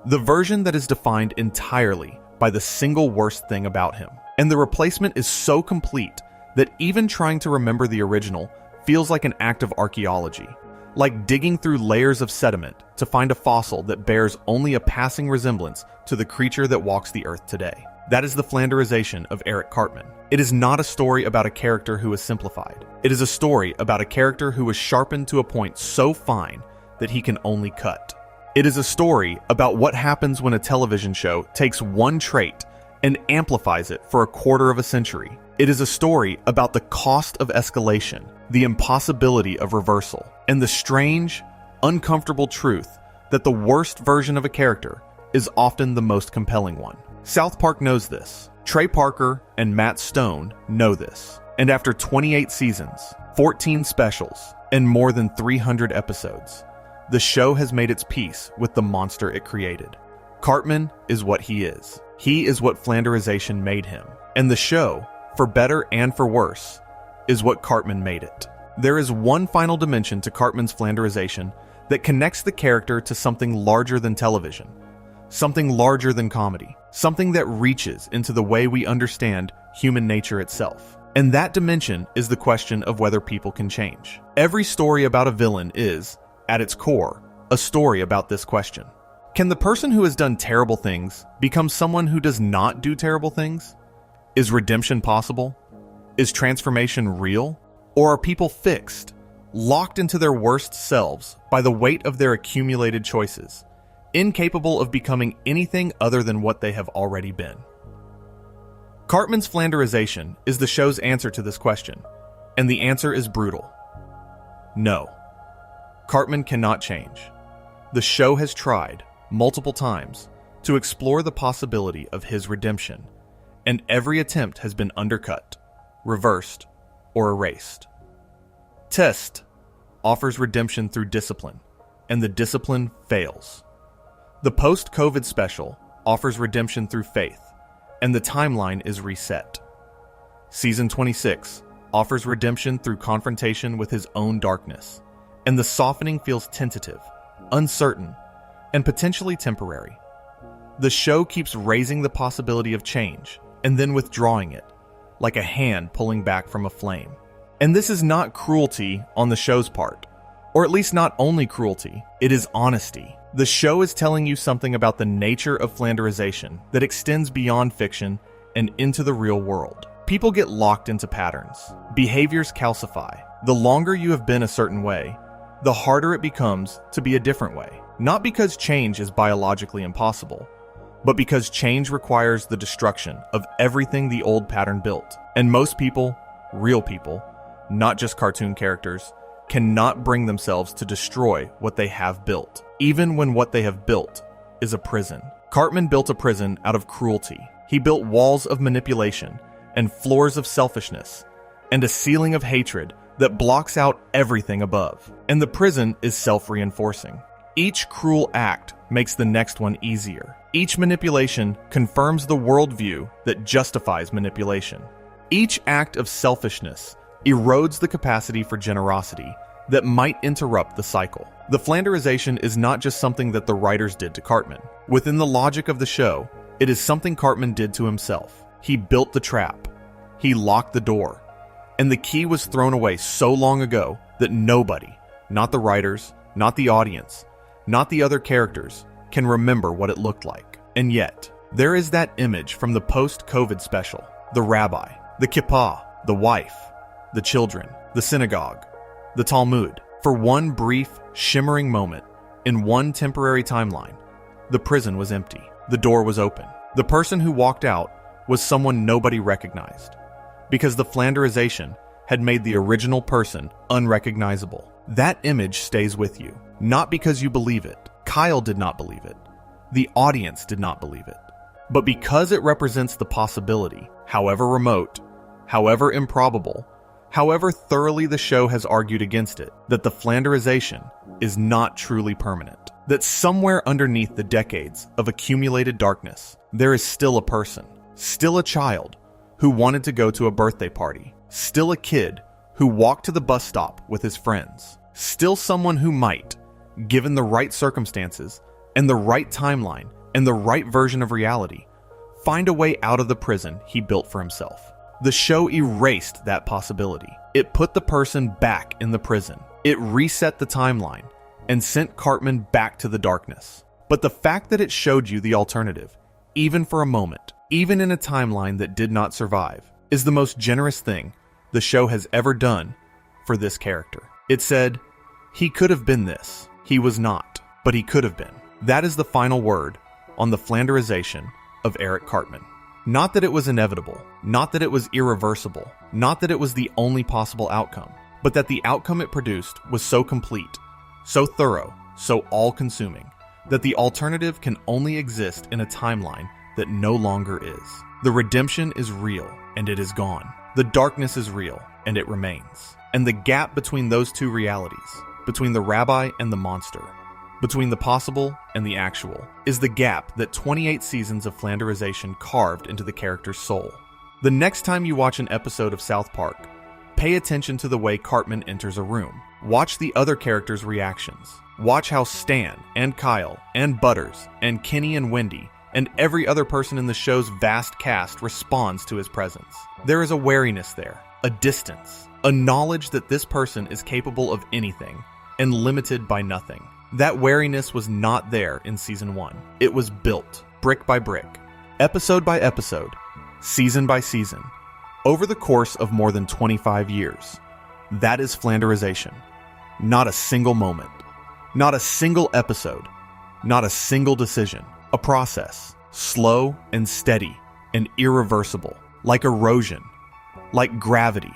the version that is defined entirely by the single worst thing about him. And the replacement is so complete that even trying to remember the original feels like an act of archaeology, like digging through layers of sediment to find a fossil that bears only a passing resemblance to the creature that walks the earth today. That is the Flanderisation of Eric Cartman. It is not a story about a character who is simplified. It is a story about a character who is sharpened to a point so fine that he can only cut. It is a story about what happens when a television show takes one trait and amplifies it for a quarter of a century. It is a story about the cost of escalation, the impossibility of reversal, and the strange, uncomfortable truth that the worst version of a character is often the most compelling one. South Park knows this. Trey Parker and Matt Stone know this. And after 28 seasons, 14 specials, and more than 300 episodes, the show has made its peace with the monster it created. Cartman is what he is. He is what Flanderisation made him. And the show, for better and for worse, is what Cartman made it. There is one final dimension to Cartman's Flanderisation that connects the character to something larger than television, something larger than comedy, something that reaches into the way we understand human nature itself. And that dimension is the question of whether people can change. Every story about a villain is, at its core, a story about this question. Can the person who has done terrible things become someone who does not do terrible things? Is redemption possible? Is transformation real? Or are people fixed, locked into their worst selves by the weight of their accumulated choices, incapable of becoming anything other than what they have already been? Cartman's Flanderisation is the show's answer to this question, and the answer is brutal. No. Cartman cannot change. The show has tried, multiple times, to explore the possibility of his redemption, and every attempt has been undercut, reversed, or erased. Test offers redemption through discipline, and the discipline fails. The post-COVID special offers redemption through faith, and the timeline is reset. Season 26 offers redemption through confrontation with his own darkness, and the softening feels tentative, uncertain, and potentially temporary. The show keeps raising the possibility of change, and then withdrawing it, like a hand pulling back from a flame. And this is not cruelty on the show's part, or at least not only cruelty, it is honesty. The show is telling you something about the nature of Flanderisation that extends beyond fiction and into the real world. People get locked into patterns. Behaviors calcify. The longer you have been a certain way, the harder it becomes to be a different way. Not because change is biologically impossible, but because change requires the destruction of everything the old pattern built. And most people, real people, not just cartoon characters, cannot bring themselves to destroy what they have built, even when what they have built is a prison. Cartman built a prison out of cruelty. He built walls of manipulation and floors of selfishness and a ceiling of hatred that blocks out everything above. And the prison is self-reinforcing. Each cruel act makes the next one easier. Each manipulation confirms the worldview that justifies manipulation. Each act of selfishness erodes the capacity for generosity that might interrupt the cycle. The Flanderisation is not just something that the writers did to Cartman. Within the logic of the show, it is something Cartman did to himself. He built the trap. He locked the door. And the key was thrown away so long ago that nobody, not the writers, not the audience, not the other characters, can remember what it looked like. And yet, there is that image from the post-COVID special. The rabbi, the kippah, the wife, the children, the synagogue, the Talmud. For one brief, shimmering moment, in one temporary timeline, the prison was empty. The door was open. The person who walked out was someone nobody recognized, because the Flanderisation had made the original person unrecognizable. That image stays with you, not because you believe it. Kyle did not believe it. The audience did not believe it. But because it represents the possibility, however remote, however improbable, however thoroughly the show has argued against it, that the Flanderisation is not truly permanent. That somewhere underneath the decades of accumulated darkness, there is still a person, still a child, who wanted to go to a birthday party, still a kid who walked to the bus stop with his friends, still someone who might, given the right circumstances and the right timeline and the right version of reality, find a way out of the prison he built for himself. The show erased that possibility. It put the person back in the prison. It reset the timeline and sent Cartman back to the darkness. But the fact that it showed you the alternative, even for a moment, even in a timeline that did not survive, is the most generous thing the show has ever done for this character. It said, "He could have been this. He was not, but he could have been." That is the final word on the Flanderisation of Eric Cartman. Not that it was inevitable, not that it was irreversible, not that it was the only possible outcome, but that the outcome it produced was so complete, so thorough, so all-consuming, that the alternative can only exist in a timeline that no longer is. The redemption is real, and it is gone. The darkness is real, and it remains. And the gap between those two realities, between the rabbi and the monster, between the possible and the actual, is the gap that 28 seasons of Flanderisation carved into the character's soul. The next time you watch an episode of South Park, pay attention to the way Cartman enters a room. Watch the other characters' reactions. Watch how Stan and Kyle and Butters and Kenny and Wendy and every other person in the show's vast cast responds to his presence. There is a wariness there, a distance, a knowledge that this person is capable of anything and limited by nothing. That wariness was not there in Season 1. It was built, brick by brick, episode by episode, season by season, over the course of more than 25 years. That is Flanderisation. Not a single moment, not a single episode, not a single decision. A process, slow and steady and irreversible, like erosion, like gravity,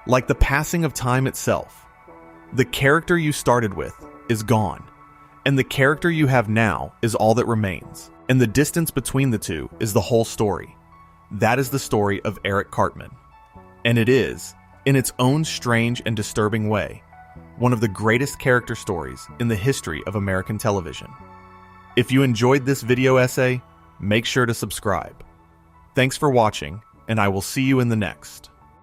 like the passing of time itself. The character you started with is gone, and the character you have now is all that remains, and the distance between the two is the whole story. That is the story of Eric Cartman, and it is, in its own strange and disturbing way, one of the greatest character stories in the history of American television. If you enjoyed this video essay, make sure to subscribe. Thanks for watching, and I will see you in the next.